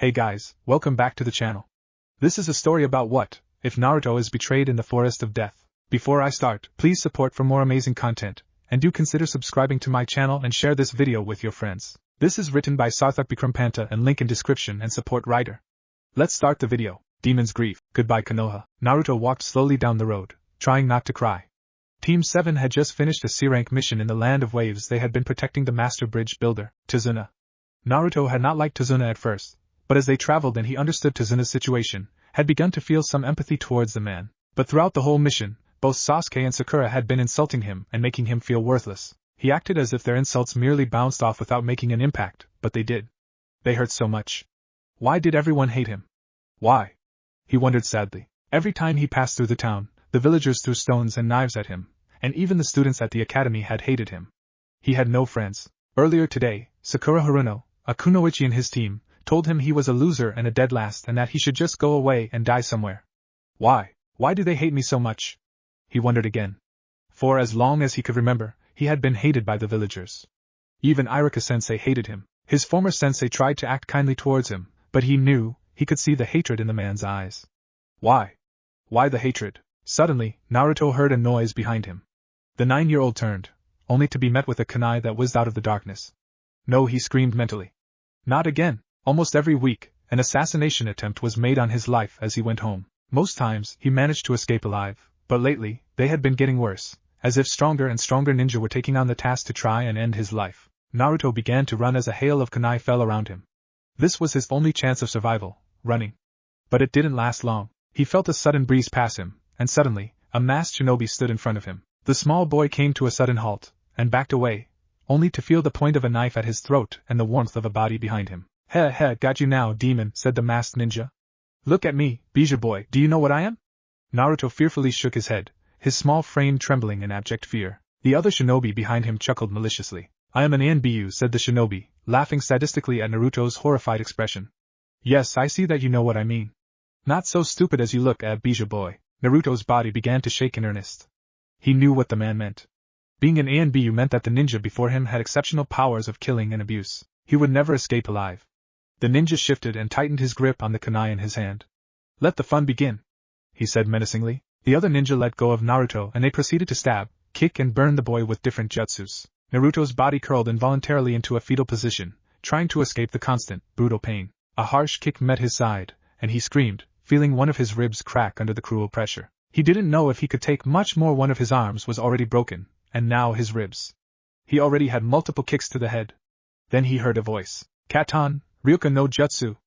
Hey guys, welcome back to the channel. This is a story about what if Naruto is betrayed in the forest of death. Before I start, please support for more amazing content, and do consider subscribing to my channel and share this video with your friends. This is written by szayelchick and link in description and support writer. Let's start the video. Demon's Grief. Goodbye Konoha. Naruto walked slowly down the road, trying not to cry. Team 7 had just finished a C-rank mission in the Land of Waves. They had been protecting the master bridge builder, Tazuna. Naruto had not liked Tazuna at first, but as they traveled and he understood Tazuna's situation, had begun to feel some empathy towards the man. But throughout the whole mission, both Sasuke and Sakura had been insulting him and making him feel worthless. He acted as if their insults merely bounced off without making an impact, but they did. They hurt so much. Why did everyone hate him? Why? He wondered sadly. Every time he passed through the town, the villagers threw stones and knives at him, and even the students at the academy had hated him. He had no friends. Earlier today, Sakura Haruno, a kunoichi in his team, told him he was a loser and a dead last and that he should just go away and die somewhere. Why? Why do they hate me so much? He wondered again. For as long as he could remember, he had been hated by the villagers. Even Iruka-sensei hated him. His former sensei tried to act kindly towards him, but he knew, he could see the hatred in the man's eyes. Why? Why the hatred? Suddenly, Naruto heard a noise behind him. The 9-year-old turned, only to be met with a kunai that whizzed out of the darkness. No, he screamed mentally. Not again. Almost every week, an assassination attempt was made on his life as he went home. Most times, he managed to escape alive, but lately, they had been getting worse, as if stronger and stronger ninja were taking on the task to try and end his life. Naruto began to run as a hail of kunai fell around him. This was his only chance of survival, running. But it didn't last long. He felt a sudden breeze pass him, and suddenly, a masked shinobi stood in front of him. The small boy came to a sudden halt, and backed away, only to feel the point of a knife at his throat and the warmth of a body behind him. Heh, got you now, demon, said the masked ninja. Look at me, Bija boy, do you know what I am? Naruto fearfully shook his head, his small frame trembling in abject fear. The other shinobi behind him chuckled maliciously. I am an Anbu, said the shinobi, laughing sadistically at Naruto's horrified expression. Yes, I see that you know what I mean. Not so stupid as you look, Bija boy. Naruto's body began to shake in earnest. He knew what the man meant. Being an Anbu meant that the ninja before him had exceptional powers of killing and abuse. He would never escape alive. The ninja shifted and tightened his grip on the kunai in his hand. Let the fun begin, he said menacingly. The other ninja let go of Naruto and they proceeded to stab, kick and burn the boy with different jutsus. Naruto's body curled involuntarily into a fetal position, trying to escape the constant, brutal pain. A harsh kick met his side, and he screamed, feeling one of his ribs crack under the cruel pressure. He didn't know if he could take much more. One of his arms was already broken, and now his ribs. He already had multiple kicks to the head. Then he heard a voice. Katan, Ryuka no Jutsu.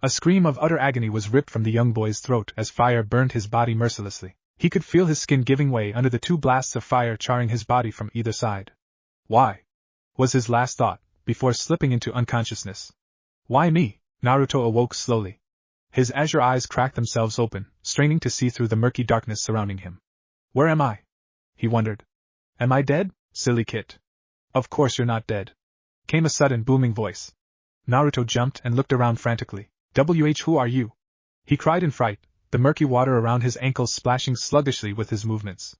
A scream of utter agony was ripped from the young boy's throat as fire burned his body mercilessly. He could feel his skin giving way under the 2 blasts of fire charring his body from either side. Why? Was his last thought, before slipping into unconsciousness. Why me? Naruto awoke slowly. His azure eyes cracked themselves open, straining to see through the murky darkness surrounding him. Where am I? He wondered. Am I dead, silly kid? Of course you're not dead. Came a sudden booming voice. Naruto jumped and looked around frantically. Who are you? He cried in fright, the murky water around his ankles splashing sluggishly with his movements.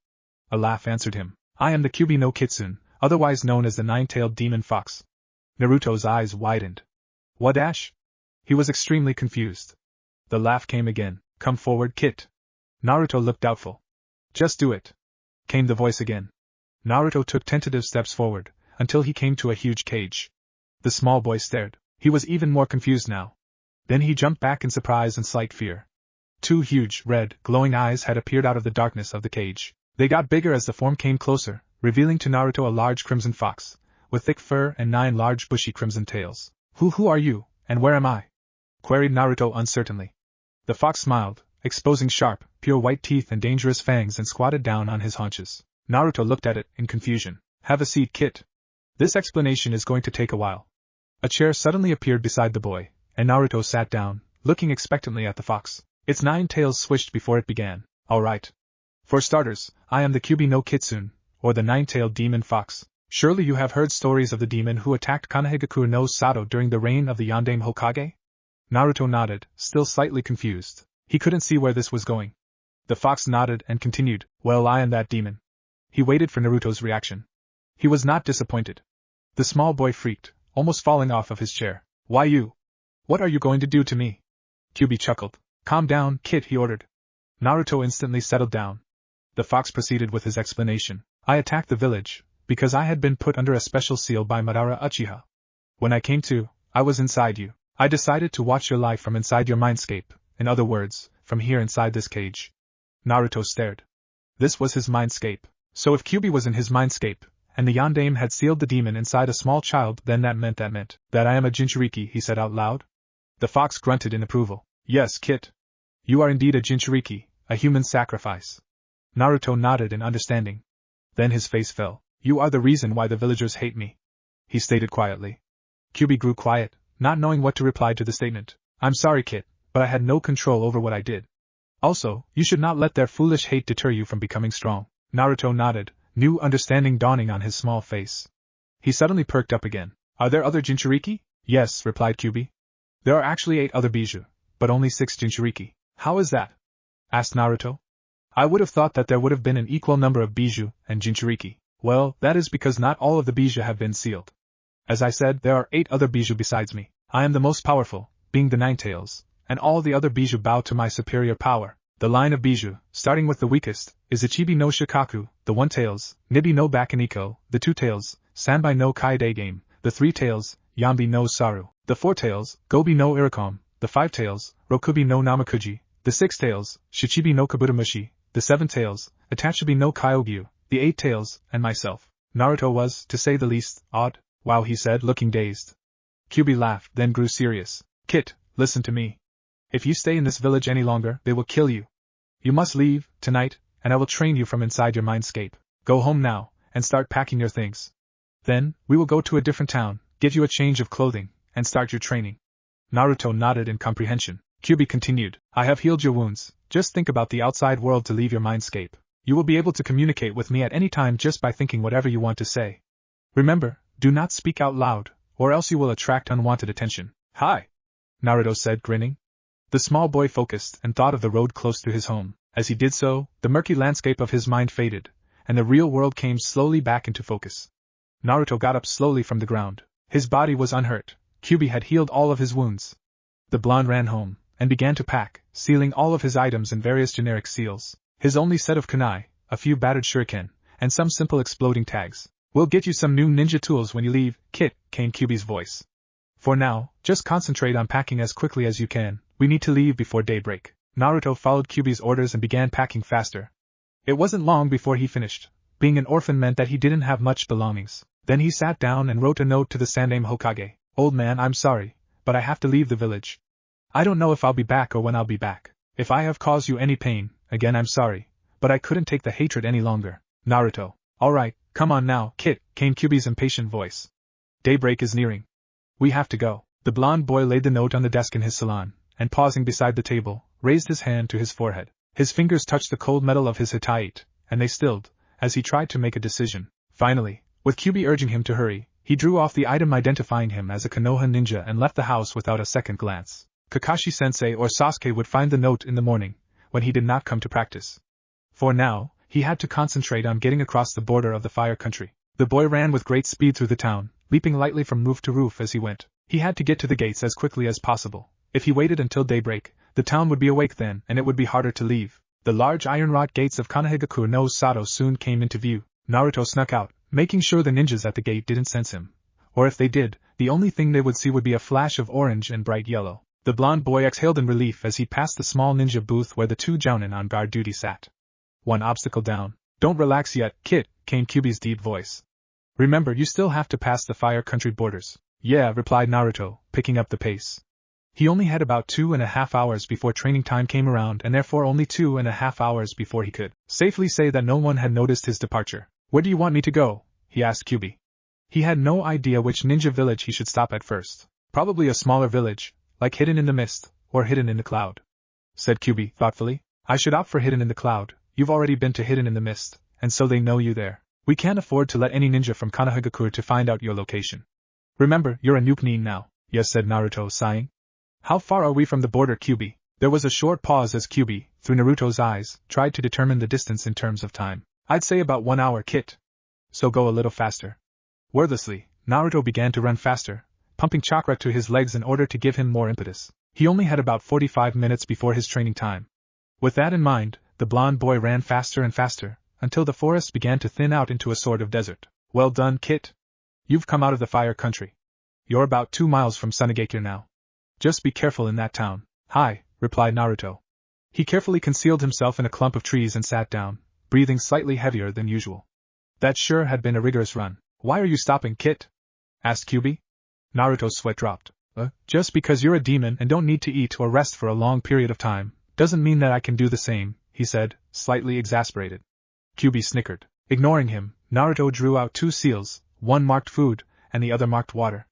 A laugh answered him. I am the Kyubi no Kitsune, otherwise known as the 9-tailed demon fox. Naruto's eyes widened. What dash? He was extremely confused. The laugh came again. Come forward, kid. Naruto looked doubtful. Just do it. Came the voice again. Naruto took tentative steps forward, until he came to a huge cage. The small boy stared. He was even more confused now. Then he jumped back in surprise and slight fear. 2 huge, red, glowing eyes had appeared out of the darkness of the cage. They got bigger as the form came closer, revealing to Naruto a large crimson fox, with thick fur and 9 large bushy crimson tails. Who are you, and where am I? Queried Naruto uncertainly. The fox smiled, exposing sharp, pure white teeth and dangerous fangs, and squatted down on his haunches. Naruto looked at it in confusion. Have a seat, kid. This explanation is going to take a while. A chair suddenly appeared beside the boy, and Naruto sat down, looking expectantly at the fox. Its 9 tails swished before it began. All right. For starters, I am the Kyubi no Kitsune, or the 9-tailed demon fox. Surely you have heard stories of the demon who attacked Konoha no Sato during the reign of the Yondaime Hokage? Naruto nodded, still slightly confused. He couldn't see where this was going. The fox nodded and continued, well, I am that demon. He waited for Naruto's reaction. He was not disappointed. The small boy freaked, almost falling off of his chair. Why you? What are you going to do to me? Kyubi chuckled. Calm down, Kit, he ordered. Naruto instantly settled down. The fox proceeded with his explanation. I attacked the village, because I had been put under a special seal by Madara Uchiha. When I came to, I was inside you. I decided to watch your life from inside your mindscape, in other words, from here inside this cage. Naruto stared. This was his mindscape. So if Kyubi was in his mindscape, and the yondaime had sealed the demon inside a small child, then that meant that I am a Jinchuriki, he said out loud. The fox grunted in approval. Yes, Kit. You are indeed a Jinchuriki, a human sacrifice. Naruto nodded in understanding. Then his face fell. You are the reason why the villagers hate me, he stated quietly. Kyubi grew quiet, not knowing what to reply to the statement. I'm sorry, Kit, but I had no control over what I did. Also, you should not let their foolish hate deter you from becoming strong. Naruto nodded, new understanding dawning on his small face. He suddenly perked up again. Are there other Jinchuriki? Yes, replied Kyubi. There are actually 8 other Bijuu, but only 6 Jinchuriki. How is that? Asked Naruto. I would have thought that there would have been an equal number of Bijuu and Jinchuriki. Well, that is because not all of the Bijuu have been sealed. As I said, there are 8 other Bijuu besides me. I am the most powerful, being the Ninetales, and all the other Bijuu bow to my superior power. The line of Bijuu, starting with the weakest, is Ichibi no Shikaku, the 1 tails, Nibi no Bakeniko, the 2 tails, Sanbai no Kaide game, the 3 tails, Yambi no Saru, the 4 tails, Gobi no Iricom, the 5 tails, Rokubi no Namakuji, the 6 tails, Shichibi no Kabutamushi, the 7 tails, Itachibi no Kyogyu, the 8 tails, and myself. Naruto was, to say the least, awed. Wow, he said, looking dazed. Kyubi laughed, then grew serious. Kit, listen to me. If you stay in this village any longer, they will kill you. You must leave, tonight, and I will train you from inside your mindscape. Go home now, and start packing your things. Then, we will go to a different town, give you a change of clothing, and start your training. Naruto nodded in comprehension. Kyubi continued. I have healed your wounds, just think about the outside world to leave your mindscape. You will be able to communicate with me at any time just by thinking whatever you want to say. Remember, do not speak out loud, or else you will attract unwanted attention. Hi! Naruto said, grinning. The small boy focused and thought of the road close to his home. As he did so, the murky landscape of his mind faded, and the real world came slowly back into focus. Naruto got up slowly from the ground. His body was unhurt. Kyubi had healed all of his wounds. The blonde ran home, and began to pack, sealing all of his items in various generic seals. His only set of kunai, a few battered shuriken, and some simple exploding tags. We'll get you some new ninja tools when you leave, Kit, came Kyubi's voice. For now, just concentrate on packing as quickly as you can. We need to leave before daybreak. Naruto followed Kyubi's orders and began packing faster. It wasn't long before he finished. Being an orphan meant that he didn't have much belongings. Then he sat down and wrote a note to the Sandaime Hokage. Old man, I'm sorry, but I have to leave the village. I don't know if I'll be back or when I'll be back. If I have caused you any pain, again I'm sorry, but I couldn't take the hatred any longer. Naruto. Alright, come on now, Kit, came Kyubi's impatient voice. Daybreak is nearing. We have to go. The blonde boy laid the note on the desk in his salon, and pausing beside the table, raised his hand to his forehead. His fingers touched the cold metal of his hitate, and they stilled, as he tried to make a decision. Finally, with Kyubi urging him to hurry, he drew off the item identifying him as a Konoha ninja and left the house without a second glance. Kakashi-sensei or Sasuke would find the note in the morning, when he did not come to practice. For now, he had to concentrate on getting across the border of the Fire Country. The boy ran with great speed through the town, leaping lightly from roof to roof as he went. He had to get to the gates as quickly as possible. If he waited until daybreak, the town would be awake then, and it would be harder to leave. The large iron-wrought gates of Konohagakure no Sato soon came into view. Naruto snuck out, making sure the ninjas at the gate didn't sense him. Or if they did, the only thing they would see would be a flash of orange and bright yellow. The blonde boy exhaled in relief as he passed the small ninja booth where the 2 jounin on guard duty sat. One obstacle down. Don't relax yet, Kit, came Kyubi's deep voice. Remember, you still have to pass the Fire Country borders. Yeah, replied Naruto, picking up the pace. He only had about 2.5 hours before training time came around, and therefore only 2.5 hours before he could safely say that no one had noticed his departure. Where do you want me to go? He asked Kyubi. He had no idea which ninja village he should stop at first. Probably a smaller village, like Hidden in the Mist, or Hidden in the Cloud, said Kyubi, thoughtfully. I should opt for Hidden in the Cloud. You've already been to Hidden in the Mist, and so they know you there. We can't afford to let any ninja from Konohagakure to find out your location. Remember, you're a noob now. Yes, said Naruto, sighing. How far are we from the border, Kyubi? There was a short pause as Kyubi, through Naruto's eyes, tried to determine the distance in terms of time. I'd say about 1 hour, Kit. So go a little faster. Wordlessly, Naruto began to run faster, pumping chakra to his legs in order to give him more impetus. He only had about 45 minutes before his training time. With that in mind, the blonde boy ran faster and faster, until the forest began to thin out into a sort of desert. Well done, Kit. You've come out of the fire country. You're about 2 miles from Sunagakure now. Just be careful in that town. Hi, replied Naruto. He carefully concealed himself in a clump of trees and sat down, breathing slightly heavier than usual. That sure had been a rigorous run. Why are you stopping, Kit? Asked Kyubi. Naruto's sweat dropped. Just because you're a demon and don't need to eat or rest for a long period of time, doesn't mean that I can do the same, he said, slightly exasperated. Kyubi snickered. Ignoring him, Naruto drew out 2 seals, one marked food, and the other marked water.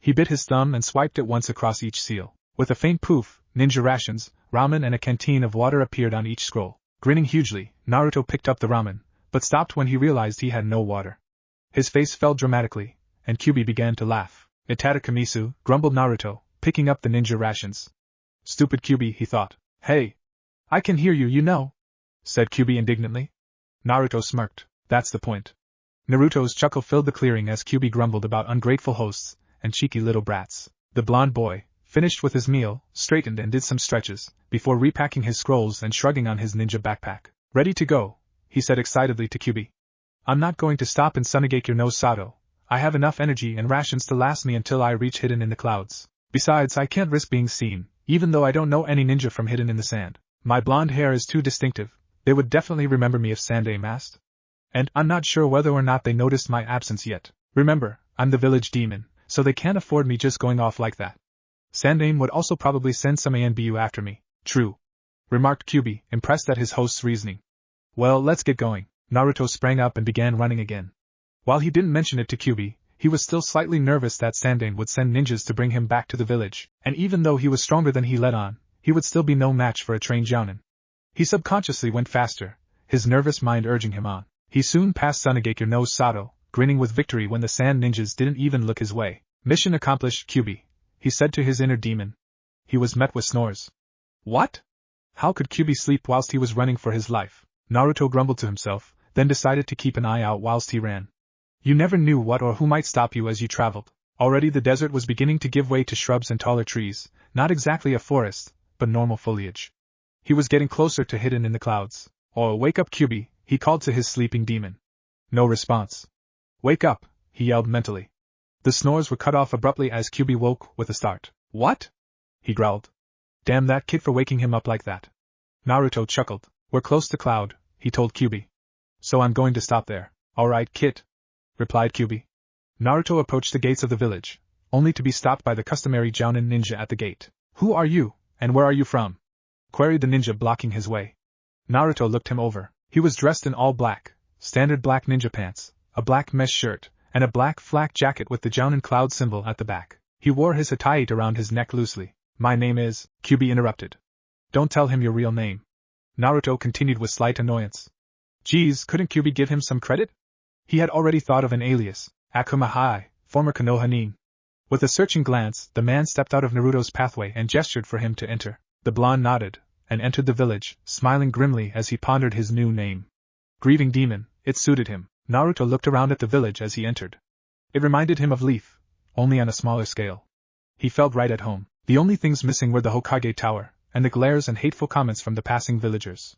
He bit his thumb and swiped it once across each seal. With a faint poof, ninja rations, ramen and a canteen of water appeared on each scroll. Grinning hugely, Naruto picked up the ramen, but stopped when he realized he had no water. His face fell dramatically, and Kyubi began to laugh. Itada Kamisu, grumbled Naruto, picking up the ninja rations. Stupid Kyubi, he thought. Hey! I can hear you, you know, said Kyubi indignantly. Naruto smirked. That's the point. Naruto's chuckle filled the clearing as Kyubi grumbled about ungrateful hosts and cheeky little brats. The blonde boy finished with his meal, straightened and did some stretches, before repacking his scrolls and shrugging on his ninja backpack. Ready to go, he said excitedly to Kyubi. I'm not going to stop in Sunagakure no Sato. I have enough energy and rations to last me until I reach Hidden in the Clouds. Besides, I can't risk being seen, even though I don't know any ninja from Hidden in the Sand. My blonde hair is too distinctive. They would definitely remember me if Sandaime asked. And I'm not sure whether or not they noticed my absence yet. Remember, I'm the village demon, so they can't afford me just going off like that. Sandaime would also probably send some ANBU after me. True, remarked Kyubi, impressed at his host's reasoning. Well, let's get going. Naruto sprang up and began running again. While he didn't mention it to Kyubi, he was still slightly nervous that Sandaime would send ninjas to bring him back to the village, and even though he was stronger than he let on, he would still be no match for a trained jounin. He subconsciously went faster, his nervous mind urging him on. He soon passed Sunagakure no Sato, grinning with victory when the sand ninjas didn't even look his way. Mission accomplished, Kyubi, he said to his inner demon. He was met with snores. What? How could Kyubi sleep whilst he was running for his life? Naruto grumbled to himself, then decided to keep an eye out whilst he ran. You never knew what or who might stop you as you traveled. Already the desert was beginning to give way to shrubs and taller trees, not exactly a forest, but normal foliage. He was getting closer to Hidden in the Clouds. Oh, wake up, Kyubi, he called to his sleeping demon. No response. Wake up, he yelled mentally. The snores were cut off abruptly as Kyubi woke with a start. What? He growled. Damn that kid for waking him up like that. Naruto chuckled. We're close to Cloud, he told Kyubi. So I'm going to stop there. Alright, kid, replied Kyubi. Naruto approached the gates of the village, only to be stopped by the customary jounin ninja at the gate. Who are you, and where are you from? Queried the ninja blocking his way. Naruto looked him over. He was dressed in all black, standard black ninja pants, a black mesh shirt, and a black flak jacket with the jounin cloud symbol at the back. He wore his hataite around his neck loosely. My name is, Kyubi interrupted. Don't tell him your real name. Naruto continued with slight annoyance. Geez, couldn't Kyubi give him some credit? He had already thought of an alias, Akumahai, former Konoha nin. With a searching glance, the man stepped out of Naruto's pathway and gestured for him to enter. The blonde nodded, and entered the village, smiling grimly as he pondered his new name. Grieving Demon, it suited him. Naruto looked around at the village as he entered. It reminded him of Leaf, only on a smaller scale. He felt right at home. The only things missing were the Hokage Tower, and the glares and hateful comments from the passing villagers.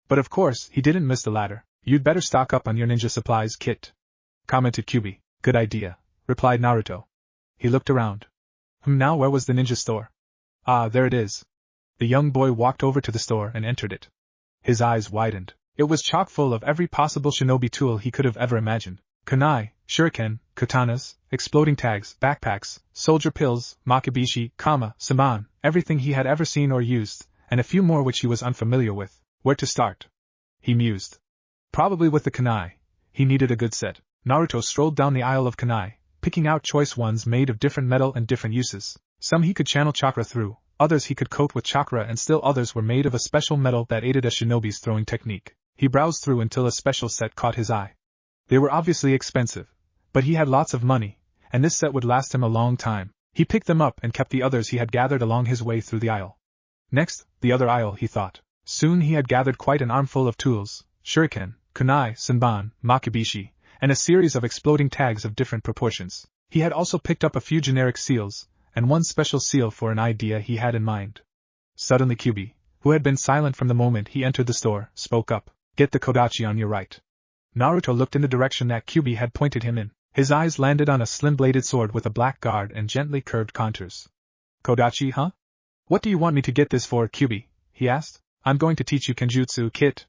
But of course, he didn't miss the latter. You'd better stock up on your ninja supplies, Kit, commented Kyubi. Good idea, replied Naruto. He looked around. Now where was the ninja store? Ah, there it is. The young boy walked over to the store and entered it. His eyes widened. It was chock full of every possible shinobi tool he could have ever imagined. Kunai, shuriken, katanas, exploding tags, backpacks, soldier pills, makibishi, saman, everything he had ever seen or used, and a few more which he was unfamiliar with. Where to start? He mused. Probably with the kunai. He needed a good set. Naruto strolled down the aisle of kunai, picking out choice ones made of different metal and different uses. Some he could channel chakra through, others he could coat with chakra, and still others were made of a special metal that aided a shinobi's throwing technique. He browsed through until a special set caught his eye. They were obviously expensive, but he had lots of money, and this set would last him a long time. He picked them up and kept the others he had gathered along his way through the aisle. Next, the other aisle, he thought. Soon he had gathered quite an armful of tools, shuriken, kunai, senban, makibishi, and a series of exploding tags of different proportions. He had also picked up a few generic seals, and one special seal for an idea he had in mind. Suddenly Kyubi, who had been silent from the moment he entered the store, spoke up. Get the kodachi on your right. Naruto looked in the direction that Kyubi had pointed him in. His eyes landed on a slim-bladed sword with a black guard and gently curved contours. Kodachi, huh? What do you want me to get this for, Kyubi? He asked. I'm going to teach you kenjutsu, kit.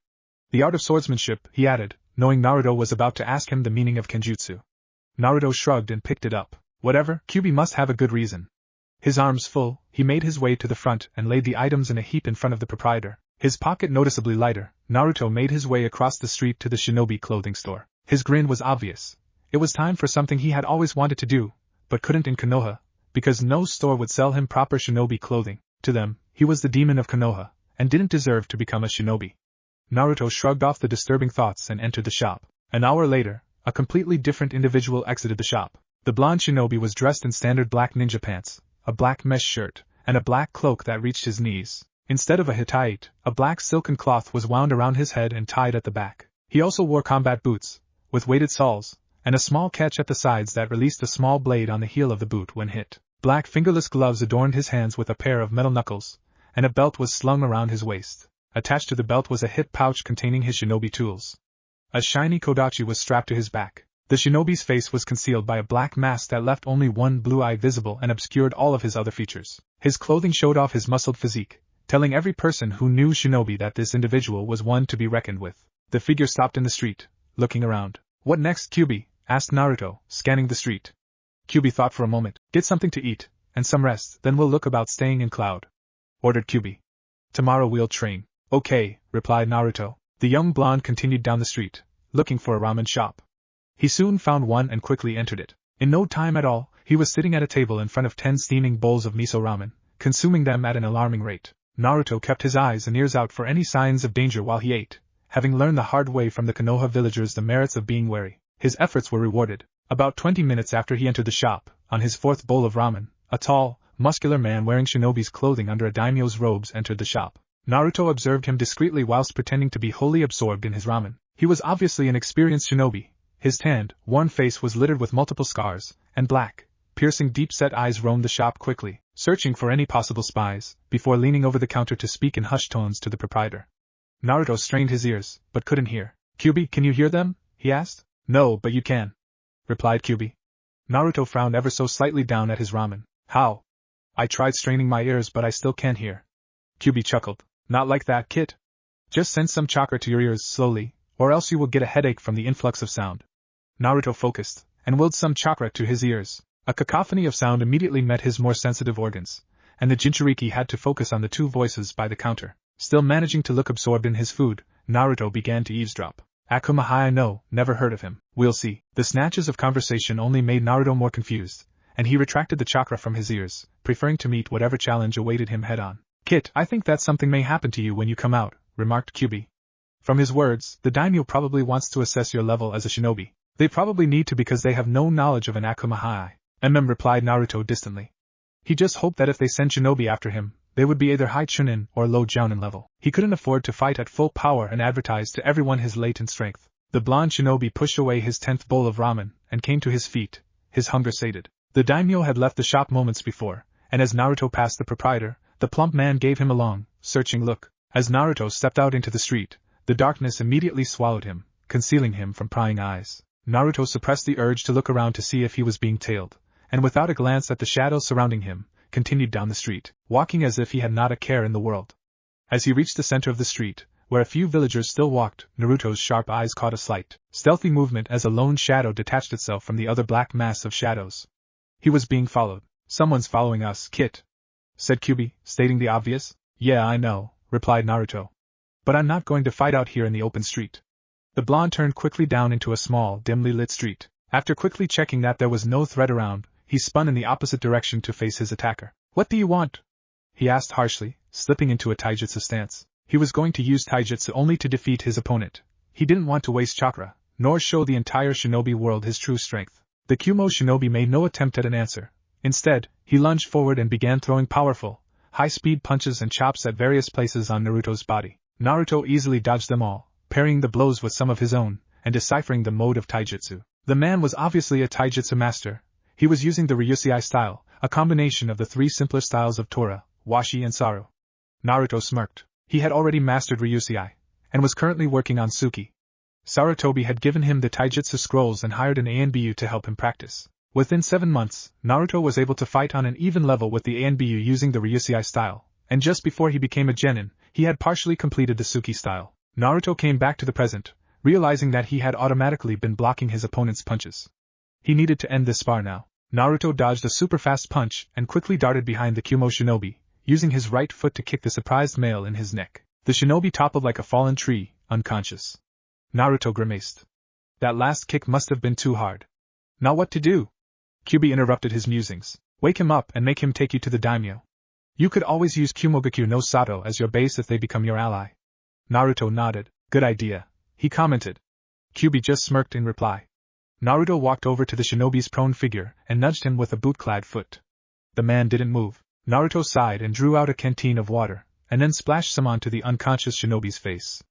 The art of swordsmanship, he added, knowing Naruto was about to ask him the meaning of kenjutsu. Naruto shrugged and picked it up. Whatever, Kyubi must have a good reason. His arms full, he made his way to the front and laid the items in a heap in front of the proprietor. His pocket noticeably lighter, Naruto made his way across the street to the shinobi clothing store. His grin was obvious. It was time for something he had always wanted to do, but couldn't in Konoha, because no store would sell him proper shinobi clothing. To them, he was the demon of Konoha, and didn't deserve to become a shinobi. Naruto shrugged off the disturbing thoughts and entered the shop. An hour later, a completely different individual exited the shop. The blonde shinobi was dressed in standard black ninja pants, a black mesh shirt, and a black cloak that reached his knees. Instead of a hitite, a black silken cloth was wound around his head and tied at the back. He also wore combat boots, with weighted soles, and a small catch at the sides that released a small blade on the heel of the boot when hit. Black fingerless gloves adorned his hands with a pair of metal knuckles, and a belt was slung around his waist. Attached to the belt was a hip pouch containing his shinobi tools. A shiny kodachi was strapped to his back. The shinobi's face was concealed by a black mask that left only one blue eye visible and obscured all of his other features. His clothing showed off his muscled physique, telling every person who knew shinobi that this individual was one to be reckoned with. The figure stopped in the street, looking around. What next, Kyubi? Asked Naruto, scanning the street. Kyubi thought for a moment. Get something to eat, and some rest, then we'll look about staying in Cloud. Ordered Kyubi. Tomorrow we'll train. Okay, replied Naruto. The young blonde continued down the street, looking for a ramen shop. He soon found one and quickly entered it. In no time at all, he was sitting at a table in front of 10 steaming bowls of miso ramen, consuming them at an alarming rate. Naruto kept his eyes and ears out for any signs of danger while he ate, having learned the hard way from the Konoha villagers the merits of being wary. His efforts were rewarded. About 20 minutes after he entered the shop, on his fourth bowl of ramen, a tall, muscular man wearing shinobi's clothing under a daimyo's robes entered the shop. Naruto observed him discreetly whilst pretending to be wholly absorbed in his ramen. He was obviously an experienced shinobi. His tanned, worn face was littered with multiple scars, and black, piercing deep-set eyes roamed the shop quickly, searching for any possible spies, before leaning over the counter to speak in hushed tones to the proprietor. Naruto strained his ears, but couldn't hear. Kyubi, can you hear them? He asked. No, but you can, replied Kyubi. Naruto frowned ever so slightly down at his ramen. How? I tried straining my ears but I still can't hear. Kyubi chuckled. Not like that, kid. Just send some chakra to your ears slowly, or else you will get a headache from the influx of sound. Naruto focused, and willed some chakra to his ears. A cacophony of sound immediately met his more sensitive organs, and the Jinchuriki had to focus on the two voices by the counter. Still managing to look absorbed in his food, Naruto began to eavesdrop. Akumahai no, never heard of him. We'll see. The snatches of conversation only made Naruto more confused, and he retracted the chakra from his ears, preferring to meet whatever challenge awaited him head-on. Kit, I think that something may happen to you when you come out, remarked Kyubi. From his words, the daimyo probably wants to assess your level as a shinobi. They probably need to because they have no knowledge of an Akumahai. Replied Naruto distantly. He just hoped that if they sent shinobi after him, they would be either high chunin or low jounin level. He couldn't afford to fight at full power and advertise to everyone his latent strength. The blonde shinobi pushed away his 10th bowl of ramen and came to his feet, his hunger sated. The daimyo had left the shop moments before, and as Naruto passed the proprietor, the plump man gave him a long, searching look. As Naruto stepped out into the street, the darkness immediately swallowed him, concealing him from prying eyes. Naruto suppressed the urge to look around to see if he was being tailed, and without a glance at the shadows surrounding him, continued down the street, walking as if he had not a care in the world. As he reached the center of the street, where a few villagers still walked, Naruto's sharp eyes caught a slight, stealthy movement as a lone shadow detached itself from the other black mass of shadows. He was being followed. Someone's following us, Kit, said Kyubi, stating the obvious. Yeah, I know, replied Naruto. But I'm not going to fight out here in the open street. The blonde turned quickly down into a small, dimly lit street. After quickly checking that there was no threat around, he spun in the opposite direction to face his attacker. What do you want? He asked harshly, slipping into a taijutsu stance. He was going to use taijutsu only to defeat his opponent. He didn't want to waste chakra, nor show the entire shinobi world his true strength. The Kumo shinobi made no attempt at an answer. Instead, he lunged forward and began throwing powerful, high-speed punches and chops at various places on Naruto's body. Naruto easily dodged them all, parrying the blows with some of his own, and deciphering the mode of taijutsu. The man was obviously a taijutsu master. He was using the Ryusei style, a combination of the three simpler styles of Tora, Washi and Saru. Naruto smirked. He had already mastered Ryusei, and was currently working on Tsuki. Sarutobi had given him the taijutsu scrolls and hired an ANBU to help him practice. Within 7 months, Naruto was able to fight on an even level with the ANBU using the Ryusei style, and just before he became a genin, he had partially completed the Tsuki style. Naruto came back to the present, realizing that he had automatically been blocking his opponent's punches. He needed to end this spar now. Naruto dodged a super-fast punch and quickly darted behind the Kumo shinobi, using his right foot to kick the surprised male in his neck. The shinobi toppled like a fallen tree, unconscious. Naruto grimaced. That last kick must have been too hard. Now what to do? Kyubi interrupted his musings. Wake him up and make him take you to the daimyo. You could always use Kumogakyu no Sato as your base if they become your ally. Naruto nodded. Good idea, he commented. Kyubi just smirked in reply. Naruto walked over to the shinobi's prone figure and nudged him with a boot-clad foot. The man didn't move. Naruto sighed and drew out a canteen of water, and then splashed some onto the unconscious shinobi's face.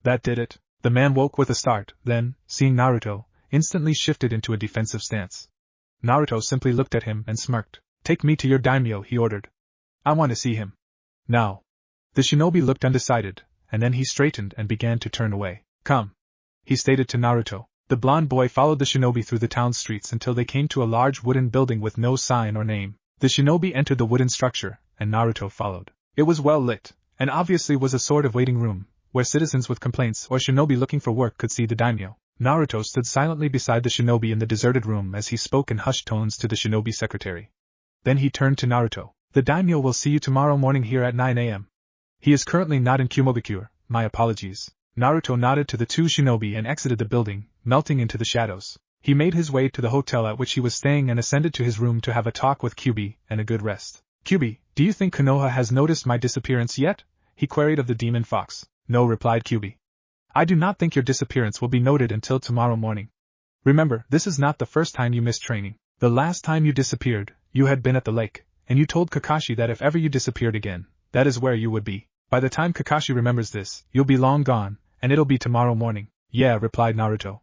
That did it. The man woke with a start, then, seeing Naruto, instantly shifted into a defensive stance. Naruto simply looked at him and smirked. Take me to your daimyo, he ordered. I want to see him. Now. The shinobi looked undecided, and then he straightened and began to turn away. Come, he stated to Naruto. The blonde boy followed the shinobi through the town streets until they came to a large wooden building with no sign or name. The shinobi entered the wooden structure, and Naruto followed. It was well lit, and obviously was a sort of waiting room, where citizens with complaints or shinobi looking for work could see the daimyo. Naruto stood silently beside the shinobi in the deserted room as he spoke in hushed tones to the shinobi secretary. Then he turned to Naruto. The daimyo will see you tomorrow morning here at 9 a.m. He is currently not in Kumogakure, my apologies. Naruto nodded to the two shinobi and exited the building, melting into the shadows. He made his way to the hotel at which he was staying and ascended to his room to have a talk with Kyubi and a good rest. Kyubi, do you think Konoha has noticed my disappearance yet? He queried of the demon fox. No, replied Kyubi. I do not think your disappearance will be noted until tomorrow morning. Remember, this is not the first time you missed training. The last time you disappeared, you had been at the lake, and you told Kakashi that if ever you disappeared again, that is where you would be. By the time Kakashi remembers this, you'll be long gone, and it'll be tomorrow morning. Yeah, replied Naruto.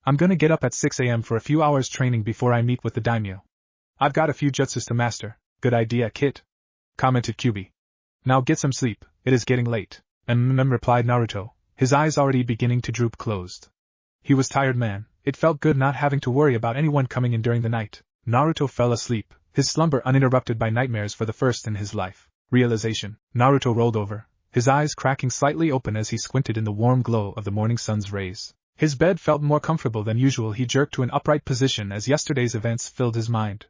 I'm gonna get up at 6 a.m. for a few hours training before I meet with the daimyo. I've got a few jutsus to master. Good idea, kid, commented Kyubi. Now get some sleep, it is getting late. Replied Naruto, his eyes already beginning to droop closed. He was tired man, it felt good not having to worry about anyone coming in during the night. Naruto fell asleep, his slumber uninterrupted by nightmares for the first in his life. Realization. Naruto rolled over, his eyes cracking slightly open as he squinted in the warm glow of the morning sun's rays. His bed felt more comfortable than usual. He jerked to an upright position as yesterday's events filled his mind.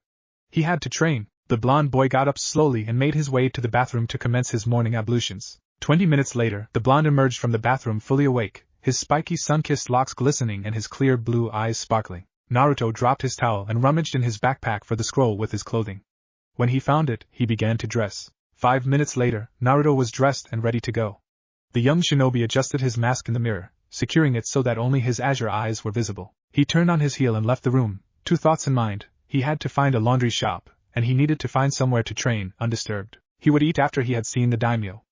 He had to train. The blonde boy got up slowly and made his way to the bathroom to commence his morning ablutions. 20 minutes later, the blonde emerged from the bathroom fully awake, his spiky sun-kissed locks glistening and his clear blue eyes sparkling. Naruto dropped his towel and rummaged in his backpack for the scroll with his clothing. When he found it, he began to dress. 5 minutes later, Naruto was dressed and ready to go. The young shinobi adjusted his mask in the mirror, securing it so that only his azure eyes were visible. He turned on his heel and left the room, 2 thoughts in mind. He had to find a laundry shop, and he needed to find somewhere to train, undisturbed. He would eat after he had seen the daimyo.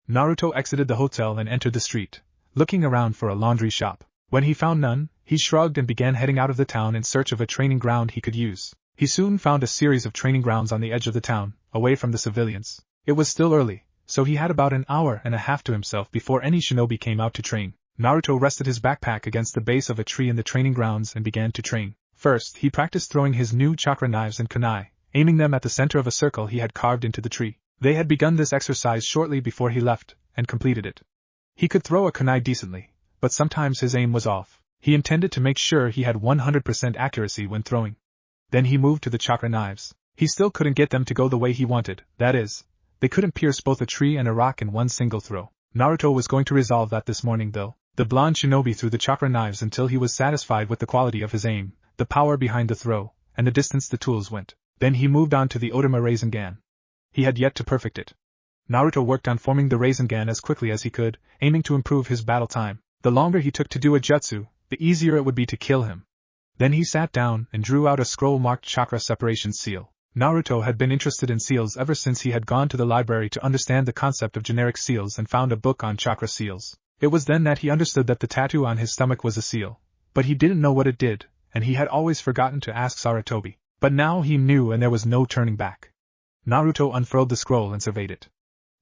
Naruto exited the hotel and entered the street, looking around for a laundry shop. When he found none, he shrugged and began heading out of the town in search of a training ground he could use. He soon found a series of training grounds on the edge of the town, away from the civilians. It was still early, so he had about an hour and a half to himself before any shinobi came out to train. Naruto rested his backpack against the base of a tree in the training grounds and began to train. First, he practiced throwing his new chakra knives and kunai, aiming them at the center of a circle he had carved into the tree. They had begun this exercise shortly before he left, and completed it. He could throw a kunai decently, but sometimes his aim was off. He intended to make sure he had 100% accuracy when throwing. Then he moved to the chakra knives. He still couldn't get them to go the way he wanted, that is, they couldn't pierce both a tree and a rock in one single throw. Naruto was going to resolve that this morning though. The blonde shinobi threw the chakra knives until he was satisfied with the quality of his aim, the power behind the throw, and the distance the tools went. Then he moved on to the Otama Rasengan. He had yet to perfect it. Naruto worked on forming the Rasengan as quickly as he could, aiming to improve his battle time. The longer he took to do a jutsu, the easier it would be to kill him. Then he sat down and drew out a scroll marked Chakra Separation Seal. Naruto had been interested in seals ever since he had gone to the library to understand the concept of generic seals and found a book on chakra seals. It was then that he understood that the tattoo on his stomach was a seal, but he didn't know what it did, and he had always forgotten to ask Sarutobi. But now he knew and there was no turning back. Naruto unfurled the scroll and surveyed it.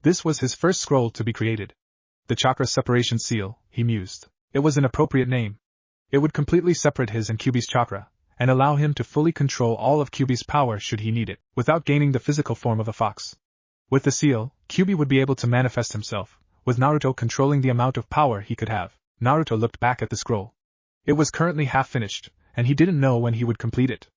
This was his first scroll to be created. The chakra separation seal, he mused. It was an appropriate name. It would completely separate his and Kyuubi's chakra, and allow him to fully control all of Kyuubi's power should he need it, without gaining the physical form of a fox. With the seal, Kyuubi would be able to manifest himself, with Naruto controlling the amount of power he could have. Naruto looked back at the scroll. It was currently half finished, and he didn't know when he would complete it.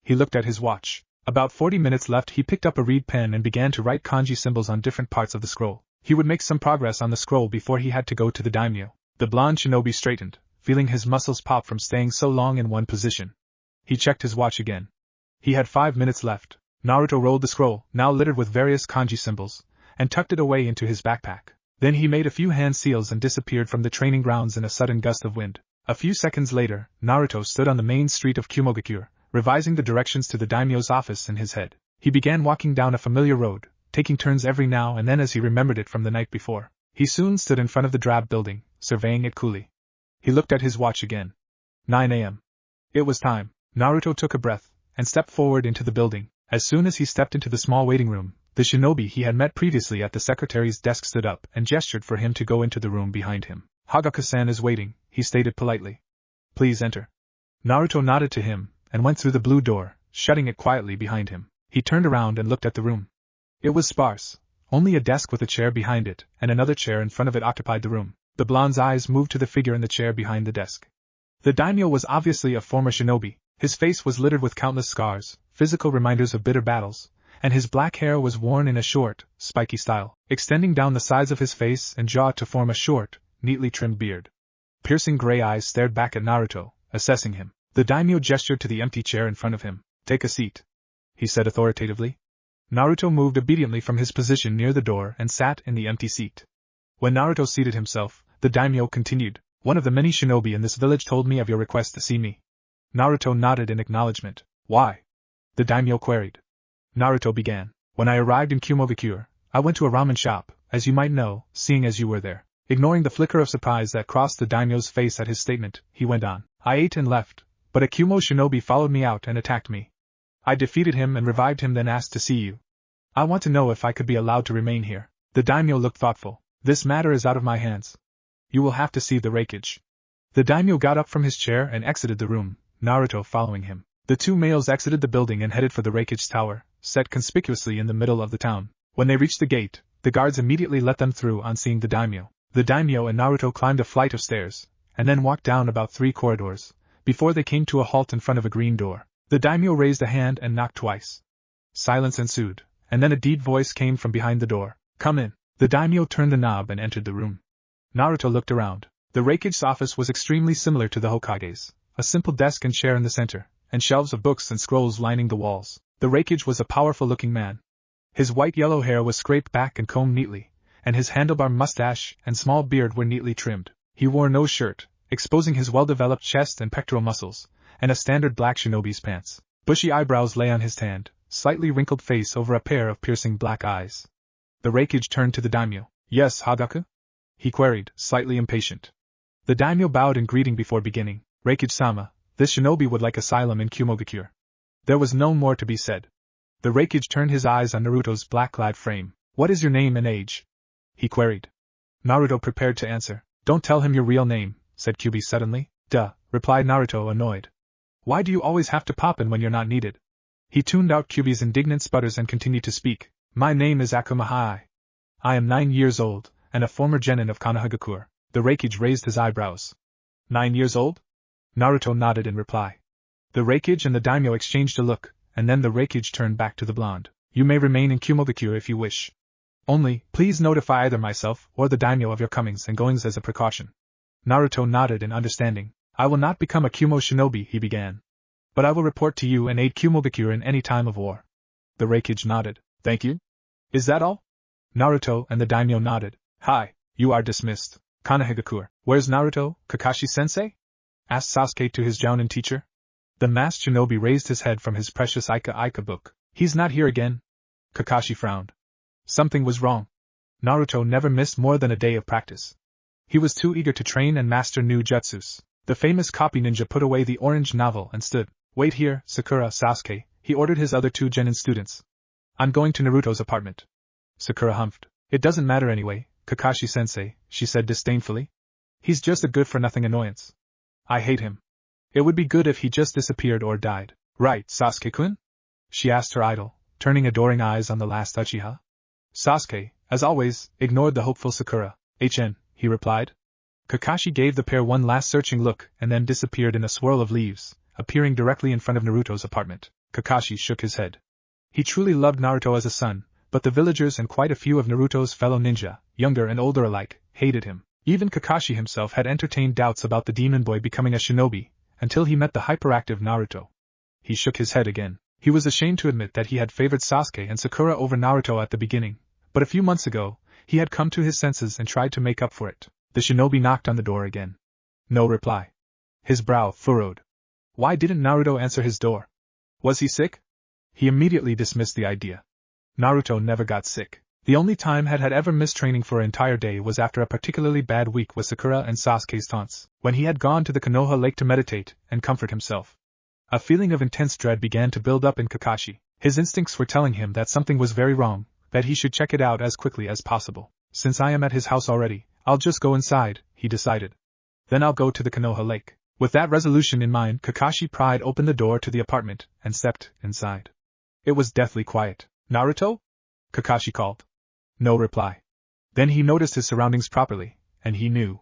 He looked at his watch. About 40 minutes left. He picked up a reed pen and began to write kanji symbols on different parts of the scroll. He would make some progress on the scroll before he had to go to the daimyo. The blonde shinobi straightened, feeling his muscles pop from staying so long in one position. He checked his watch again. He had 5 minutes left. Naruto rolled the scroll, now littered with various kanji symbols, and tucked it away into his backpack. Then he made a few hand seals and disappeared from the training grounds in a sudden gust of wind. A few seconds later, Naruto stood on the main street of Kumogakure, revising the directions to the daimyo's office in his head. He began walking down a familiar road, taking turns every now and then as he remembered it from the night before. He soon stood in front of the drab building, surveying it coolly. He looked at his watch again. 9 a.m. It was time. Naruto took a breath, and stepped forward into the building. As soon as he stepped into the small waiting room, the shinobi he had met previously at the secretary's desk stood up and gestured for him to go into the room behind him. Hagaka-san is waiting, he stated politely. Please enter. Naruto nodded to him, and went through the blue door, shutting it quietly behind him. He turned around and looked at the room. It was sparse. Only a desk with a chair behind it, and another chair in front of it occupied the room. The blonde's eyes moved to the figure in the chair behind the desk. The daimyo was obviously a former shinobi. His face was littered with countless scars, physical reminders of bitter battles, and his black hair was worn in a short, spiky style, extending down the sides of his face and jaw to form a short, neatly trimmed beard. Piercing gray eyes stared back at Naruto, assessing him. The daimyo gestured to the empty chair in front of him. Take a seat, he said authoritatively. Naruto moved obediently from his position near the door and sat in the empty seat. When Naruto seated himself, the daimyo continued. One of the many shinobi in this village told me of your request to see me. Naruto nodded in acknowledgement. Why? The daimyo queried. Naruto began. When I arrived in Kumogakure, I went to a ramen shop, as you might know, seeing as you were there. Ignoring the flicker of surprise that crossed the daimyo's face at his statement, he went on. I ate and left, but a Kumo shinobi followed me out and attacked me. I defeated him and revived him, then asked to see you. I want to know if I could be allowed to remain here. The daimyo looked thoughtful. This matter is out of my hands. You will have to see the raikage. The daimyo got up from his chair and exited the room, Naruto following him. The two males exited the building and headed for the raikage tower, set conspicuously in the middle of the town. When they reached the gate, the guards immediately let them through on seeing the daimyo. The daimyo and Naruto climbed a flight of stairs, and then walked down about 3 corridors, before they came to a halt in front of a green door. The daimyo raised a hand and knocked twice. Silence ensued, and then a deep voice came from behind the door. Come in. The daimyo turned the knob and entered the room. Naruto looked around. The raikage's office was extremely similar to the Hokage's, a simple desk and chair in the center, and shelves of books and scrolls lining the walls. The raikage was a powerful-looking man. His white-yellow hair was scraped back and combed neatly, and his handlebar mustache and small beard were neatly trimmed. He wore no shirt, exposing his well-developed chest and pectoral muscles, and a standard black shinobi's pants. Bushy eyebrows lay on his tanned, slightly wrinkled face over a pair of piercing black eyes. The raikage turned to the daimyo. Yes, Hagaku? He queried, slightly impatient. The daimyo bowed in greeting before beginning. Raikage-sama, this shinobi would like asylum in Kumogakure. There was no more to be said. The raikage turned his eyes on Naruto's black-clad frame. What is your name and age? He queried. Naruto prepared to answer. Don't tell him your real name, said Kyuubi suddenly. Duh, replied Naruto, annoyed. Why do you always have to pop in when you're not needed? He tuned out Kyuubi's indignant sputters and continued to speak. My name is Akumahai. I am 9 years old, and a former genin of Konohagakure. The raikage raised his eyebrows. 9 years old? Naruto nodded in reply. The raikage and the daimyo exchanged a look, and then the raikage turned back to the blonde. You may remain in Kumogakure if you wish. Only, please notify either myself or the daimyo of your comings and goings as a precaution. Naruto nodded in understanding. I will not become a Kumo shinobi, he began. But I will report to you and aid Kumogakure in any time of war. The raikage nodded. Thank you. Is that all? Naruto and the daimyo nodded. Hi, you are dismissed. Konohagakure. Where's Naruto, Kakashi-sensei? Asked Sasuke to his Jounin teacher. The masked shinobi raised his head from his precious Ika book. He's not here again. Kakashi frowned. Something was wrong. Naruto never missed more than a day of practice. He was too eager to train and master new jutsus. The famous copy ninja put away the orange novel and stood. Wait here, Sakura, Sasuke, he ordered his other 2 genin students. I'm going to Naruto's apartment. Sakura humphed. It doesn't matter anyway, Kakashi-sensei, she said disdainfully. He's just a good-for-nothing annoyance. I hate him. It would be good if he just disappeared or died. Right, Sasuke-kun? She asked her idol, turning adoring eyes on the last Uchiha. Sasuke, as always, ignored the hopeful Sakura. He replied. Kakashi gave the pair one last searching look and then disappeared in a swirl of leaves, appearing directly in front of Naruto's apartment. Kakashi shook his head. He truly loved Naruto as a son, but the villagers and quite a few of Naruto's fellow ninja, younger and older alike, hated him. Even Kakashi himself had entertained doubts about the demon boy becoming a shinobi, until he met the hyperactive Naruto. He shook his head again. He was ashamed to admit that he had favored Sasuke and Sakura over Naruto at the beginning, but a few months ago, he had come to his senses and tried to make up for it. The shinobi knocked on the door again. No reply. His brow furrowed. Why didn't Naruto answer his door? Was he sick? He immediately dismissed the idea. Naruto never got sick. The only time had ever missed training for an entire day was after a particularly bad week with Sakura and Sasuke's taunts, when he had gone to the Konoha lake to meditate and comfort himself. A feeling of intense dread began to build up in Kakashi. His instincts were telling him that something was very wrong, that he should check it out as quickly as possible. Since I am at his house already, I'll just go inside, he decided. Then I'll go to the Konoha lake. With that resolution in mind, Kakashi pried open the door to the apartment and stepped inside. It was deathly quiet. Naruto? Kakashi called. No reply. Then he noticed his surroundings properly, and he knew.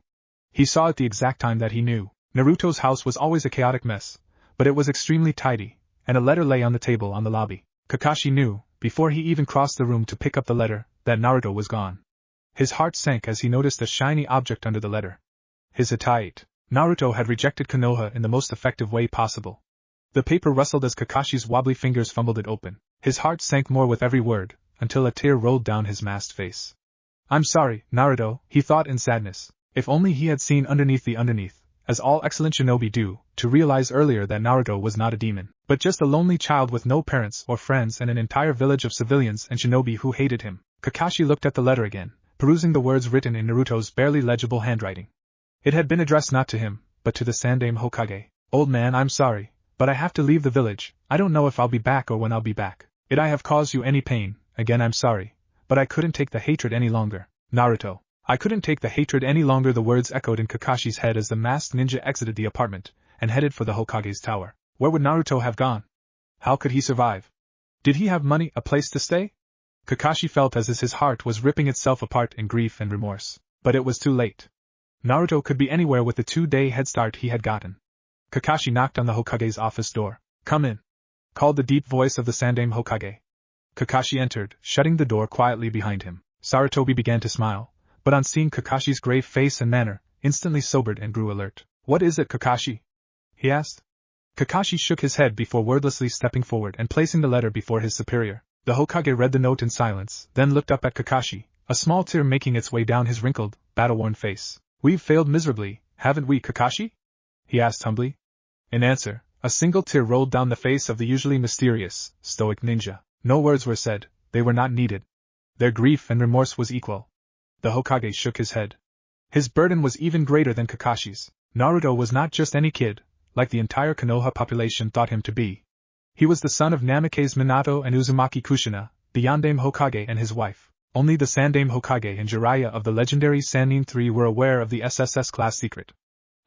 He saw at the exact time that he knew. Naruto's house was always a chaotic mess, but it was extremely tidy, and a letter lay on the table on the lobby. Kakashi knew, before he even crossed the room to pick up the letter, that Naruto was gone. His heart sank as he noticed a shiny object under the letter. His Hitite. Naruto had rejected Konoha in the most effective way possible. The paper rustled as Kakashi's wobbly fingers fumbled it open. His heart sank more with every word, until a tear rolled down his masked face. I'm sorry, Naruto, he thought in sadness. If only he had seen underneath the underneath, as all excellent shinobi do, to realize earlier that Naruto was not a demon, but just a lonely child with no parents or friends and an entire village of civilians and shinobi who hated him. Kakashi looked at the letter again, perusing the words written in Naruto's barely legible handwriting. It had been addressed not to him, but to the Sandaime Hokage. Old man, I'm sorry, but I have to leave the village. I don't know if I'll be back or when I'll be back. If I have caused you any pain, again I'm sorry, but I couldn't take the hatred any longer. Naruto. I couldn't take the hatred any longer. The words echoed in Kakashi's head as the masked ninja exited the apartment and headed for the Hokage's tower. Where would Naruto have gone? How could he survive? Did he have money, a place to stay? Kakashi felt as if his heart was ripping itself apart in grief and remorse. But it was too late. Naruto could be anywhere with the 2-day head start he had gotten. Kakashi knocked on the Hokage's office door. Come in, called the deep voice of the Sandaime Hokage. Kakashi entered, shutting the door quietly behind him. Sarutobi began to smile, but on seeing Kakashi's grave face and manner, instantly sobered and grew alert. What is it, Kakashi? He asked. Kakashi shook his head before wordlessly stepping forward and placing the letter before his superior. The Hokage read the note in silence, then looked up at Kakashi, a small tear making its way down his wrinkled, battle-worn face. We've failed miserably, haven't we, Kakashi? He asked humbly. In answer, a single tear rolled down the face of the usually mysterious, stoic ninja. No words were said, they were not needed. Their grief and remorse was equal. The Hokage shook his head. His burden was even greater than Kakashi's. Naruto was not just any kid, like the entire Konoha population thought him to be. He was the son of Namikaze Minato and Uzumaki Kushina, the Yondaime Hokage and his wife. Only the Sandaime Hokage and Jiraiya of the legendary Sannin III were aware of the SSS class secret.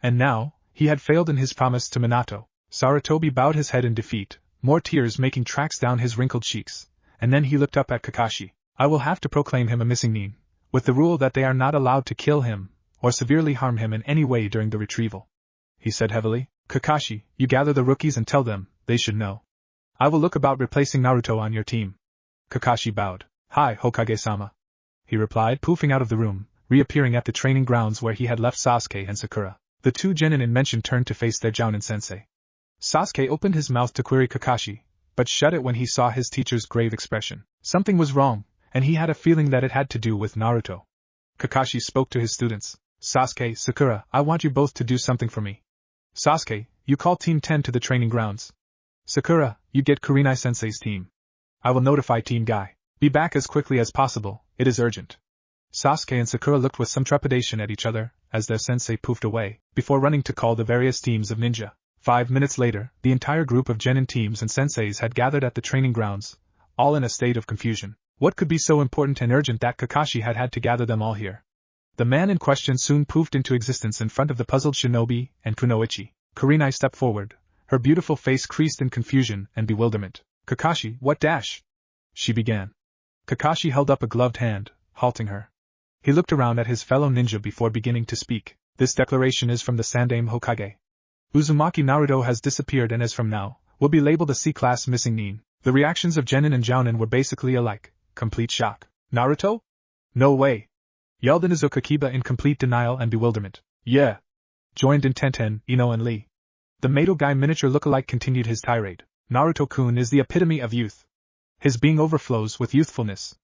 And now, he had failed in his promise to Minato. Sarutobi bowed his head in defeat, more tears making tracks down his wrinkled cheeks, and then he looked up at Kakashi. I will have to proclaim him a missing nin, with the rule that they are not allowed to kill him, or severely harm him in any way during the retrieval. He said heavily. Kakashi, you gather the rookies and tell them, they should know. I will look about replacing Naruto on your team. Kakashi bowed. Hi, Hokage-sama. He replied, poofing out of the room, reappearing at the training grounds where he had left Sasuke and Sakura. The 2 genin mentioned turned to face their Jounin-sensei. Sasuke opened his mouth to query Kakashi, but shut it when he saw his teacher's grave expression. Something was wrong, and he had a feeling that it had to do with Naruto. Kakashi spoke to his students. Sasuke, Sakura, I want you both to do something for me. Sasuke, you call Team 10 to the training grounds. Sakura, you get Kurenai-sensei's team. I will notify Team Guy. Be back as quickly as possible, it is urgent. Sasuke and Sakura looked with some trepidation at each other, as their sensei poofed away, before running to call the various teams of ninja. 5 minutes later, the entire group of genin teams and senseis had gathered at the training grounds, all in a state of confusion. What could be so important and urgent that Kakashi had had to gather them all here? The man in question soon poofed into existence in front of the puzzled shinobi and kunoichi. Kurenai stepped forward, her beautiful face creased in confusion and bewilderment. Kakashi, what dash? She began. Kakashi held up a gloved hand, halting her. He looked around at his fellow ninja before beginning to speak. This declaration is from the Sandaime Hokage. Uzumaki Naruto has disappeared and as from now, will be labeled a C-class missing nin. The reactions of Genin and Jounin were basically alike. Complete shock. Naruto? No way! Yelled Inuzuka Kiba in complete denial and bewilderment. Yeah! Joined in Tenten, Ino and Lee. The Mato Guy miniature lookalike continued his tirade. Naruto-kun is the epitome of youth. His being overflows with youthfulness.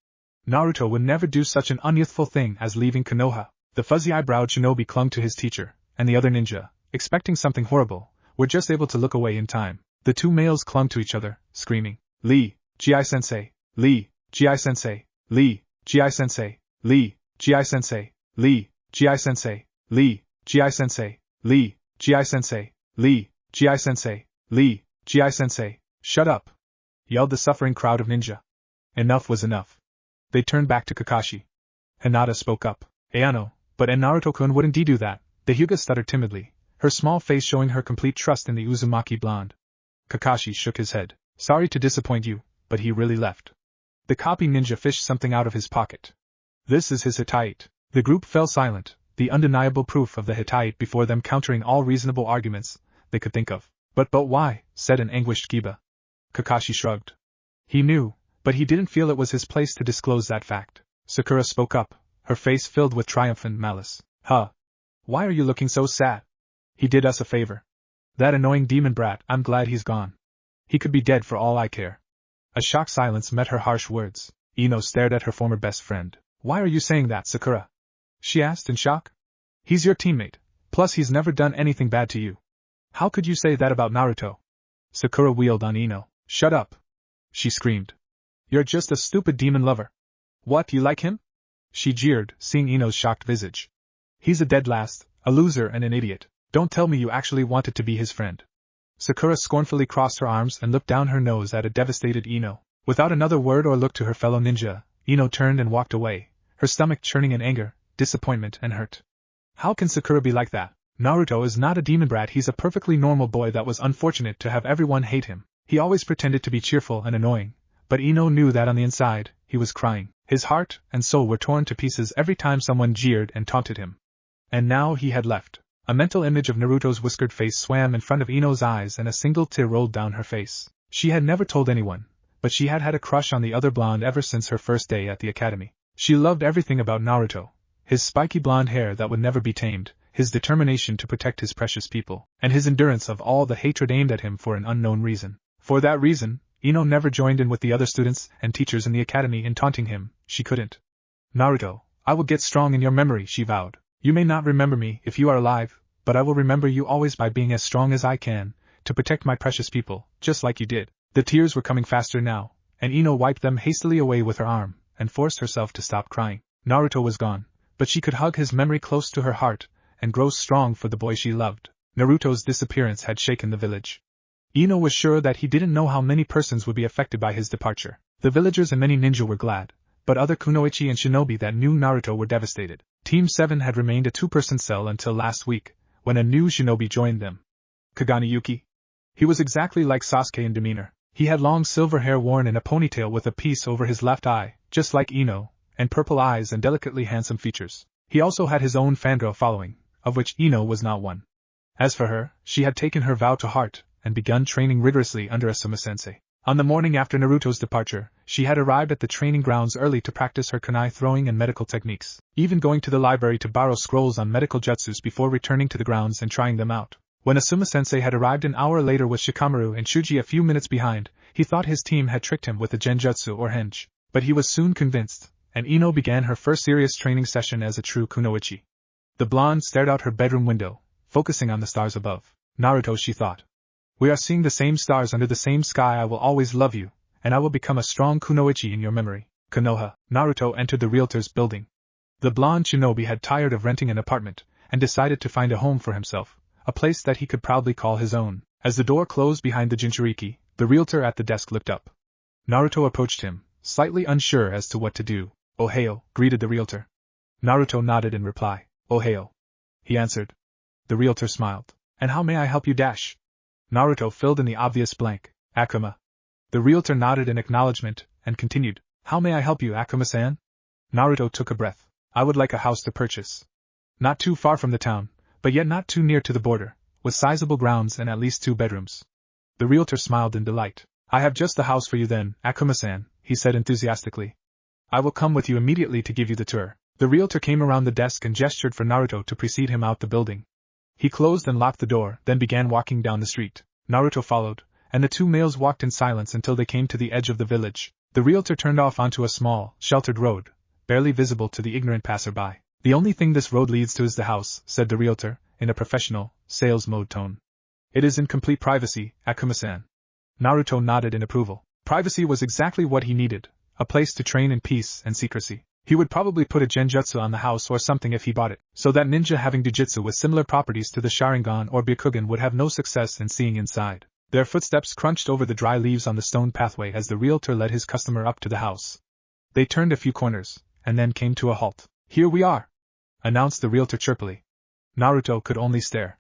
Naruto would never do such an unyouthful thing as leaving Konoha. The fuzzy-eyebrowed shinobi clung to his teacher, and the other ninja, expecting something horrible, were just able to look away in time. The two males clung to each other, screaming, Lee, Gi-sensei, Lee, Gi-sensei, Lee, Gi-sensei, Lee, Gi-sensei, Lee, Gi-sensei, Lee, Gi-sensei, Lee, Gi-sensei, Lee, Gi-sensei, Lee, Gi-sensei. Shut up! Yelled the suffering crowd of ninja. Enough was enough. They turned back to Kakashi. Hinata spoke up. Ayano, but Naruto-kun wouldn't do that, the Hyuga stuttered timidly, her small face showing her complete trust in the Uzumaki blonde. Kakashi shook his head. Sorry to disappoint you, but he really left. The copy ninja fished something out of his pocket. This is his Hittite. The group fell silent, the undeniable proof of the Hittite before them countering all reasonable arguments they could think of. But why? Said an anguished Kiba. Kakashi shrugged. He knew, but he didn't feel it was his place to disclose that fact. Sakura spoke up, her face filled with triumphant malice. Huh? Why are you looking so sad? He did us a favor. That annoying demon brat, I'm glad he's gone. He could be dead for all I care. A shocked silence met her harsh words. Ino stared at her former best friend. Why are you saying that, Sakura? She asked in shock. He's your teammate, plus he's never done anything bad to you. How could you say that about Naruto? Sakura wheeled on Ino. Shut up! She screamed. You're just a stupid demon lover. What, you like him? She jeered, seeing Ino's shocked visage. He's a dead last, a loser and an idiot. Don't tell me you actually wanted to be his friend. Sakura scornfully crossed her arms and looked down her nose at a devastated Ino. Without another word or look to her fellow ninja, Ino turned and walked away, her stomach churning in anger, disappointment and hurt. How can Sakura be like that? Naruto is not a demon brat, he's a perfectly normal boy that was unfortunate to have everyone hate him. He always pretended to be cheerful and annoying, but Ino knew that on the inside, he was crying. His heart and soul were torn to pieces every time someone jeered and taunted him. And now he had left. A mental image of Naruto's whiskered face swam in front of Ino's eyes and a single tear rolled down her face. She had never told anyone, but she had had a crush on the other blonde ever since her first day at the academy. She loved everything about Naruto. His spiky blonde hair that would never be tamed, his determination to protect his precious people, and his endurance of all the hatred aimed at him for an unknown reason. For that reason, Ino never joined in with the other students and teachers in the academy in taunting him. She couldn't. Naruto, I will get strong in your memory, she vowed. You may not remember me if you are alive, but I will remember you always by being as strong as I can, to protect my precious people, just like you did. The tears were coming faster now, and Ino wiped them hastily away with her arm, and forced herself to stop crying. Naruto was gone, but she could hug his memory close to her heart, and grow strong for the boy she loved. Naruto's disappearance had shaken the village. Ino was sure that he didn't know how many persons would be affected by his departure. The villagers and many ninja were glad, but other kunoichi and shinobi that knew Naruto were devastated. Team 7 had remained a two-person cell until last week, when a new shinobi joined them. Kagane Yuki. He was exactly like Sasuke in demeanor. He had long silver hair worn in a ponytail with a piece over his left eye, just like Ino, and purple eyes and delicately handsome features. He also had his own fangirl following, of which Ino was not one. As for her, she had taken her vow to heart, and begun training rigorously under Asuma-sensei. On the morning after Naruto's departure, she had arrived at the training grounds early to practice her kunai throwing and medical techniques, even going to the library to borrow scrolls on medical jutsus before returning to the grounds and trying them out. When Asuma-sensei had arrived an hour later with Shikamaru and Shuji a few minutes behind, he thought his team had tricked him with a genjutsu or henge. But he was soon convinced, and Ino began her first serious training session as a true kunoichi. The blonde stared out her bedroom window, focusing on the stars above. Naruto, she thought. We are seeing the same stars under the same sky. I will always love you, and I will become a strong kunoichi in your memory. Konoha. Naruto entered the realtor's building. The blonde shinobi had tired of renting an apartment, and decided to find a home for himself, a place that he could proudly call his own. As the door closed behind the Jinchuriki, the realtor at the desk looked up. Naruto approached him, slightly unsure as to what to do. "Ohio," greeted the realtor. Naruto nodded in reply. "Ohio," he answered. The realtor smiled. "And how may I help you?" Naruto filled in the obvious blank. "Akuma." The realtor nodded in acknowledgement, and continued. "How may I help you, Akuma-san?" Naruto took a breath. "I would like a house to purchase. Not too far from the town, but yet not too near to the border, with sizable grounds and at least 2 bedrooms. The realtor smiled in delight. "I have just the house for you then, Akuma-san," he said enthusiastically. "I will come with you immediately to give you the tour." The realtor came around the desk and gestured for Naruto to precede him out the building. He closed and locked the door, then began walking down the street. Naruto followed, and the 2 males walked in silence until they came to the edge of the village. The realtor turned off onto a small, sheltered road, barely visible to the ignorant passerby. "The only thing this road leads to is the house," said the realtor, in a professional, sales mode tone. "It is in complete privacy, Akuma-san." Naruto nodded in approval. Privacy was exactly what he needed, a place to train in peace and secrecy. He would probably put a genjutsu on the house or something if he bought it, so that ninja having jujutsu with similar properties to the Sharingan or Byakugan would have no success in seeing inside. Their footsteps crunched over the dry leaves on the stone pathway as the realtor led his customer up to the house. They turned a few corners, and then came to a halt. "Here we are," announced the realtor chirpily. Naruto could only stare.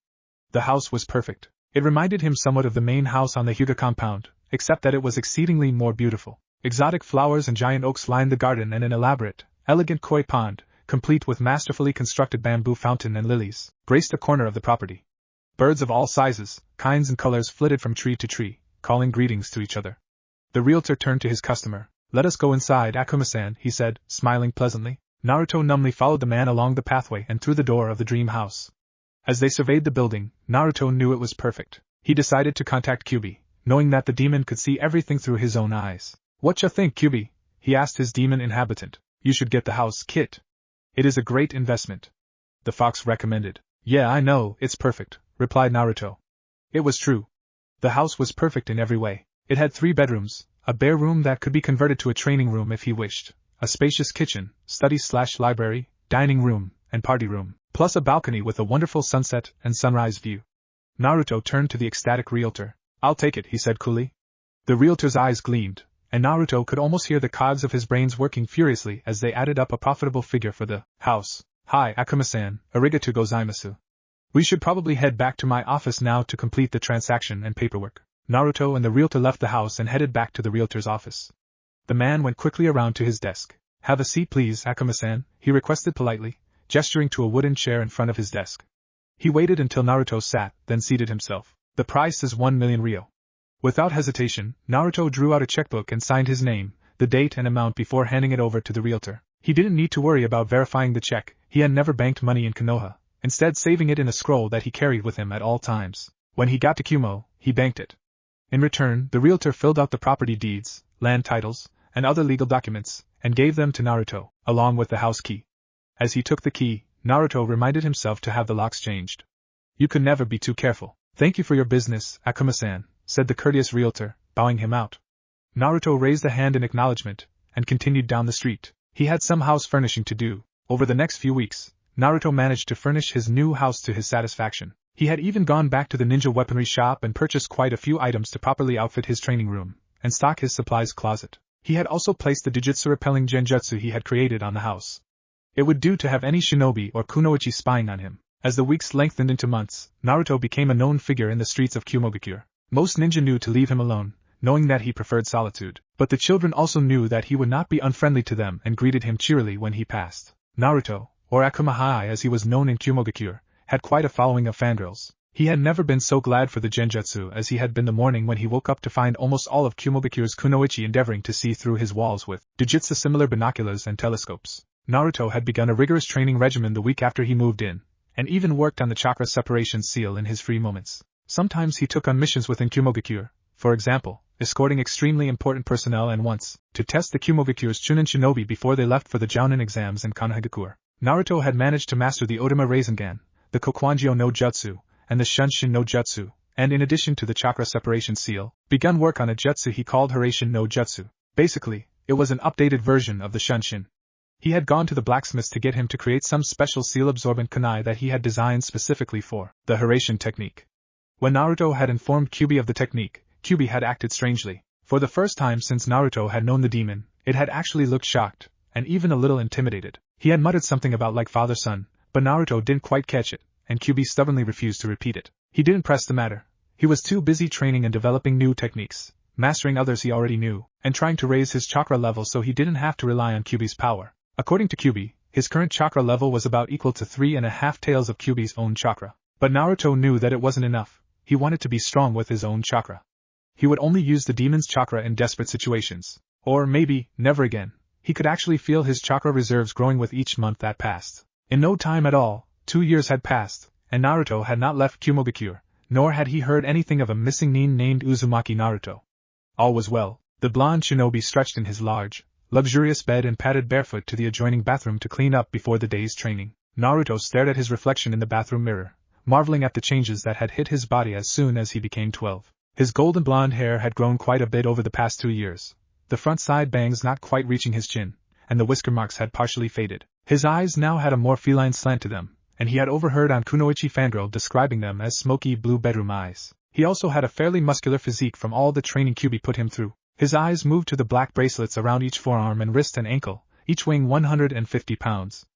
The house was perfect. It reminded him somewhat of the main house on the Hyuga compound, except that it was exceedingly more beautiful. Exotic flowers and giant oaks lined the garden, and an elaborate, elegant koi pond, complete with masterfully constructed bamboo fountain and lilies, graced a corner of the property. Birds of all sizes, kinds and colors flitted from tree to tree, calling greetings to each other. The realtor turned to his customer. "Let us go inside, Akuma-san," he said, smiling pleasantly. Naruto numbly followed the man along the pathway and through the door of the dream house. As they surveyed the building, Naruto knew it was perfect. He decided to contact Kyubi, knowing that the demon could see everything through his own eyes. "Whatcha think, Kyubi?" he asked his demon inhabitant. "You should get the house, Kit. It is a great investment," the fox recommended. "Yeah, I know, it's perfect," replied Naruto. It was true. The house was perfect in every way. It had 3 bedrooms, a bare room that could be converted to a training room if he wished, a spacious kitchen, study/library, dining room, and party room, plus a balcony with a wonderful sunset and sunrise view. Naruto turned to the ecstatic realtor. "I'll take it," he said coolly. The realtor's eyes gleamed, and Naruto could almost hear the cogs of his brains working furiously as they added up a profitable figure for the house. "Hi, Akuma-san, arigatou gozaimasu. We should probably head back to my office now to complete the transaction and paperwork." Naruto and the realtor left the house and headed back to the realtor's office. The man went quickly around to his desk. "Have a seat please, Akuma-san," he requested politely, gesturing to a wooden chair in front of his desk. He waited until Naruto sat, then seated himself. "The price is 1 million ryo." Without hesitation, Naruto drew out a checkbook and signed his name, the date and amount before handing it over to the realtor. He didn't need to worry about verifying the check. He had never banked money in Konoha, instead saving it in a scroll that he carried with him at all times. When he got to Kumo, he banked it. In return, the realtor filled out the property deeds, land titles, and other legal documents, and gave them to Naruto, along with the house key. As he took the key, Naruto reminded himself to have the locks changed. "You could never be too careful." "Thank you for your business, Akuma-san," said the courteous realtor, bowing him out. Naruto raised a hand in acknowledgement, and continued down the street. He had some house furnishing to do. Over the next few weeks, Naruto managed to furnish his new house to his satisfaction. He had even gone back to the ninja weaponry shop and purchased quite a few items to properly outfit his training room, and stock his supplies closet. He had also placed the jujutsu repelling genjutsu he had created on the house. It would do to have any shinobi or kunoichi spying on him. As the weeks lengthened into months, Naruto became a known figure in the streets of Kumogakure. Most ninja knew to leave him alone, knowing that he preferred solitude. But the children also knew that he would not be unfriendly to them and greeted him cheerily when he passed. Naruto, or Akumahai as he was known in Kumogakure, had quite a following of fangirls. He had never been so glad for the genjutsu as he had been the morning when he woke up to find almost all of Kumogakure's kunoichi endeavoring to see through his walls with jujutsu-similar binoculars and telescopes. Naruto had begun a rigorous training regimen the week after he moved in, and even worked on the chakra separation seal in his free moments. Sometimes he took on missions within Kumogakure, for example, escorting extremely important personnel and once, to test the Kumogakure's Chunin shinobi before they left for the Jounin exams in Konohagakure. Naruto had managed to master the Odama Rasengan, the Kokwanjyo no Jutsu, and the Shunshin no Jutsu, and in addition to the chakra separation seal, begun work on a jutsu he called Hiraishin no Jutsu. Basically, it was an updated version of the Shunshin. He had gone to the blacksmiths to get him to create some special seal-absorbent kunai that he had designed specifically for the Hiraishin technique. When Naruto had informed Kyuubi of the technique, Kyuubi had acted strangely. For the first time since Naruto had known the demon, it had actually looked shocked, and even a little intimidated. He had muttered something about like father-son, but Naruto didn't quite catch it, and Kyuubi stubbornly refused to repeat it. He didn't press the matter. He was too busy training and developing new techniques, mastering others he already knew, and trying to raise his chakra level so he didn't have to rely on Kyuubi's power. According to Kyuubi, his current chakra level was about equal to 3.5 taels of Kyuubi's own chakra. But Naruto knew that it wasn't enough. He wanted to be strong with his own chakra. He would only use the demon's chakra in desperate situations. Or maybe, never again. He could actually feel his chakra reserves growing with each month that passed. In no time at all, 2 years had passed, and Naruto had not left Kumogakure, nor had he heard anything of a missing nin named Uzumaki Naruto. All was well. The blonde shinobi stretched in his large, luxurious bed and padded barefoot to the adjoining bathroom to clean up before the day's training. Naruto stared at his reflection in the bathroom mirror, marveling at the changes that had hit his body as soon as he became 12. His golden blonde hair had grown quite a bit over the past 2 years, the front side bangs not quite reaching his chin, and the whisker marks had partially faded. His eyes now had a more feline slant to them, and he had overheard on Kunoichi Fangirl describing them as smoky blue bedroom eyes. He also had a fairly muscular physique from all the training Kyuubi put him through. His eyes moved to the black bracelets around each forearm and wrist and ankle, each weighing 150 pounds.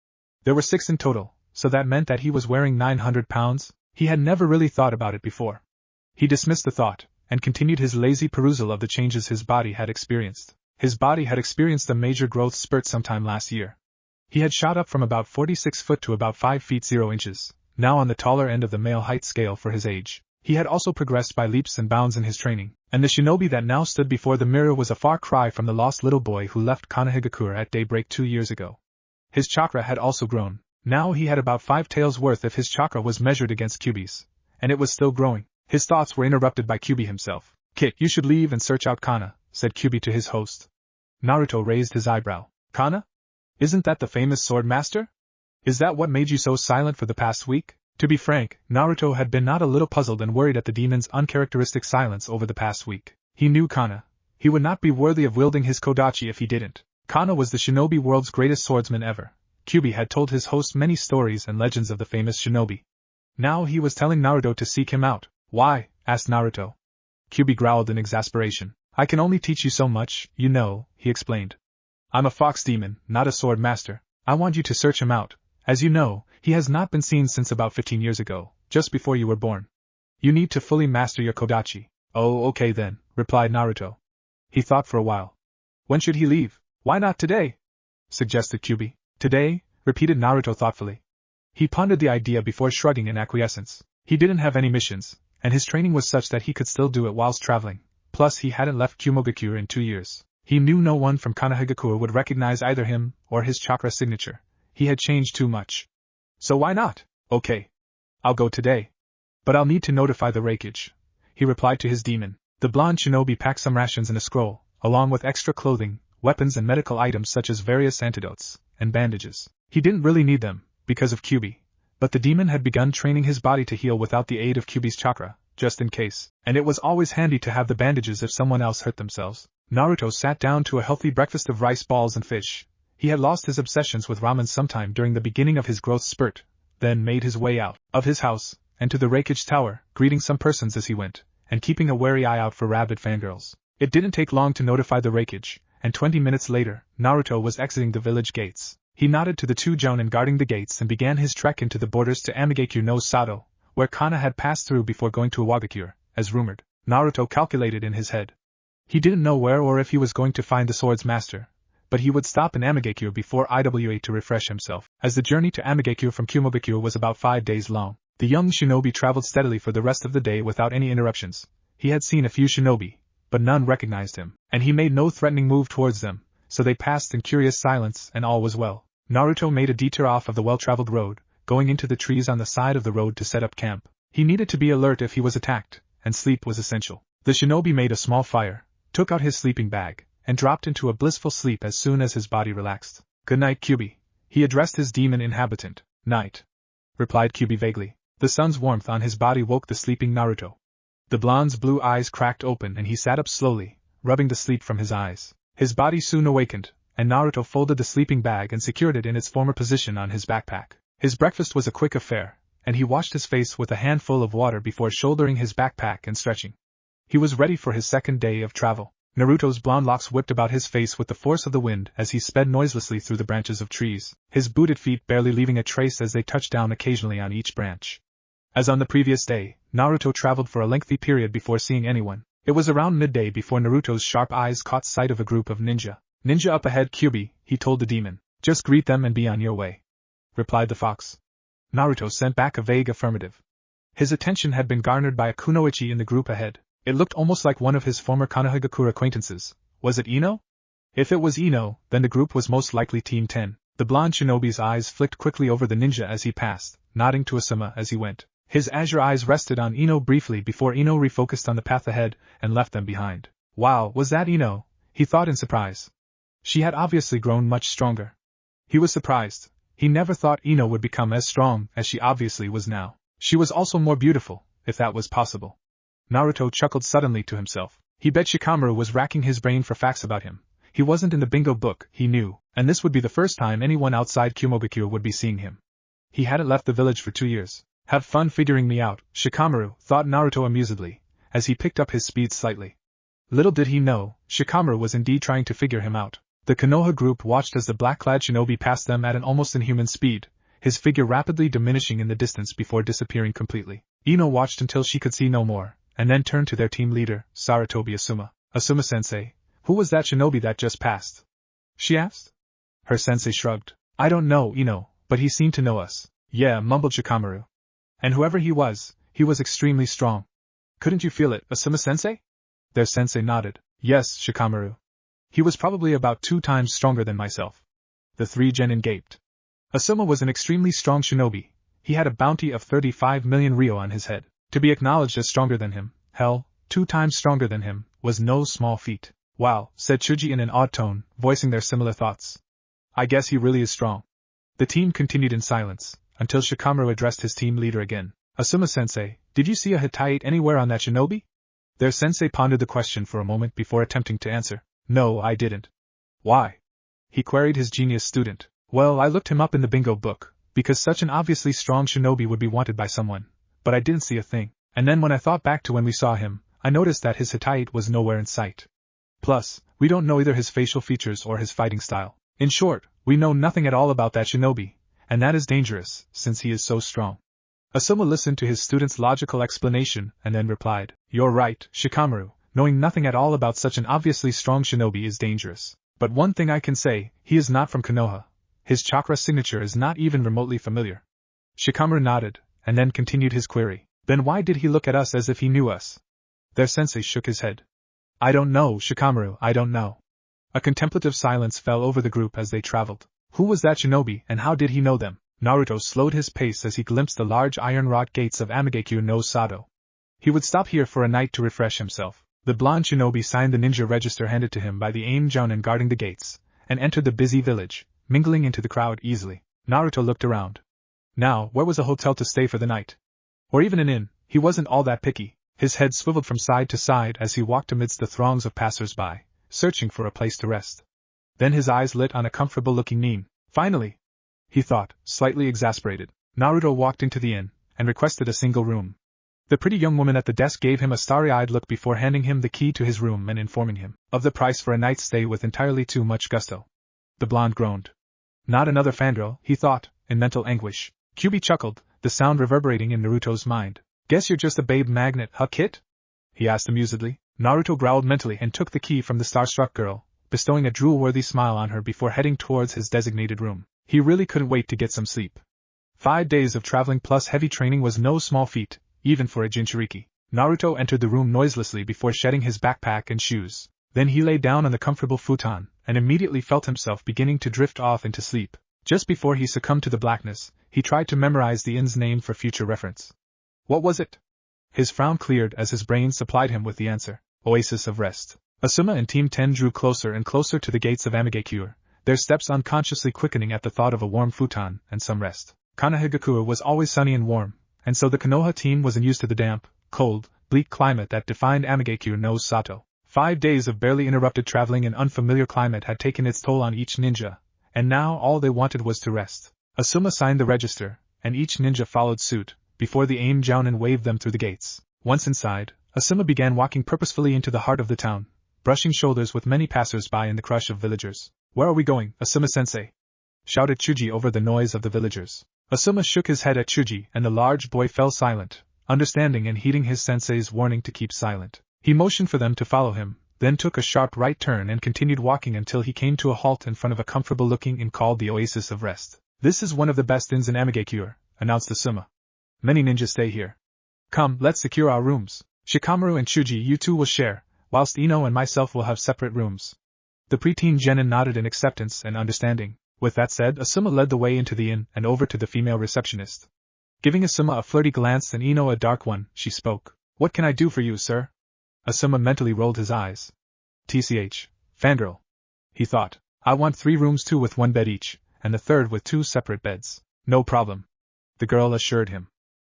There were 6 in total, so that meant that he was wearing 900 pounds? He had never really thought about it before. He dismissed the thought, and continued his lazy perusal of the changes his body had experienced. His body had experienced a major growth spurt sometime last year. He had shot up from about 46 foot to about 5 feet 0 inches, now on the taller end of the male height scale for his age. He had also progressed by leaps and bounds in his training, and the shinobi that now stood before the mirror was a far cry from the lost little boy who left Konohagakure at daybreak 2 years ago. His chakra had also grown. Now he had about 5 taels worth if his chakra was measured against Kyuubi's, and it was still growing. His thoughts were interrupted by Kyuubi himself. "Kit, you should leave and search out Kana," said Kyuubi to his host. Naruto raised his eyebrow. "Kana? Isn't that the famous sword master? Is that what made you so silent for the past week?" To be frank, Naruto had been not a little puzzled and worried at the demon's uncharacteristic silence over the past week. He knew Kana. He would not be worthy of wielding his kodachi if he didn't. Kana was the shinobi world's greatest swordsman ever. Kyuubi had told his host many stories and legends of the famous shinobi. Now he was telling Naruto to seek him out. "Why?" asked Naruto. Kyuubi growled in exasperation. "I can only teach you so much, you know," he explained. "I'm a fox demon, not a sword master. I want you to search him out. As you know, he has not been seen since about 15 years ago, just before you were born. You need to fully master your kodachi." "Oh, okay then," replied Naruto. He thought for a while. "When should he leave?" "Why not today?" suggested Kyuubi. "Today?" repeated Naruto thoughtfully. He pondered the idea before shrugging in acquiescence. He didn't have any missions, and his training was such that he could still do it whilst traveling. Plus he hadn't left Kumogakure in 2 years. He knew no one from Konohagakure would recognize either him or his chakra signature. He had changed too much. "So why not?" "Okay. I'll go today. But I'll need to notify the Raikage," he replied to his demon. The blonde shinobi packed some rations in a scroll, along with extra clothing, weapons and medical items such as various antidotes and bandages. He didn't really need them, because of Kyuubi, but the demon had begun training his body to heal without the aid of Kyuubi's chakra, just in case, and it was always handy to have the bandages if someone else hurt themselves. Naruto sat down to a healthy breakfast of rice balls and fish. He had lost his obsessions with ramen sometime during the beginning of his growth spurt, then made his way out of his house, and to the Raikage Tower, greeting some persons as he went, and keeping a wary eye out for rabid fangirls. It didn't take long to notify the Raikage, and 20 minutes later, Naruto was exiting the village gates. He nodded to the 2 jounin guarding the gates and began his trek into the borders to Amigakure no Sato, where Kana had passed through before going to Iwagakure, as rumored. Naruto calculated in his head. He didn't know where or if he was going to find the sword's master, but he would stop in Amigakure before Iwa to refresh himself. As the journey to Amigakure from Kumogakure was about 5 days long, the young shinobi traveled steadily for the rest of the day without any interruptions. He had seen a few shinobi, but none recognized him, and he made no threatening move towards them, so they passed in curious silence and all was well. Naruto made a detour off of the well-traveled road, going into the trees on the side of the road to set up camp. He needed to be alert if he was attacked, and sleep was essential. The shinobi made a small fire, took out his sleeping bag, and dropped into a blissful sleep as soon as his body relaxed. "Good night, Kyuubi," he addressed his demon inhabitant. "Night," replied Kyuubi vaguely. The sun's warmth on his body woke the sleeping Naruto. The blonde's blue eyes cracked open and he sat up slowly, rubbing the sleep from his eyes. His body soon awakened, and Naruto folded the sleeping bag and secured it in its former position on his backpack. His breakfast was a quick affair, and he washed his face with a handful of water before shouldering his backpack and stretching. He was ready for his second day of travel. Naruto's blonde locks whipped about his face with the force of the wind as he sped noiselessly through the branches of trees, his booted feet barely leaving a trace as they touched down occasionally on each branch. As on the previous day, Naruto traveled for a lengthy period before seeing anyone. It was around midday before Naruto's sharp eyes caught sight of a group of ninja. "Ninja up ahead, Kyubi," he told the demon. "Just greet them and be on your way," replied the fox. Naruto sent back a vague affirmative. His attention had been garnered by a kunoichi in the group ahead. It looked almost like one of his former Konoha acquaintances. Was it Ino? If it was Ino, then the group was most likely Team 10. The blonde shinobi's eyes flicked quickly over the ninja as he passed, nodding to Asuma as he went. His azure eyes rested on Ino briefly before Ino refocused on the path ahead and left them behind. Wow, was that Ino? He thought in surprise. She had obviously grown much stronger. He was surprised. He never thought Ino would become as strong as she obviously was now. She was also more beautiful, if that was possible. Naruto chuckled suddenly to himself. He bet Shikamaru was racking his brain for facts about him. He wasn't in the bingo book, he knew, and this would be the first time anyone outside Kumogakure would be seeing him. He hadn't left the village for 2 years. Have fun figuring me out, Shikamaru, thought Naruto amusedly, as he picked up his speed slightly. Little did he know, Shikamaru was indeed trying to figure him out. The Konoha group watched as the black-clad shinobi passed them at an almost inhuman speed, his figure rapidly diminishing in the distance before disappearing completely. Ino watched until she could see no more, and then turned to their team leader, Sarutobi Asuma. "Asuma-sensei, who was that shinobi that just passed?" she asked. Her sensei shrugged. "I don't know, Ino, but he seemed to know us." "Yeah," mumbled Shikamaru. "And whoever he was extremely strong." "Couldn't you feel it, Asuma-sensei?" Their sensei nodded. "Yes, Shikamaru. He was probably about 2 times stronger than myself." The 3 genin gaped. Asuma was an extremely strong shinobi. He had a bounty of 35 million ryo on his head. To be acknowledged as stronger than him, hell, 2 times stronger than him, was no small feat. "Wow," said Chuji in an awed tone, voicing their similar thoughts. "I guess he really is strong." The team continued in silence, until Shikamaru addressed his team leader again. "Asuma-sensei, did you see a Hittite anywhere on that shinobi?" Their sensei pondered the question for a moment before attempting to answer. "No, I didn't." "Why?" he queried his genius student. "Well, I looked him up in the bingo book, because such an obviously strong shinobi would be wanted by someone, but I didn't see a thing. And then when I thought back to when we saw him, I noticed that his Hittite was nowhere in sight. Plus, we don't know either his facial features or his fighting style. In short, we know nothing at all about that shinobi, and that is dangerous, since he is so strong." Asuma listened to his student's logical explanation and then replied, "You're right, Shikamaru, knowing nothing at all about such an obviously strong shinobi is dangerous. But one thing I can say, he is not from Konoha. His chakra signature is not even remotely familiar." Shikamaru nodded, and then continued his query. "Then why did he look at us as if he knew us?" Their sensei shook his head. "I don't know, Shikamaru, I don't know." A contemplative silence fell over the group as they traveled. Who was that shinobi, and how did he know them? Naruto slowed his pace as he glimpsed the large iron-wrought gates of Amigekyo no Sato. He would stop here for a night to refresh himself. The blonde shinobi signed the ninja register handed to him by the aim jounin guarding the gates, and entered the busy village, mingling into the crowd easily. Naruto looked around. Now, where was a hotel to stay for the night? Or even an inn? He wasn't all that picky. His head swiveled from side to side as he walked amidst the throngs of passers-by, searching for a place to rest. Then his eyes lit on a comfortable-looking nin. Finally! He thought, slightly exasperated. Naruto walked into the inn, and requested a single room. The pretty young woman at the desk gave him a starry-eyed look before handing him the key to his room and informing him of the price for a night's stay with entirely too much gusto. The blonde groaned. Not another fangirl, he thought, in mental anguish. Kyubi chuckled, the sound reverberating in Naruto's mind. "Guess you're just a babe magnet, huh, kid?" he asked amusedly. Naruto growled mentally and took the key from the starstruck girl, bestowing a drool-worthy smile on her before heading towards his designated room. He really couldn't wait to get some sleep. 5 days of traveling plus heavy training was no small feat, even for a Jinchuriki. Naruto entered the room noiselessly before shedding his backpack and shoes. Then he lay down on the comfortable futon, and immediately felt himself beginning to drift off into sleep. Just before he succumbed to the blackness, he tried to memorize the inn's name for future reference. What was it? His frown cleared as his brain supplied him with the answer. Oasis of Rest. Asuma and Team 10 drew closer and closer to the gates of Amigekure, their steps unconsciously quickening at the thought of a warm futon and some rest. Konohagakure was always sunny and warm, and so the Konoha team wasn't used to the damp, cold, bleak climate that defined Amigekure no Sato. 5 days of barely interrupted traveling in unfamiliar climate had taken its toll on each ninja, and now all they wanted was to rest. Asuma signed the register, and each ninja followed suit, before the aim jounin waved them through the gates. Once inside, Asuma began walking purposefully into the heart of the town, brushing shoulders with many passers-by in the crush of villagers. "Where are we going, Asuma-sensei?" shouted Chuji over the noise of the villagers. Asuma shook his head at Chuji and the large boy fell silent, understanding and heeding his sensei's warning to keep silent. He motioned for them to follow him, then took a sharp right turn and continued walking until he came to a halt in front of a comfortable-looking inn called the Oasis of Rest. "This is one of the best inns in Amigakure," announced Asuma. "Many ninjas stay here. Come, let's secure our rooms. Shikamaru and Chuji, you two will share, whilst Ino and myself will have separate rooms." The preteen genin nodded in acceptance and understanding. With that said, Asuma led the way into the inn and over to the female receptionist. Giving Asuma a flirty glance and Ino a dark one, she spoke. "What can I do for you, sir?" Asuma mentally rolled his eyes. "TCH, fangirl," he thought. "I want 3 rooms, 2 with 1 bed each, and the third with 2 separate beds." "No problem," the girl assured him.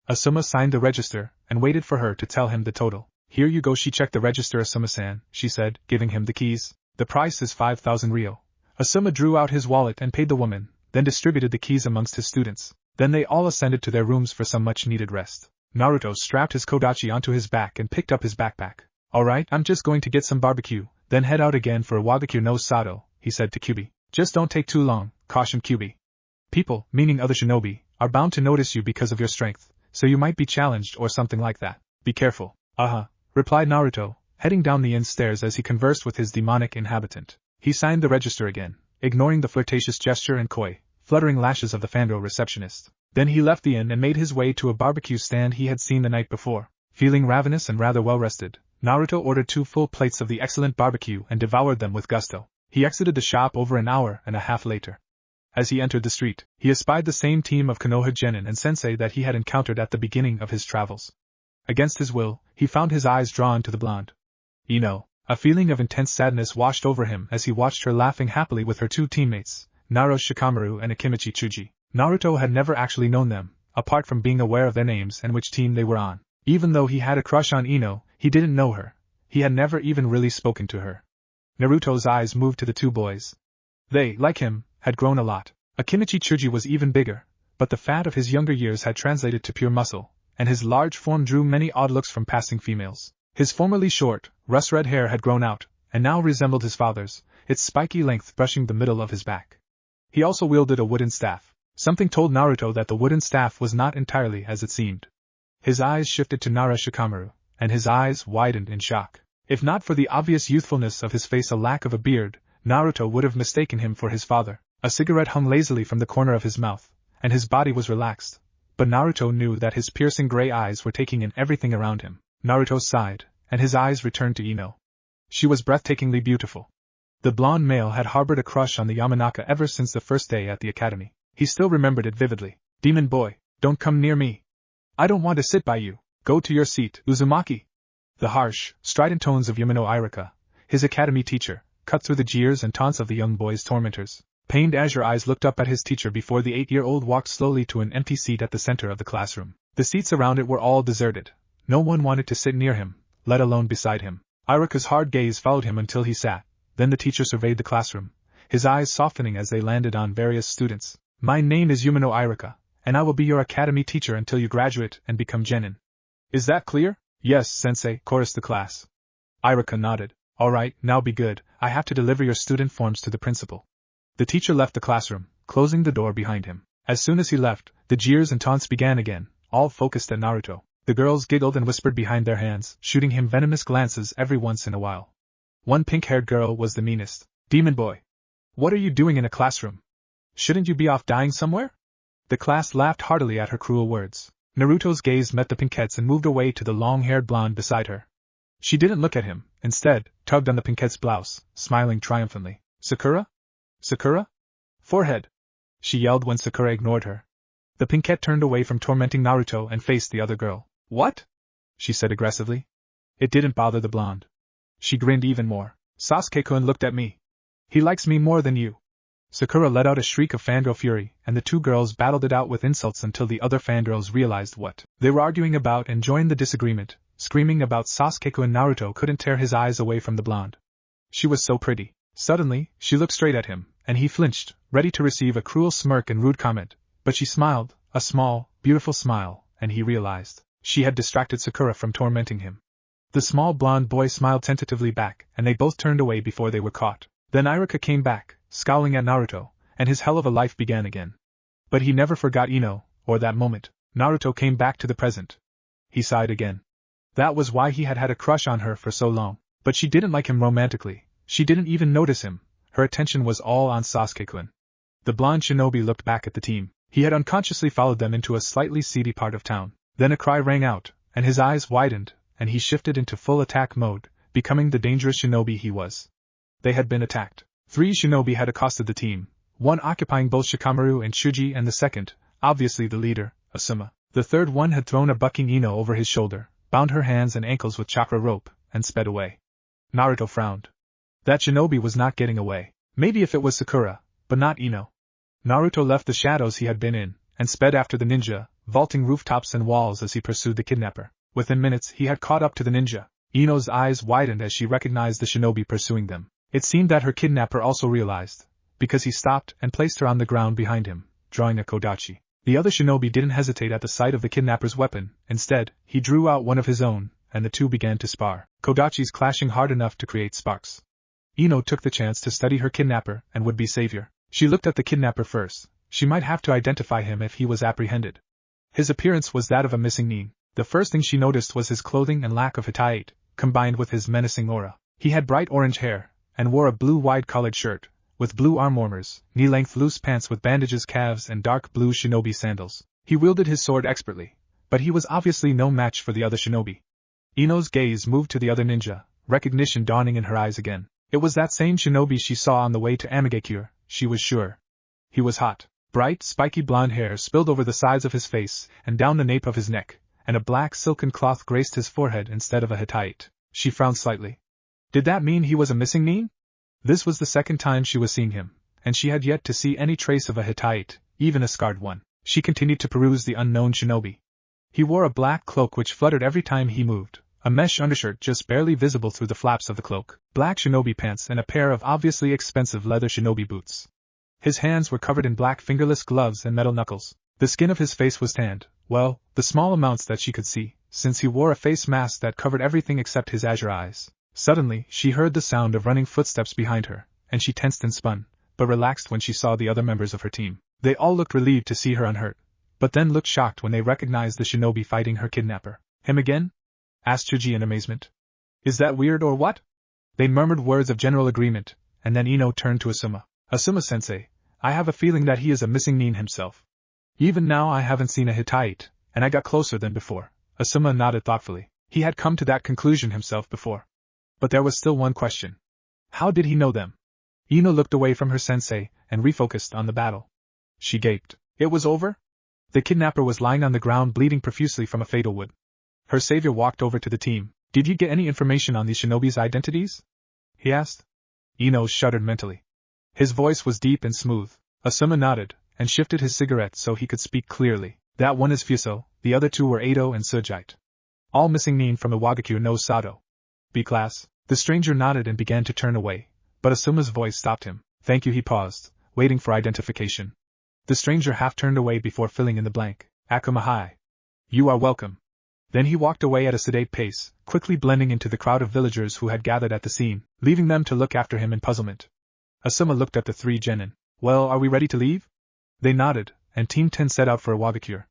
Asuma signed the register and waited for her to tell him the total. "Here you go." She checked the register. "Asuma-san," she said, giving him the keys. "The price is 5,000 ryo." Asuma drew out his wallet and paid the woman, then distributed the keys amongst his students. Then they all ascended to their rooms for some much-needed rest. Naruto strapped his kodachi onto his back and picked up his backpack. "Alright, I'm just going to get some barbecue, then head out again for a Wagakure no Sato," he said to Kyubi. "Just don't take too long," cautioned Kyubi. "People, meaning other shinobi, are bound to notice you because of your strength, so you might be challenged or something like that. Be careful." Replied Naruto, heading down the inn stairs as he conversed with his demonic inhabitant. He signed the register again, ignoring the flirtatious gesture and coy, fluttering lashes of the fangirl receptionist. Then he left the inn and made his way to a barbecue stand he had seen the night before. Feeling ravenous and rather well-rested, Naruto ordered 2 full plates of the excellent barbecue and devoured them with gusto. He exited the shop over an hour and a half later. As he entered the street, he espied the same team of Konoha genin and sensei that he had encountered at the beginning of his travels. Against his will, he found his eyes drawn to the blonde. Ino. A feeling of intense sadness washed over him as he watched her laughing happily with her 2 teammates, Naruto Shikamaru and Akimichi Chuji. Naruto had never actually known them, apart from being aware of their names and which team they were on. Even though he had a crush on Ino, he didn't know her. He had never even really spoken to her. Naruto's eyes moved to the 2 boys. They, like him, had grown a lot. Akimichi Chuji was even bigger, but the fat of his younger years had translated to pure muscle, and his large form drew many odd looks from passing females. His formerly short, rust-red hair had grown out, and now resembled his father's, its spiky length brushing the middle of his back. He also wielded a wooden staff. Something told Naruto that the wooden staff was not entirely as it seemed. His eyes shifted to Nara Shikamaru, and his eyes widened in shock. If not for the obvious youthfulness of his face, a lack of a beard, Naruto would have mistaken him for his father. A cigarette hung lazily from the corner of his mouth, and his body was relaxed, but Naruto knew that his piercing gray eyes were taking in everything around him. Naruto sighed, and his eyes returned to Ino. She was breathtakingly beautiful. The blonde male had harbored a crush on the Yamanaka ever since the first day at the academy. He still remembered it vividly. "Demon boy, don't come near me. I don't want to sit by you. Go to your seat, Uzumaki." The harsh, strident tones of Yamano Irika, his academy teacher, cut through the jeers and taunts of the young boy's tormentors. Pained azure eyes looked up at his teacher before the 8-year-old walked slowly to an empty seat at the center of the classroom. The seats around it were all deserted. No one wanted to sit near him, let alone beside him. Irika's hard gaze followed him until he sat. Then the teacher surveyed the classroom, his eyes softening as they landed on various students. "My name is Yumino Irika, and I will be your academy teacher until you graduate and become genin. Is that clear?" "Yes, sensei," chorused the class. Irika nodded. "Alright, now be good, I have to deliver your student forms to the principal." The teacher left the classroom, closing the door behind him. As soon as he left, the jeers and taunts began again, all focused at Naruto. The girls giggled and whispered behind their hands, shooting him venomous glances every once in a while. One pink-haired girl was the meanest. "Demon boy! What are you doing in a classroom? Shouldn't you be off dying somewhere?" The class laughed heartily at her cruel words. Naruto's gaze met the pinkettes and moved away to the long-haired blonde beside her. She didn't look at him, instead, tugged on the pinkette's blouse, smiling triumphantly. "Sakura? Sakura? Forehead!" she yelled when Sakura ignored her. The pinkette turned away from tormenting Naruto and faced the other girl. "What?" she said aggressively. It didn't bother the blonde. She grinned even more. "Sasuke-kun looked at me. He likes me more than you." Sakura let out a shriek of fangirl fury, and the 2 girls battled it out with insults until the other fangirls realized what they were arguing about and joined the disagreement, screaming about Sasuke-kun. Naruto couldn't tear his eyes away from the blonde. She was so pretty. Suddenly, she looked straight at him, and he flinched, ready to receive a cruel smirk and rude comment, but she smiled, a small, beautiful smile, and he realized she had distracted Sakura from tormenting him. The small blonde boy smiled tentatively back, and they both turned away before they were caught. Then Iruka came back, scowling at Naruto, and his hell of a life began again. But he never forgot Ino, or that moment. Naruto came back to the present. He sighed again. That was why he had had a crush on her for so long. But she didn't like him romantically, she didn't even notice him, her attention was all on Sasuke-kun. The blonde shinobi looked back at the team. He had unconsciously followed them into a slightly seedy part of town. Then a cry rang out, and his eyes widened, and he shifted into full attack mode, becoming the dangerous shinobi he was. They had been attacked. 3 shinobi had accosted the team, one occupying both Shikamaru and Chuji, and the second, obviously the leader, Asuma. The third one had thrown a bucking Ino over his shoulder, bound her hands and ankles with chakra rope, and sped away. Naruto frowned. That shinobi was not getting away. Maybe if it was Sakura, but not Ino. Naruto left the shadows he had been in, and sped after the ninja, vaulting rooftops and walls as he pursued the kidnapper. Within minutes he had caught up to the ninja. Ino's eyes widened as she recognized the shinobi pursuing them. It seemed that her kidnapper also realized, because he stopped and placed her on the ground behind him, drawing a kodachi. The other shinobi didn't hesitate at the sight of the kidnapper's weapon. Instead, he drew out one of his own, and the two began to spar, kodachis clashing hard enough to create sparks. Ino took the chance to study her kidnapper and would-be savior. She looked at the kidnapper first. She might have to identify him if he was apprehended. His appearance was that of a missing nin. The first thing she noticed was his clothing and lack of hitate, combined with his menacing aura. He had bright orange hair, and wore a blue wide-collared shirt, with blue arm warmers, knee-length loose pants with bandages calves and dark blue shinobi sandals. He wielded his sword expertly, but he was obviously no match for the other shinobi. Ino's gaze moved to the other ninja, recognition dawning in her eyes again. It was that same shinobi she saw on the way to Amigakure, she was sure. He was hot. Bright, spiky blonde hair spilled over the sides of his face and down the nape of his neck, and a black silken cloth graced his forehead instead of a hitate. She frowned slightly. Did that mean he was a missing nin? This was the second time she was seeing him, and she had yet to see any trace of a hitate, even a scarred one. She continued to peruse the unknown shinobi. He wore a black cloak which fluttered every time he moved, a mesh undershirt just barely visible through the flaps of the cloak, black shinobi pants and a pair of obviously expensive leather shinobi boots. His hands were covered in black fingerless gloves and metal knuckles. The skin of his face was tanned, well, the small amounts that she could see, since he wore a face mask that covered everything except his azure eyes. Suddenly, she heard the sound of running footsteps behind her, and she tensed and spun, but relaxed when she saw the other members of her team. They all looked relieved to see her unhurt, but then looked shocked when they recognized the shinobi fighting her kidnapper. Him again? Asked Chuji in amazement. Is that weird or what? They murmured words of general agreement, and then Ino turned to Asuma. Asuma-sensei, I have a feeling that he is a missing nin himself. Even now I haven't seen a hitate, and I got closer than before. Asuma nodded thoughtfully. He had come to that conclusion himself before. But there was still one question. How did he know them? Ino looked away from her sensei and refocused on the battle. She gaped. It was over? The kidnapper was lying on the ground bleeding profusely from a fatal wound. Her savior walked over to the team. Did you get any information on these shinobi's identities? He asked. Ino shuddered mentally. His voice was deep and smooth. Asuma nodded, and shifted his cigarette so he could speak clearly. That one is Fuso, the other two were Edo and Sujite. All missing nin from Iwagakure no Sato. B-class. The stranger nodded and began to turn away, but Asuma's voice stopped him. Thank you, he paused, waiting for identification. The stranger half turned away before filling in the blank. Akumahai. You are welcome. Then he walked away at a sedate pace, quickly blending into the crowd of villagers who had gathered at the scene, leaving them to look after him in puzzlement. Asuma looked at the 3 genin. Well, are we ready to leave? They nodded, and Team 10 set out for Iwagakure.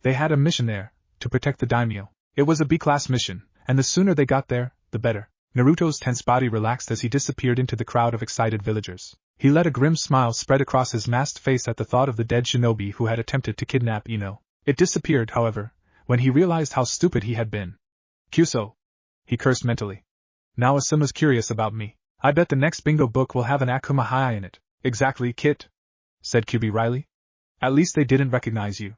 They had a mission there, to protect the daimyo. It was a B-class mission, and the sooner they got there, the better. Naruto's tense body relaxed as he disappeared into the crowd of excited villagers. He let a grim smile spread across his masked face at the thought of the dead shinobi who had attempted to kidnap Ino. It disappeared, however, when he realized how stupid he had been. Kyuso! He cursed mentally. Now Asuma's curious about me. I bet the next bingo book will have an Akumahai in it. Exactly, Kit, said Kyubi wryly. At least they didn't recognize you.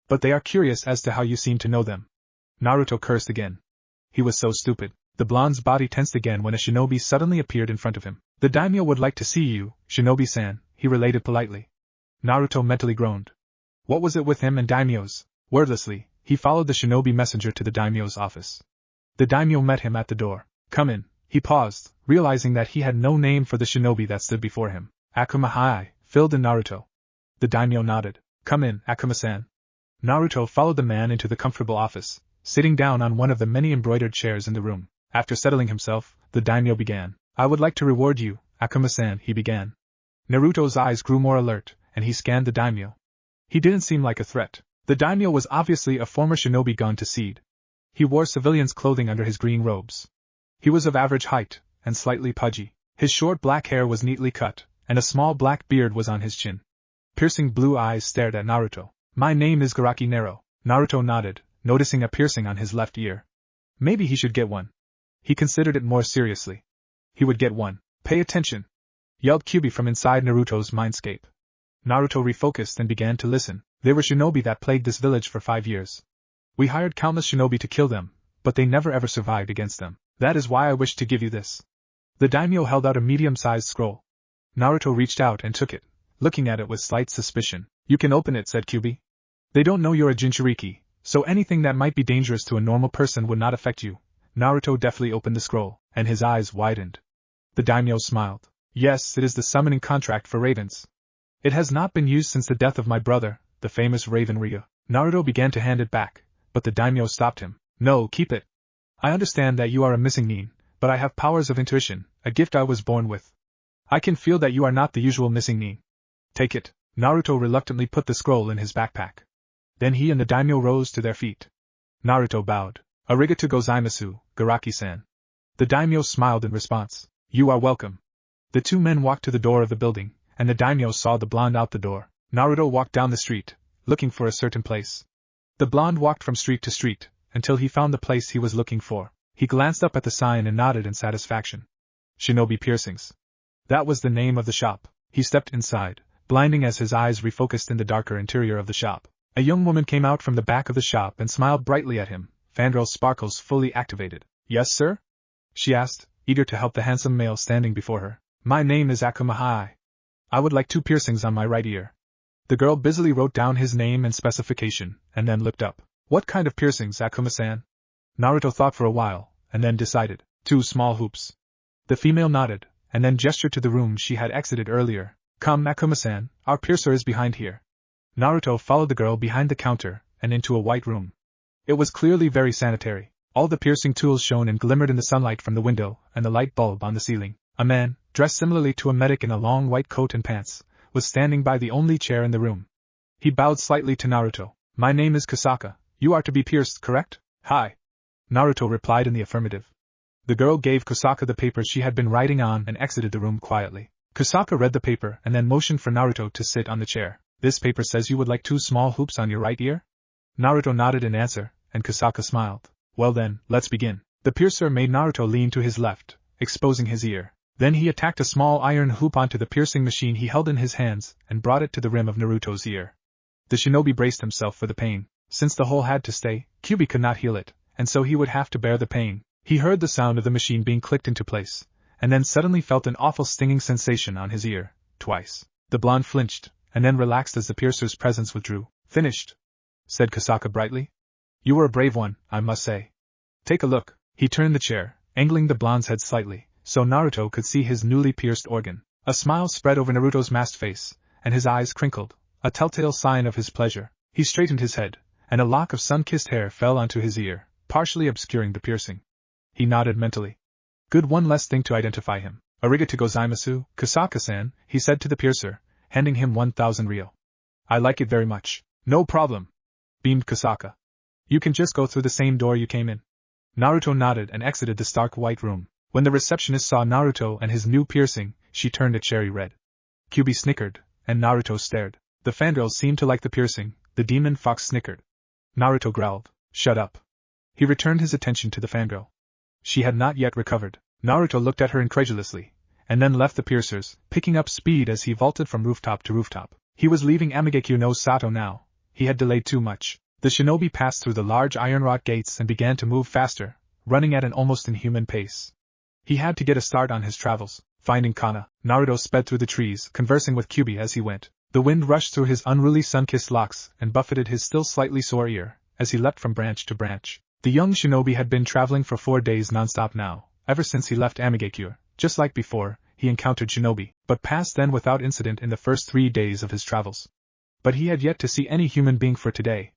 But they are curious as to how you seem to know them. Naruto cursed again. He was so stupid. The blonde's body tensed again when a shinobi suddenly appeared in front of him. The daimyo would like to see you, shinobi-san, he related politely. Naruto mentally groaned. What was it with him and daimyos? Wordlessly, he followed the shinobi messenger to the daimyo's office. The daimyo met him at the door. Come in. He paused, realizing that he had no name for the shinobi that stood before him. Akumahai, filled in Naruto. The daimyo nodded. Come in, Akuma-san. Naruto followed the man into the comfortable office, sitting down on one of the many embroidered chairs in the room. After settling himself, the daimyo began. I would like to reward you, Akuma-san, he began. Naruto's eyes grew more alert, and he scanned the daimyo. He didn't seem like a threat. The daimyo was obviously a former shinobi gone to seed. He wore civilian's clothing under his green robes. He was of average height, and slightly pudgy. His short black hair was neatly cut, and a small black beard was on his chin. Piercing blue eyes stared at Naruto. My name is Garaki Nero. Naruto nodded, noticing a piercing on his left ear. Maybe he should get one. He considered it more seriously. He would get one. Pay attention! Yelled Kyubi from inside Naruto's mindscape. Naruto refocused and began to listen. They were shinobi that plagued this village for 5 years. We hired countless shinobi to kill them, but they never ever survived against them. That is why I wish to give you this. The daimyo held out a medium-sized scroll. Naruto reached out and took it, looking at it with slight suspicion. You can open it, said Kyubi. They don't know you're a Jinchuriki, so anything that might be dangerous to a normal person would not affect you. Naruto deftly opened the scroll, and his eyes widened. The daimyo smiled. Yes, it is the summoning contract for ravens. It has not been used since the death of my brother, the famous Raven Ryu. Naruto began to hand it back, but the daimyo stopped him. No, keep it. I understand that you are a missing nin, but I have powers of intuition, a gift I was born with. I can feel that you are not the usual missing nin. Take it. Naruto reluctantly put the scroll in his backpack. Then he and the daimyo rose to their feet. Naruto bowed. Arigato gozaimasu, Garaki-san. The daimyo smiled in response. You are welcome. The two men walked to the door of the building, and the daimyo saw the blonde out the door. Naruto walked down the street, looking for a certain place. The blonde walked from street to street, until he found the place he was looking for. He glanced up at the sign and nodded in satisfaction. Shinobi Piercings. That was the name of the shop. He stepped inside, blinding as his eyes refocused in the darker interior of the shop. A young woman came out from the back of the shop and smiled brightly at him, fangirl sparkles fully activated. Yes, sir? She asked, eager to help the handsome male standing before her. My name is Akuma. I would like 2 piercings on my right ear. The girl busily wrote down his name and specification, and then looked up. What kind of piercings, Akuma-san? Naruto thought for a while, and then decided. 2 small hoops. The female nodded, and then gestured to the room she had exited earlier. Come, Akuma-san, our piercer is behind here. Naruto followed the girl behind the counter, and into a white room. It was clearly very sanitary. All the piercing tools shone and glimmered in the sunlight from the window and the light bulb on the ceiling. A man, dressed similarly to a medic in a long white coat and pants, was standing by the only chair in the room. He bowed slightly to Naruto. My name is Kusaka. You are to be pierced, correct? Hi. Naruto replied in the affirmative. The girl gave Kusaka the paper she had been writing on and exited the room quietly. Kusaka read the paper and then motioned for Naruto to sit on the chair. This paper says you would like 2 small hoops on your right ear? Naruto nodded in answer, and Kusaka smiled. Well then, let's begin. The piercer made Naruto lean to his left, exposing his ear. Then he attacked a small iron hoop onto the piercing machine he held in his hands and brought it to the rim of Naruto's ear. The shinobi braced himself for the pain. Since the hole had to stay, Kyubi could not heal it, and so he would have to bear the pain. He heard the sound of the machine being clicked into place, and then suddenly felt an awful stinging sensation on his ear, twice. The blonde flinched, and then relaxed as the piercer's presence withdrew. Finished, said Kusaka brightly. You were a brave one, I must say. Take a look. He turned the chair, angling the blonde's head slightly, so Naruto could see his newly pierced organ. A smile spread over Naruto's masked face, and his eyes crinkled, a telltale sign of his pleasure. He straightened his head, and a lock of sun-kissed hair fell onto his ear, partially obscuring the piercing. He nodded mentally. Good, one less thing to identify him. Arigato gozaimasu, Kusaka-san, he said to the piercer, handing him 1,000 ryo. I like it very much. No problem, beamed Kusaka. You can just go through the same door you came in. Naruto nodded and exited the stark white room. When the receptionist saw Naruto and his new piercing, she turned a cherry red. Kyubi snickered, and Naruto stared. The fangirl seemed to like the piercing. The demon fox snickered. Naruto growled, Shut up. He returned his attention to the fangirl. She had not yet recovered. Naruto looked at her incredulously, and then left the piercers, picking up speed as he vaulted from rooftop to rooftop. He was leaving Amigekyo no Sato now. He had delayed too much. The shinobi passed through the large iron-wrought gates and began to move faster, running at an almost inhuman pace. He had to get a start on his travels. Finding Kana, Naruto sped through the trees, conversing with Kyubi as he went. The wind rushed through his unruly sun-kissed locks and buffeted his still slightly sore ear, as he leapt from branch to branch. The young shinobi had been traveling for 4 days non-stop now, ever since he left Amigekyo. Just like before, he encountered shinobi, but passed then without incident in the first 3 days of his travels. But he had yet to see any human being for today,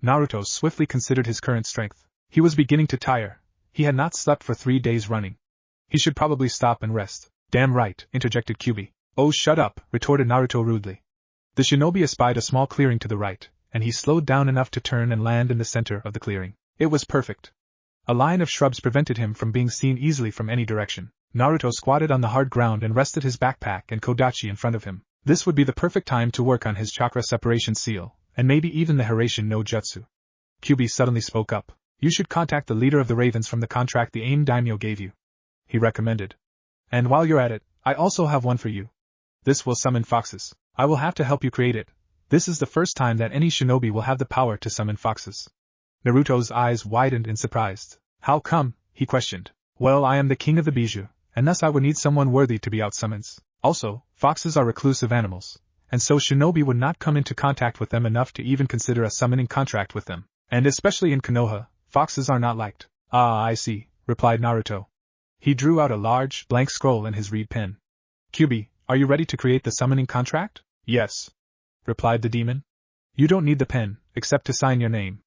Naruto swiftly considered his current strength. He was beginning to tire. He had not slept for 3 days running. He should probably stop and rest. Damn right, interjected Kyubi. Oh, shut up, retorted Naruto rudely. The shinobi espied a small clearing to the right, and he slowed down enough to turn and land in the center of the clearing. It was perfect. A line of shrubs prevented him from being seen easily from any direction. Naruto squatted on the hard ground and rested his backpack and kodachi in front of him. This would be the perfect time to work on his chakra separation seal, and maybe even the Hiraishin no Jutsu. Kyubi suddenly spoke up. You should contact the leader of the Ravens from the contract the AIM daimyo gave you, he recommended. And while you're at it, I also have one for you. This will summon foxes. I will have to help you create it. This is the first time that any shinobi will have the power to summon foxes. Naruto's eyes widened in surprise. How come? He questioned. Well, I am the king of the bijou, and thus I would need someone worthy to be outsummons. Also, foxes are reclusive animals, and so shinobi would not come into contact with them enough to even consider a summoning contract with them. And especially in Konoha, foxes are not liked. Ah, I see, replied Naruto. He drew out a large, blank scroll in his reed pen. Kyubi, are you ready to create the summoning contract? Yes, replied the demon. You don't need the pen, except to sign your name.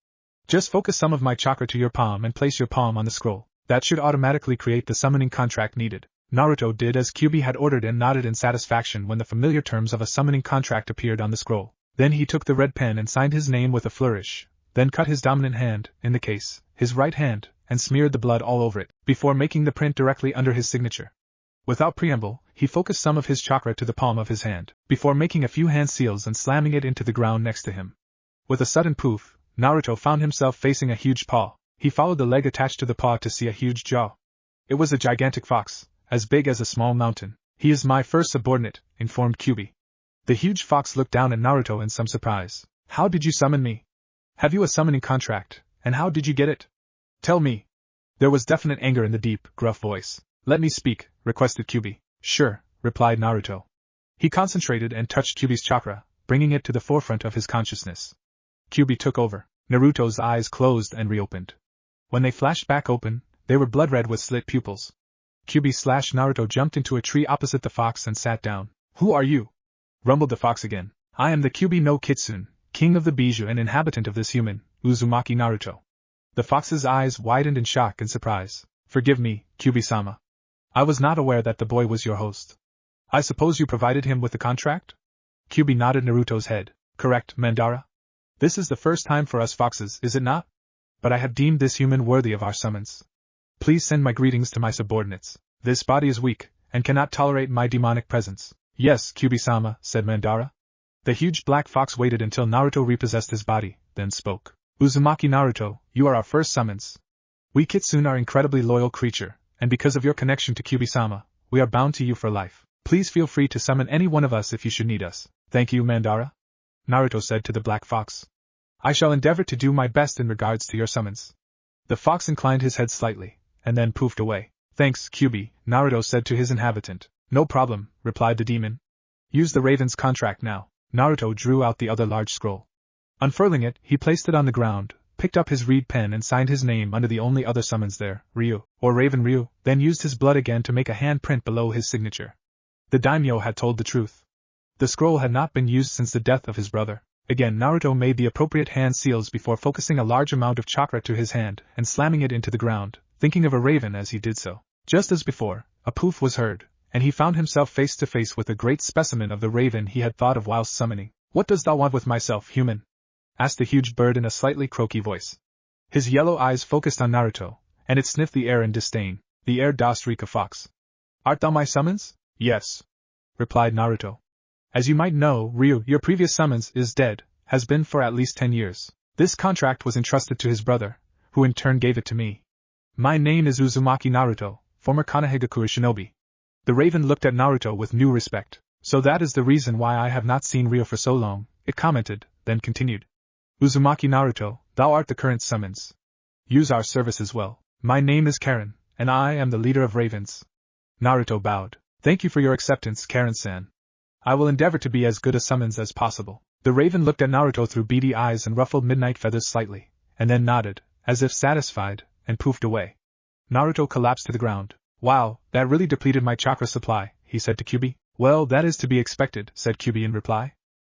Just focus some of my chakra to your palm and place your palm on the scroll. That should automatically create the summoning contract needed. Naruto did as Kyubi had ordered and nodded in satisfaction when the familiar terms of a summoning contract appeared on the scroll. Then he took the red pen and signed his name with a flourish, then cut his dominant hand, in the case, his right hand, and smeared the blood all over it, before making the print directly under his signature. Without preamble, he focused some of his chakra to the palm of his hand, before making a few hand seals and slamming it into the ground next to him. With a sudden poof, Naruto found himself facing a huge paw. He followed the leg attached to the paw to see a huge jaw. It was a gigantic fox, as big as a small mountain. He is my first subordinate, informed Kyubi. The huge fox looked down at Naruto in some surprise. How did you summon me? Have you a summoning contract, and how did you get it? Tell me. There was definite anger in the deep, gruff voice. Let me speak, requested Kyubi. Sure, replied Naruto. He concentrated and touched Kyubi's chakra, bringing it to the forefront of his consciousness. Kyubi took over. Naruto's eyes closed and reopened. When they flashed back open, they were blood-red with slit pupils. Kyubi/Naruto jumped into a tree opposite the fox and sat down. Who are you? Rumbled the fox again. I am the Kyubi no Kitsune, king of the bijou and inhabitant of this human, Uzumaki Naruto. The fox's eyes widened in shock and surprise. Forgive me, Kyubi-sama. I was not aware that the boy was your host. I suppose you provided him with the contract? Kyubi nodded Naruto's head. Correct, Mandara? This is the first time for us foxes, is it not? But I have deemed this human worthy of our summons. Please send my greetings to my subordinates. This body is weak, and cannot tolerate my demonic presence. Yes, Kyubi-sama, said Mandara. The huge black fox waited until Naruto repossessed his body, then spoke. Uzumaki Naruto, you are our first summons. We Kitsune are incredibly loyal creature, and because of your connection to Kyubi-sama, we are bound to you for life. Please feel free to summon any one of us if you should need us. Thank you, Mandara, Naruto said to the black fox. I shall endeavor to do my best in regards to your summons. The fox inclined his head slightly, and then poofed away. Thanks, Kyubi, Naruto said to his inhabitant. No problem, replied the demon. Use the raven's contract now. Naruto drew out the other large scroll. Unfurling it, he placed it on the ground, picked up his reed pen and signed his name under the only other summons there, Ryu, or Raven Ryu, then used his blood again to make a hand print below his signature. The daimyo had told the truth. The scroll had not been used since the death of his brother. Again Naruto made the appropriate hand seals before focusing a large amount of chakra to his hand and slamming it into the ground, thinking of a raven as he did so. Just as before, a poof was heard, and he found himself face to face with a great specimen of the raven he had thought of whilst summoning. What dost thou want with myself, human? Asked the huge bird in a slightly croaky voice. His yellow eyes focused on Naruto, and it sniffed the air in disdain. The air dost reek of fox. Art thou my summons? Yes, replied Naruto. As you might know, Ryu, your previous summons, is dead, has been for at least 10 years. This contract was entrusted to his brother, who in turn gave it to me. My name is Uzumaki Naruto, former Konohagakure shinobi. The raven looked at Naruto with new respect. So that is the reason why I have not seen Ryu for so long, it commented, then continued. Uzumaki Naruto, thou art the current summons. Use our services well. My name is Karen, and I am the leader of ravens. Naruto bowed. Thank you for your acceptance, Karen-san. I will endeavor to be as good a summons as possible. The raven looked at Naruto through beady eyes and ruffled midnight feathers slightly, and then nodded, as if satisfied, and poofed away. Naruto collapsed to the ground. Wow, that really depleted my chakra supply, he said to Kyubi. Well, that is to be expected, said Kyubi in reply.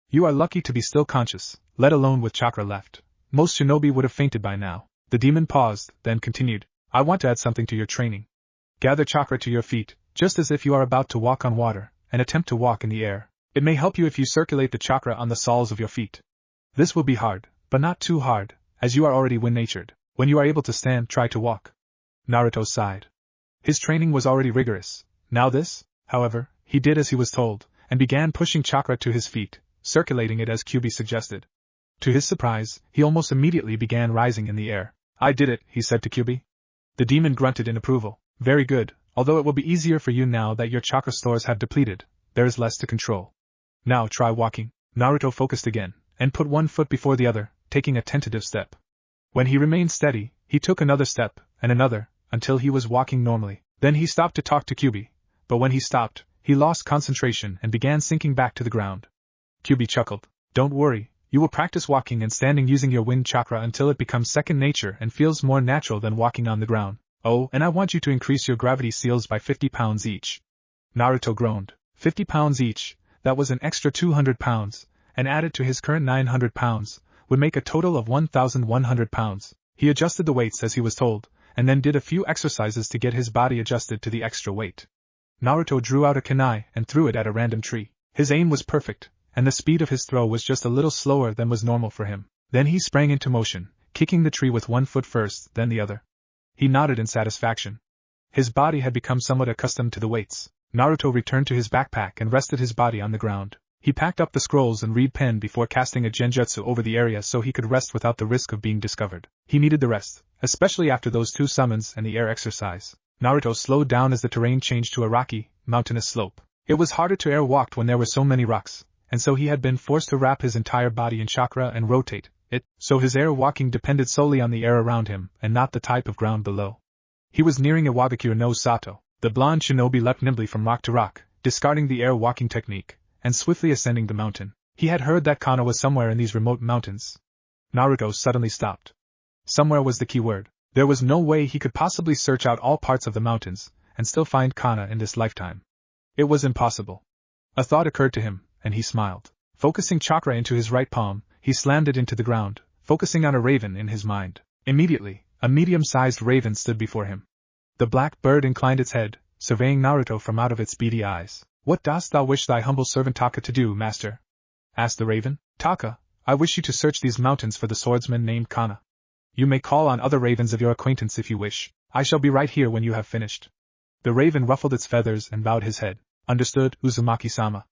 You are lucky to be still conscious, let alone with chakra left. most shinobi would have fainted by now. The demon paused, then continued, I want to add something to your training. Gather chakra to your feet, just as if you are about to walk on water, and attempt to walk in the air. It may help you if you circulate the chakra on the soles of your feet. This will be hard, but not too hard, as you are already wind-natured. When you are able to stand, try to walk. Naruto sighed. His training was already rigorous. Now this, however, he did as he was told, and began pushing chakra to his feet, circulating it as Kyubi suggested. To his surprise, he almost immediately began rising in the air. I did it, he said to Kyubi. The demon grunted in approval. Very good, although it will be easier for you now that your chakra stores have depleted, there is less to control. Now try walking. Naruto focused again, and put one foot before the other, taking a tentative step. When he remained steady, he took another step, and another, until he was walking normally. Then he stopped to talk to Kyubi, but when he stopped, he lost concentration and began sinking back to the ground. Kyubi chuckled. Don't worry, you will practice walking and standing using your wind chakra until it becomes second nature and feels more natural than walking on the ground. Oh, and I want you to increase your gravity seals by 50 pounds each. Naruto groaned. 50 pounds each, that was an extra 200 pounds, and added to his current 900 pounds, would make a total of 1,100 pounds. He adjusted the weights as he was told, and then did a few exercises to get his body adjusted to the extra weight. Naruto drew out a kunai and threw it at a random tree. His aim was perfect, and the speed of his throw was just a little slower than was normal for him. Then he sprang into motion, kicking the tree with one foot first, then the other. He nodded in satisfaction. His body had become somewhat accustomed to the weights. Naruto returned to his backpack and rested his body on the ground. He packed up the scrolls and reed pen before casting a genjutsu over the area so he could rest without the risk of being discovered. He needed the rest, especially after those 2 summons and the air exercise. Naruto slowed down as the terrain changed to a rocky, mountainous slope. It was harder to air walk when there were so many rocks, and so he had been forced to wrap his entire body in chakra and rotate it, so his air walking depended solely on the air around him and not the type of ground below. He was nearing Iwagakure no Sato. The blonde shinobi leapt nimbly from rock to rock, discarding the air walking technique, and swiftly ascending the mountain. He had heard that Kana was somewhere in these remote mountains. Naruto suddenly stopped. Somewhere was the key word. There was no way he could possibly search out all parts of the mountains and still find Kana in this lifetime. It was impossible. A thought occurred to him, and he smiled. Focusing chakra into his right palm, he slammed it into the ground, focusing on a raven in his mind. Immediately, a medium-sized raven stood before him. The black bird inclined its head, surveying Naruto from out of its beady eyes. What dost thou wish thy humble servant Taka to do, master? Asked the raven. Taka, I wish you to search these mountains for the swordsman named Kana. You may call on other ravens of your acquaintance if you wish. I shall be right here when you have finished. The raven ruffled its feathers and bowed his head. Understood, Uzumaki-sama.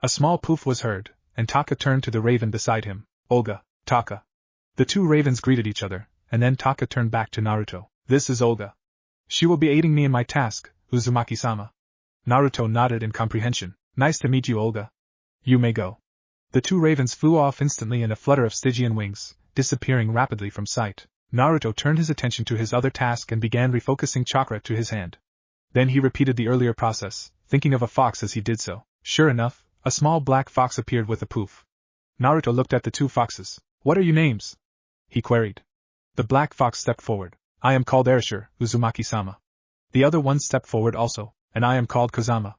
A small poof was heard, and Taka turned to the raven beside him. Olga, Taka. The 2 ravens greeted each other, and then Taka turned back to Naruto. This is Olga. She will be aiding me in my task, Uzumaki-sama. Naruto nodded in comprehension. Nice to meet you, Olga. You may go. The 2 ravens flew off instantly in a flutter of Stygian wings, disappearing rapidly from sight. Naruto turned his attention to his other task and began refocusing chakra to his hand. Then he repeated the earlier process, thinking of a fox as he did so. Sure enough, a small black fox appeared with a poof. Naruto looked at the 2 foxes. What are your names? He queried. The black fox stepped forward. I am called Erasure, Uzumaki-sama. The other one stepped forward also, and I am called Kazama.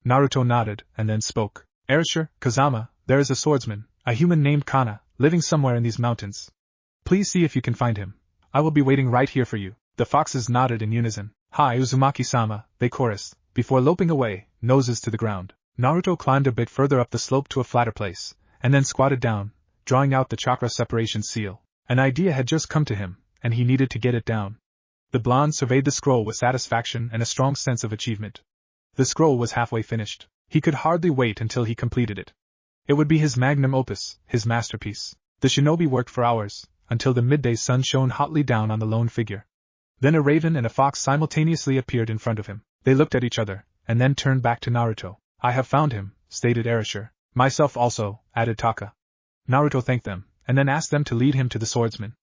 Naruto nodded, and then spoke. Erasure, Kazama, there is a swordsman, a human named Kana, living somewhere in these mountains. Please see if you can find him. I will be waiting right here for you. The foxes nodded in unison. Hi, Uzumaki-sama, they chorused, before loping away, noses to the ground. Naruto climbed a bit further up the slope to a flatter place, and then squatted down, drawing out the chakra separation seal. An idea had just come to him, and he needed to get it down. The blonde surveyed the scroll with satisfaction and a strong sense of achievement. The scroll was halfway finished. He could hardly wait until he completed it. It would be his magnum opus, his masterpiece. The shinobi worked for hours, until the midday sun shone hotly down on the lone figure. Then a raven and a fox simultaneously appeared in front of him. They looked at each other, and then turned back to Naruto. I have found him, stated Erasure. Myself also, added Taka. Naruto thanked them, and then asked them to lead him to the swordsman.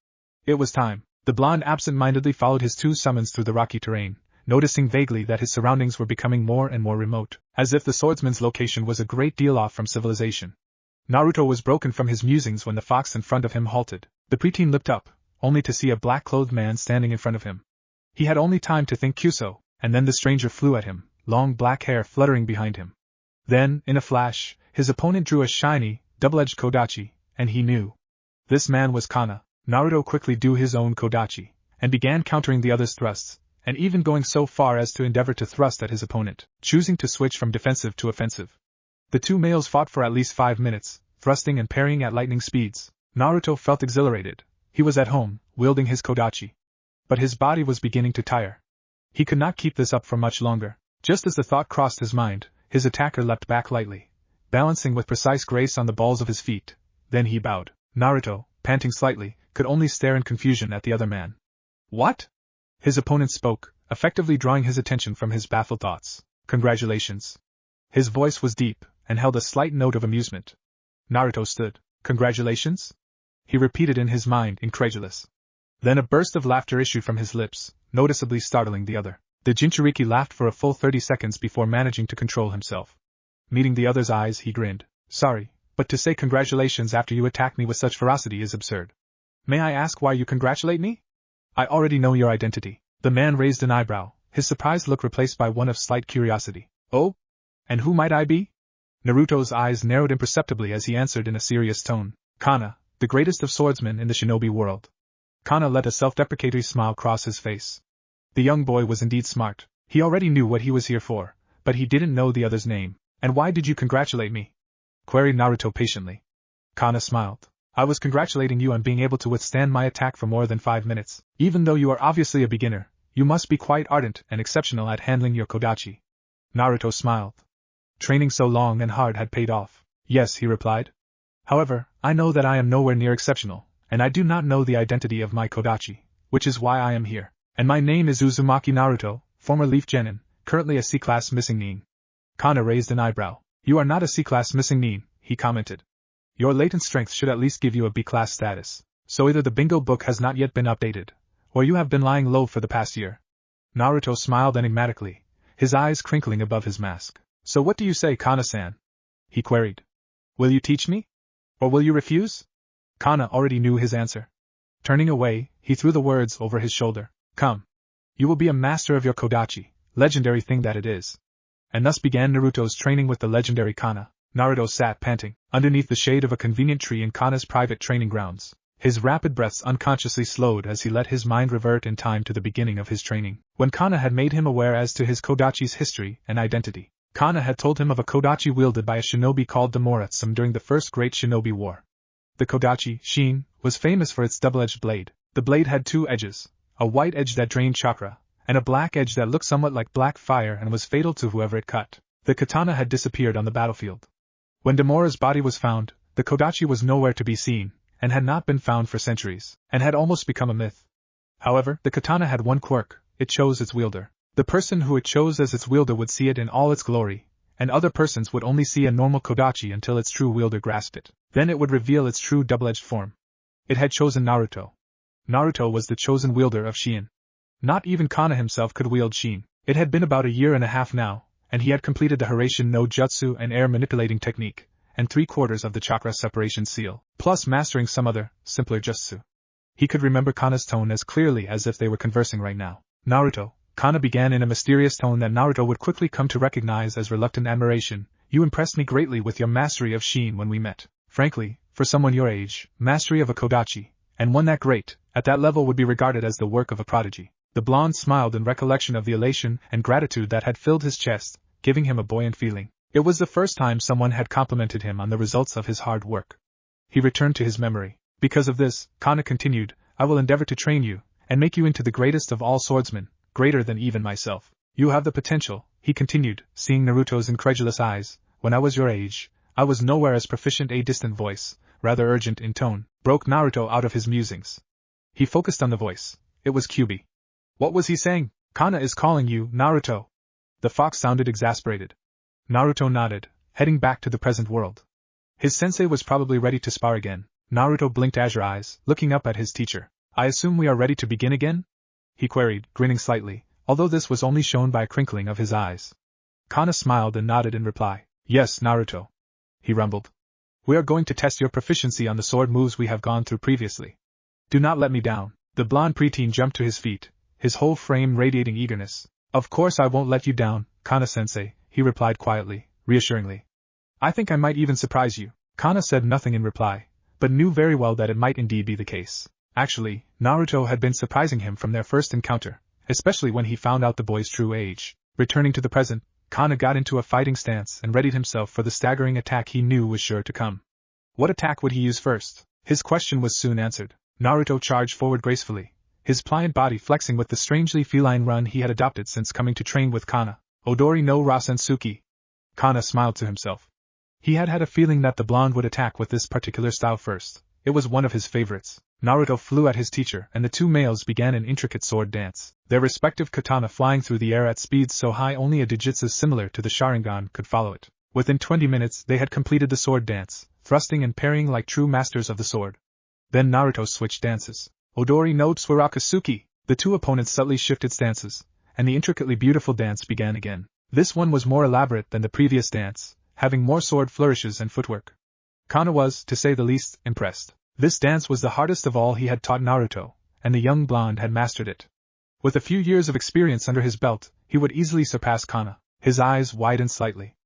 It was time. The blonde absent-mindedly followed his 2 summons through the rocky terrain, noticing vaguely that his surroundings were becoming more and more remote, as if the swordsman's location was a great deal off from civilization. Naruto was broken from his musings when the fox in front of him halted. The preteen looked up, only to see a black-clothed man standing in front of him. He had only time to think Kyuso, and then the stranger flew at him, long black hair fluttering behind him. Then, in a flash, his opponent drew a shiny, double-edged kodachi, and he knew. This man was Kana. Naruto quickly drew his own kodachi, and began countering the other's thrusts, and even going so far as to endeavor to thrust at his opponent, choosing to switch from defensive to offensive. The two males fought for at least 5 minutes, thrusting and parrying at lightning speeds. Naruto felt exhilarated. He was at home, wielding his kodachi. But his body was beginning to tire. He could not keep this up for much longer. Just as the thought crossed his mind, his attacker leapt back lightly, balancing with precise grace on the balls of his feet. Then he bowed. Naruto, panting slightly, could only stare in confusion at the other man. What? His opponent spoke, effectively drawing his attention from his baffled thoughts. Congratulations. His voice was deep, and held a slight note of amusement. Naruto stood. Congratulations? He repeated in his mind, incredulous. Then a burst of laughter issued from his lips, noticeably startling the other. The Jinchuriki laughed for a full 30 seconds before managing to control himself. Meeting the other's eyes, he grinned. Sorry, but to say congratulations after you attack me with such ferocity is absurd. May I ask why you congratulate me? I already know your identity. The man raised an eyebrow, his surprised look replaced by one of slight curiosity. Oh? And who might I be? Naruto's eyes narrowed imperceptibly as he answered in a serious tone. Kana, the greatest of swordsmen in the shinobi world. Kana let a self-deprecatory smile cross his face. The young boy was indeed smart. He already knew what he was here for, but he didn't know the other's name. And why did you congratulate me? Queried Naruto patiently. Kana smiled. I was congratulating you on being able to withstand my attack for more than 5 minutes. Even though you are obviously a beginner, you must be quite ardent and exceptional at handling your kodachi. Naruto smiled. Training so long and hard had paid off. Yes, he replied. However, I know that I am nowhere near exceptional, and I do not know the identity of my kodachi, which is why I am here. And my name is Uzumaki Naruto, former Leaf Genin, currently a C-class missing nin. Kana raised an eyebrow. You are not a C-class missing nin, he commented. Your latent strength should at least give you a B-class status, so either the bingo book has not yet been updated, or you have been lying low for the past year. Naruto smiled enigmatically, his eyes crinkling above his mask. So what do you say, Kana-san? He queried. Will you teach me? Or will you refuse? Kana already knew his answer. Turning away, he threw the words over his shoulder. Come. You will be a master of your kodachi, legendary thing that it is. And thus began Naruto's training with the legendary Kana. Naruto sat panting, underneath the shade of a convenient tree in Kana's private training grounds. His rapid breaths unconsciously slowed as he let his mind revert in time to the beginning of his training, when Kana had made him aware as to his kodachi's history and identity. Kana had told him of a kodachi wielded by a shinobi called Damoratsum during the First Great Shinobi War. The kodachi, Shin, was famous for its double-edged blade. The blade had 2 edges, a white edge that drained chakra, and a black edge that looked somewhat like black fire and was fatal to whoever it cut. The katana had disappeared on the battlefield. When Damora's body was found, the kodachi was nowhere to be seen, and had not been found for centuries, and had almost become a myth. However, the katana had one quirk: it chose its wielder. The person who it chose as its wielder would see it in all its glory, and other persons would only see a normal kodachi until its true wielder grasped it. Then it would reveal its true double-edged form. It had chosen Naruto. Naruto was the chosen wielder of Shin. Not even Kana himself could wield Shin. It had been about a year and a half now, and he had completed the Hiraishin no Jutsu and air manipulating technique, and 3/4 of the chakra separation seal, plus mastering some other, simpler jutsu. He could remember Kana's tone as clearly as if they were conversing right now. Naruto, Kana began in a mysterious tone that Naruto would quickly come to recognize as reluctant admiration. You impressed me greatly with your mastery of Shin when we met. Frankly, for someone your age, mastery of a kodachi, and one that great, at that level would be regarded as the work of a prodigy. The blonde smiled in recollection of the elation and gratitude that had filled his chest, giving him a buoyant feeling. It was the first time someone had complimented him on the results of his hard work. He returned to his memory. Because of this, Kana continued, I will endeavor to train you, and make you into the greatest of all swordsmen, greater than even myself. You have the potential, he continued, seeing Naruto's incredulous eyes. When I was your age, I was nowhere as proficient. A distant voice, rather urgent in tone, broke Naruto out of his musings. He focused on the voice. It was Kyubi. What was he saying? Kana is calling you, Naruto. The fox sounded exasperated. Naruto nodded, heading back to the present world. His sensei was probably ready to spar again. Naruto blinked azure eyes, looking up at his teacher. I assume we are ready to begin again? He queried, grinning slightly, although this was only shown by a crinkling of his eyes. Kana smiled and nodded in reply. Yes, Naruto. He rumbled. We are going to test your proficiency on the sword moves we have gone through previously. Do not let me down. The blonde preteen jumped to his feet, his whole frame radiating eagerness. Of course I won't let you down, Kana-sensei, he replied quietly, reassuringly. I think I might even surprise you. Kana said nothing in reply, but knew very well that it might indeed be the case. Actually, Naruto had been surprising him from their first encounter, especially when he found out the boy's true age. Returning to the present, Kana got into a fighting stance and readied himself for the staggering attack he knew was sure to come. What attack would he use first? His question was soon answered. Naruto charged forward gracefully, his pliant body flexing with the strangely feline run he had adopted since coming to train with Kana. Odori no Rasensuki. Kana smiled to himself. He had had a feeling that the blonde would attack with this particular style first. It was one of his favorites. Naruto flew at his teacher and the two males began an intricate sword dance, their respective katana flying through the air at speeds so high only a dijutsu similar to the Sharingan could follow it. Within 20 minutes they had completed the sword dance, thrusting and parrying like true masters of the sword. Then Naruto switched dances. Odori no Tsurakasuki. The two opponents subtly shifted stances, and the intricately beautiful dance began again. This one was more elaborate than the previous dance, having more sword flourishes and footwork. Kana was, to say the least, impressed. This dance was the hardest of all he had taught Naruto, and the young blonde had mastered it. With a few years of experience under his belt, he would easily surpass Kana. His eyes widened slightly.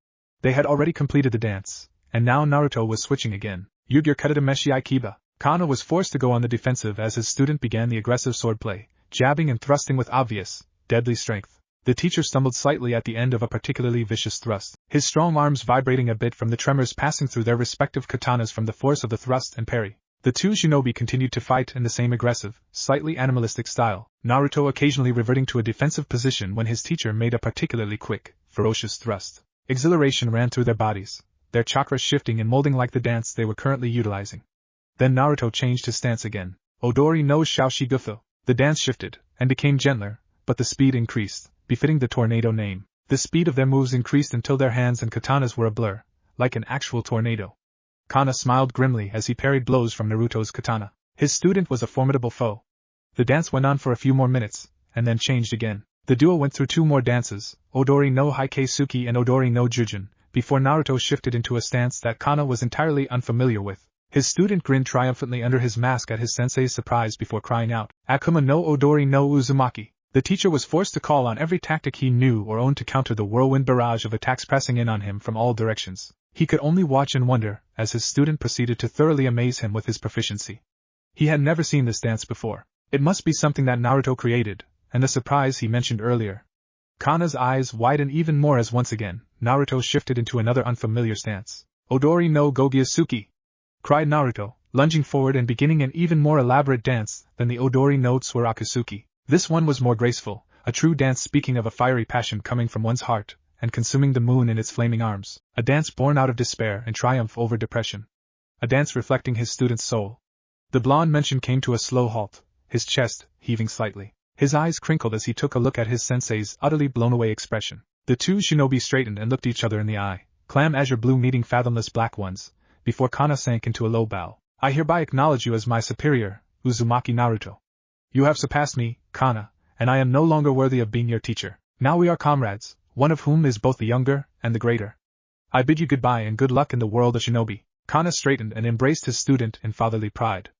They had already completed the dance, and now Naruto was switching again. Yugir Katameshi Aikiba. Kana was forced to go on the defensive as his student began the aggressive swordplay, jabbing and thrusting with obvious, deadly strength. The teacher stumbled slightly at the end of a particularly vicious thrust, his strong arms vibrating a bit from the tremors passing through their respective katanas from the force of the thrust and parry. The two shinobi continued to fight in the same aggressive, slightly animalistic style, Naruto occasionally reverting to a defensive position when his teacher made a particularly quick, ferocious thrust. Exhilaration ran through their bodies, their chakras shifting and molding like the dance they were currently utilizing. Then Naruto changed his stance again. Odori no Shaoshigufu. The dance shifted, and became gentler, but the speed increased, befitting the tornado name. The speed of their moves increased until their hands and katanas were a blur, like an actual tornado. Kana smiled grimly as he parried blows from Naruto's katana. His student was a formidable foe. The dance went on for a few more minutes, and then changed again. The duo went through two more dances, Odori no Haikesuki and Odori no Jujin, before Naruto shifted into a stance that Kana was entirely unfamiliar with. His student grinned triumphantly under his mask at his sensei's surprise before crying out, Akuma no Odori no Uzumaki. The teacher was forced to call on every tactic he knew or owned to counter the whirlwind barrage of attacks pressing in on him from all directions. He could only watch and wonder as his student proceeded to thoroughly amaze him with his proficiency. He had never seen this dance before. It must be something that Naruto created, and the surprise he mentioned earlier. Kana's eyes widened even more as once again, Naruto shifted into another unfamiliar stance. Odori no Gogyasuki! Cried Naruto, lunging forward and beginning an even more elaborate dance than the Odori no Tsurakasuki. This one was more graceful, a true dance speaking of a fiery passion coming from one's heart, and consuming the moon in its flaming arms, a dance born out of despair and triumph over depression. A dance reflecting his student's soul. The blonde mentioned came to a slow halt, his chest heaving slightly. His eyes crinkled as he took a look at his sensei's utterly blown-away expression. The two shinobi straightened and looked each other in the eye, clam azure blue meeting fathomless black ones, before Kana sank into a low bow. I hereby acknowledge you as my superior, Uzumaki Naruto. You have surpassed me, Kana, and I am no longer worthy of being your teacher. Now we are comrades, one of whom is both the younger and the greater. I bid you goodbye and good luck in the world of shinobi. Kana straightened and embraced his student in fatherly pride.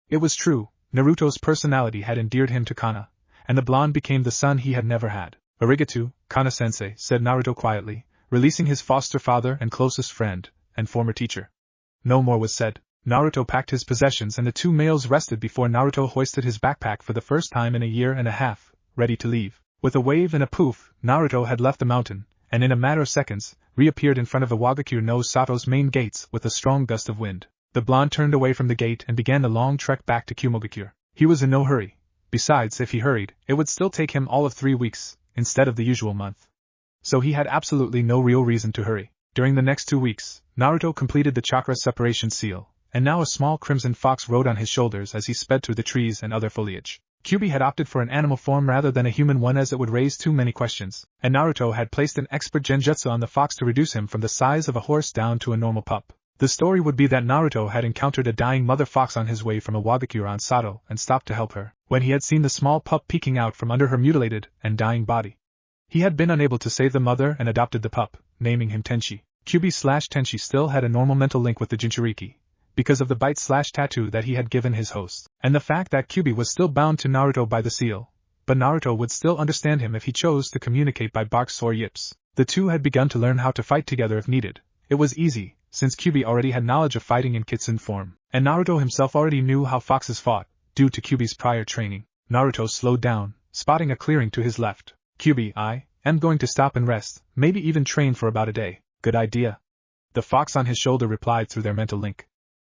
It was true, Naruto's personality had endeared him to Kana, and the blonde became the son he had never had. Arigato, Kana-sensei, said Naruto quietly, releasing his foster father and closest friend, and former teacher. No more was said. Naruto packed his possessions and the two males rested before Naruto hoisted his backpack for the first time in a year and a half, ready to leave. With a wave and a poof, Naruto had left the mountain, and in a matter of seconds, reappeared in front of Iwagakure no Sato's main gates with a strong gust of wind. The blonde turned away from the gate and began the long trek back to Kumogakure. He was in no hurry. Besides, if he hurried, it would still take him all of 3 weeks, instead of the usual month. So he had absolutely no real reason to hurry. During the next 2 weeks, Naruto completed the chakra separation seal, and now a small crimson fox rode on his shoulders as he sped through the trees and other foliage. Kyubi had opted for an animal form rather than a human one as it would raise too many questions, and Naruto had placed an expert genjutsu on the fox to reduce him from the size of a horse down to a normal pup. The story would be that Naruto had encountered a dying mother fox on his way from Iwagakure on Sato and stopped to help her, when he had seen the small pup peeking out from under her mutilated and dying body. He had been unable to save the mother and adopted the pup, naming him Tenchi. Kyubi/Tenchi still had a normal mental link with the Jinchuriki, because of the bite/tattoo that he had given his host, and the fact that Kyubi was still bound to Naruto by the seal, but Naruto would still understand him if he chose to communicate by barks or yips. The two had begun to learn how to fight together if needed. It was easy, since Kyubi already had knowledge of fighting in kitsune form, and Naruto himself already knew how foxes fought, due to Kyuubi's prior training. Naruto slowed down, spotting a clearing to his left. Kyuubi, I am going to stop and rest, maybe even train for about a day. Good idea. The fox on his shoulder replied through their mental link.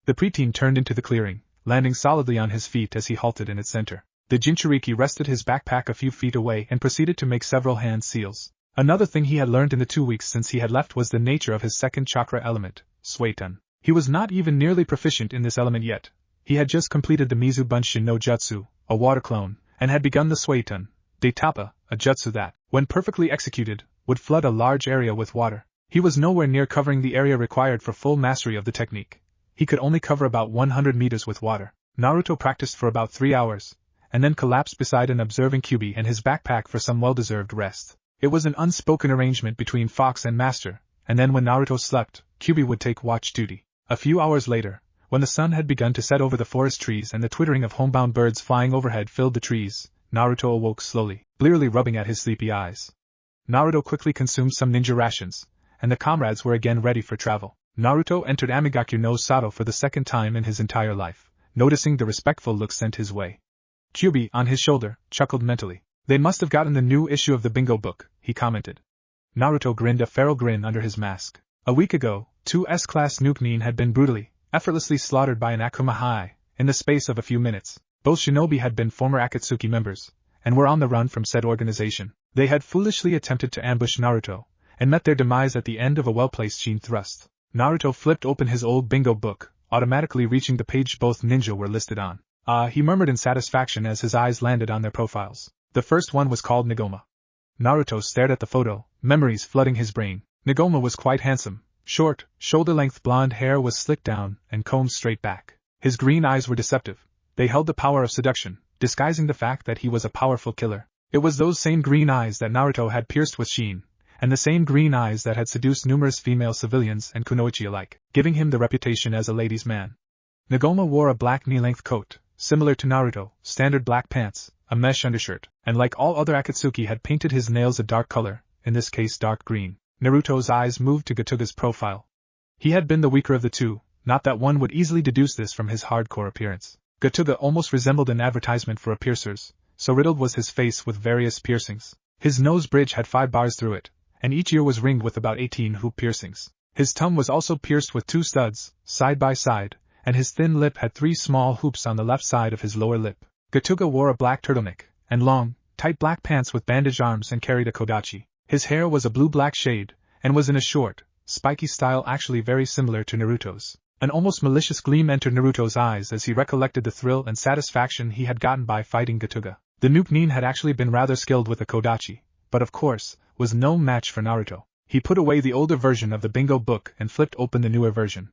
The preteen turned into the clearing, landing solidly on his feet as he halted in its center. The Jinchuriki rested his backpack a few feet away and proceeded to make several hand seals. Another thing he had learned in the 2 weeks since he had left was the nature of his second chakra element, Suiton. He was not even nearly proficient in this element yet. He had just completed the Mizu Bunshin no Jutsu, a water clone, and had begun the Suiton, Daitapa, a jutsu that, when perfectly executed, would flood a large area with water. He was nowhere near covering the area required for full mastery of the technique. He could only cover about 100 meters with water. Naruto practiced for about 3 hours, and then collapsed beside an observing Kyuubi and his backpack for some well-deserved rest. It was an unspoken arrangement between Fox and Master, and then when Naruto slept, Kyuubi would take watch duty. A few hours later, when the sun had begun to set over the forest trees and the twittering of homebound birds flying overhead filled the trees, Naruto awoke slowly, blearily rubbing at his sleepy eyes. Naruto quickly consumed some ninja rations, and the comrades were again ready for travel. Naruto entered Amigakyo no Sato for the second time in his entire life, noticing the respectful look sent his way. Kyuubi, on his shoulder, chuckled mentally. They must have gotten the new issue of the bingo book, he commented. Naruto grinned a feral grin under his mask. A week ago, 2 S-class Nuke Nin had been brutally, effortlessly slaughtered by an Akuma High, in the space of a few minutes. Both shinobi had been former Akatsuki members, and were on the run from said organization. They had foolishly attempted to ambush Naruto, and met their demise at the end of a well-placed Shin thrust. Naruto flipped open his old bingo book, automatically reaching the page both ninja were listed on. He murmured in satisfaction as his eyes landed on their profiles. The first one was called Nagoma. Naruto stared at the photo, memories flooding his brain. Nagoma was quite handsome. Short, shoulder-length blonde hair was slicked down and combed straight back. His green eyes were deceptive. They held the power of seduction, disguising the fact that he was a powerful killer. It was those same green eyes that Naruto had pierced with Shin, and the same green eyes that had seduced numerous female civilians and kunoichi alike, giving him the reputation as a ladies' man. Nagoma wore a black knee-length coat, similar to Naruto, standard black pants, a mesh undershirt, and like all other Akatsuki had painted his nails a dark color, in this case dark green. Naruto's eyes moved to Gatuga's profile. He had been the weaker of the two, not that one would easily deduce this from his hardcore appearance. Gatuga almost resembled an advertisement for a piercer's, so riddled was his face with various piercings. His nose bridge had 5 bars through it, and each ear was ringed with about 18 hoop piercings. His tongue was also pierced with 2 studs, side by side, and his thin lip had 3 small hoops on the left side of his lower lip. Gatuga wore a black turtleneck, and long, tight black pants with bandaged arms and carried a kodachi. His hair was a blue-black shade, and was in a short, spiky style actually very similar to Naruto's. An almost malicious gleam entered Naruto's eyes as he recollected the thrill and satisfaction he had gotten by fighting Gatuga. The Nuke Nin had actually been rather skilled with a kodachi, but of course, was no match for Naruto. He put away the older version of the bingo book and flipped open the newer version.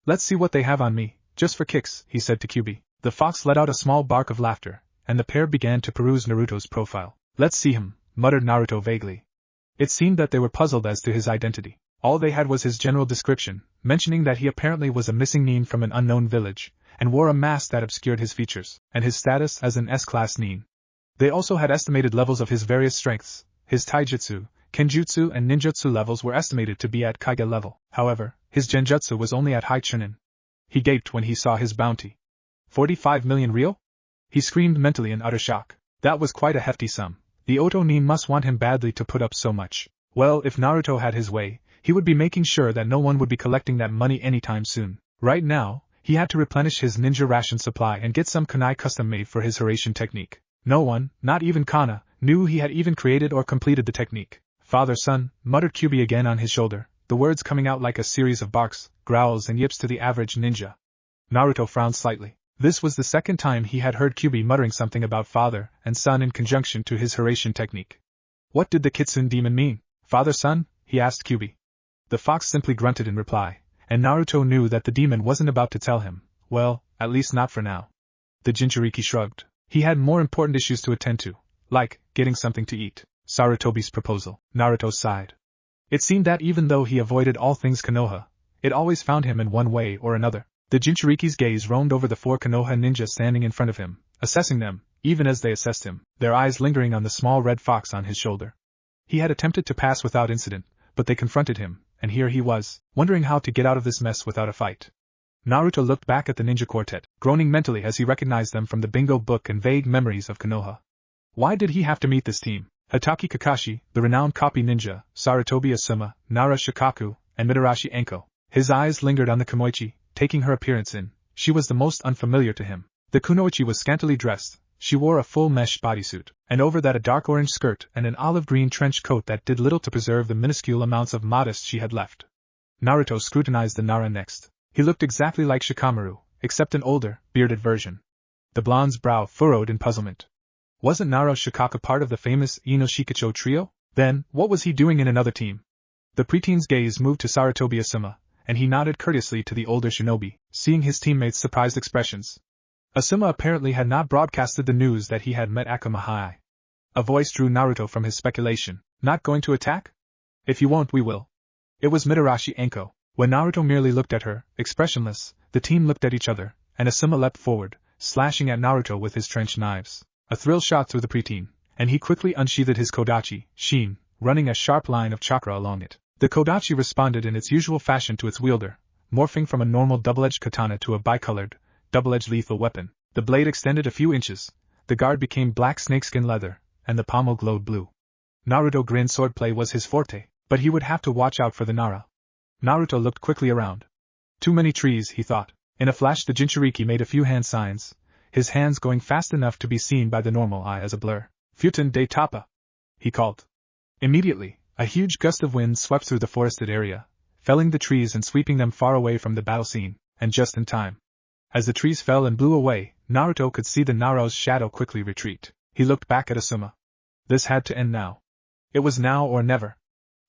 Let's see what they have on me, just for kicks, he said to Kyuubi. The fox let out a small bark of laughter, and the pair began to peruse Naruto's profile. Let's see him, muttered Naruto vaguely. It seemed that they were puzzled as to his identity. All they had was his general description, mentioning that he apparently was a missing nin from an unknown village, and wore a mask that obscured his features, and his status as an S-class nin. They also had estimated levels of his various strengths. His taijutsu, kenjutsu and ninjutsu levels were estimated to be at kage level. However, his genjutsu was only at high chunin. He gaped when he saw his bounty. 45 million real? He screamed mentally in utter shock. That was quite a hefty sum. The Oto nin must want him badly to put up so much. Well, if Naruto had his way, he would be making sure that no one would be collecting that money anytime soon. Right now, he had to replenish his ninja ration supply and get some kunai custom made for his Hiraishin technique. No one, not even Kana, knew he had even created or completed the technique. Father-son, muttered Kyuubi again on his shoulder, the words coming out like a series of barks, growls and yips to the average ninja. Naruto frowned slightly. This was the second time he had heard Kyuubi muttering something about father and son in conjunction to his Hiraishin technique. What did the Kitsune demon mean? Father-son? He asked Kyuubi. The fox simply grunted in reply, and Naruto knew that the demon wasn't about to tell him. Well, at least not for now. The Jinchuriki shrugged. He had more important issues to attend to, like getting something to eat. Sarutobi's proposal. Naruto sighed. It seemed that even though he avoided all things Konoha, it always found him in one way or another. The Jinchuriki's gaze roamed over the 4 Konoha ninjas standing in front of him, assessing them, even as they assessed him, their eyes lingering on the small red fox on his shoulder. He had attempted to pass without incident, but they confronted him, and here he was, wondering how to get out of this mess without a fight. Naruto looked back at the ninja quartet, groaning mentally as he recognized them from the bingo book and vague memories of Konoha. Why did he have to meet this team? Hatake Kakashi, the renowned copy ninja, Sarutobi Asuma, Nara Shikaku, and Mitarashi Enko. His eyes lingered on the kunoichi, taking her appearance in. She was the most unfamiliar to him. The kunoichi was scantily dressed. She wore a full mesh bodysuit, and over that a dark orange skirt and an olive-green trench coat that did little to preserve the minuscule amounts of modesty she had left. Naruto scrutinized the Nara next. He looked exactly like Shikamaru, except an older, bearded version. The blonde's brow furrowed in puzzlement. Wasn't Nara Shikaku part of the famous Ino-Shikacho trio? Then, what was he doing in another team? The preteen's gaze moved to Sarutobi Asuma, and he nodded courteously to the older shinobi, seeing his teammates' surprised expressions. Asuma apparently had not broadcasted the news that he had met Akamahai. A voice drew Naruto from his speculation. Not going to attack? If you won't, we will. It was Mitarashi Enko. When Naruto merely looked at her, expressionless, the team looked at each other, and Asuma leapt forward, slashing at Naruto with his trench knives. A thrill shot through the preteen, and he quickly unsheathed his kodachi, Shin, running a sharp line of chakra along it. The kodachi responded in its usual fashion to its wielder, morphing from a normal double-edged katana to a bicolored, double-edged lethal weapon. The blade extended a few inches, the guard became black snakeskin leather, and the pommel glowed blue. Naruto grinned. Swordplay was his forte, but he would have to watch out for the Nara. Naruto looked quickly around. Too many trees, he thought. In a flash the Jinchuriki made a few hand signs, his hands going fast enough to be seen by the normal eye as a blur. Futen de Tapa, he called. Immediately, a huge gust of wind swept through the forested area, felling the trees and sweeping them far away from the battle scene, and just in time. As the trees fell and blew away, Naruto could see the Nara's shadow quickly retreat. He looked back at Asuma. This had to end now. It was now or never.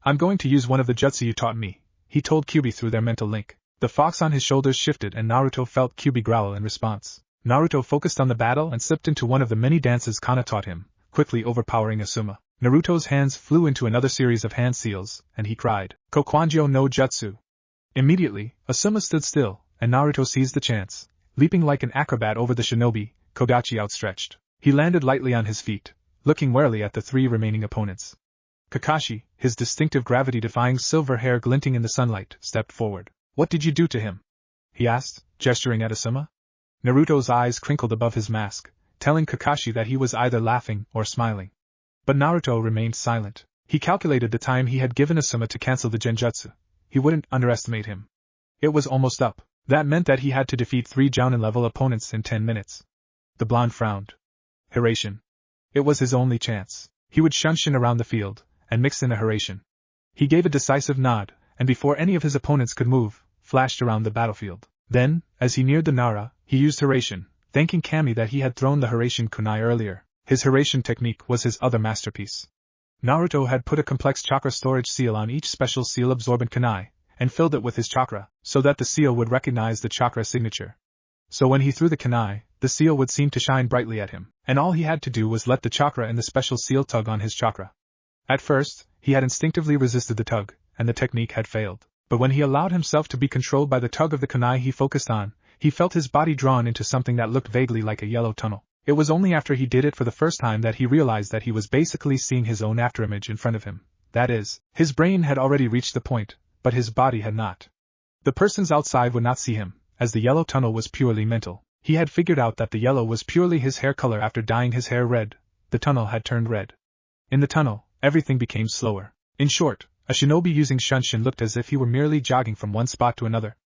I'm going to use one of the jutsu you taught me, he told Kyubi through their mental link. The fox on his shoulders shifted and Naruto felt Kyubi growl in response. Naruto focused on the battle and slipped into one of the many dances Kana taught him, quickly overpowering Asuma. Naruto's hands flew into another series of hand seals, and he cried, Kokwanjo no Jutsu. Immediately, Asuma stood still, and Naruto seized the chance, leaping like an acrobat over the shinobi, kodachi outstretched. He landed lightly on his feet, looking warily at the three remaining opponents. Kakashi, his distinctive gravity-defying silver hair glinting in the sunlight, stepped forward. What did you do to him? He asked, gesturing at Asuma. Naruto's eyes crinkled above his mask, telling Kakashi that he was either laughing or smiling. But Naruto remained silent. He calculated the time he had given Asuma to cancel the genjutsu. He wouldn't underestimate him. It was almost up. That meant that he had to defeat 3 Jounin-level opponents in 10 minutes. The blonde frowned. Hiraishin. It was his only chance. He would shunshin around the field, and mix in a Hiraishin. He gave a decisive nod, and before any of his opponents could move, flashed around the battlefield. Then, as he neared the Nara, he used Hiraishin, thanking Kami that he had thrown the Hiraishin kunai earlier. His Hiraishin technique was his other masterpiece. Naruto had put a complex chakra storage seal on each special seal-absorbent kunai, and filled it with his chakra, so that the seal would recognize the chakra signature. So when he threw the kunai, the seal would seem to shine brightly at him, and all he had to do was let the chakra in the special seal tug on his chakra. At first, he had instinctively resisted the tug, and the technique had failed. But when he allowed himself to be controlled by the tug of the kunai he focused on, he felt his body drawn into something that looked vaguely like a yellow tunnel. It was only after he did it for the first time that he realized that he was basically seeing his own afterimage in front of him. That is, his brain had already reached the point, but his body had not. The persons outside would not see him, as the yellow tunnel was purely mental. He had figured out that the yellow was purely his hair color after dyeing his hair red. The tunnel had turned red. In the tunnel, everything became slower. In short, a shinobi using shunshin looked as if he were merely jogging from one spot to another.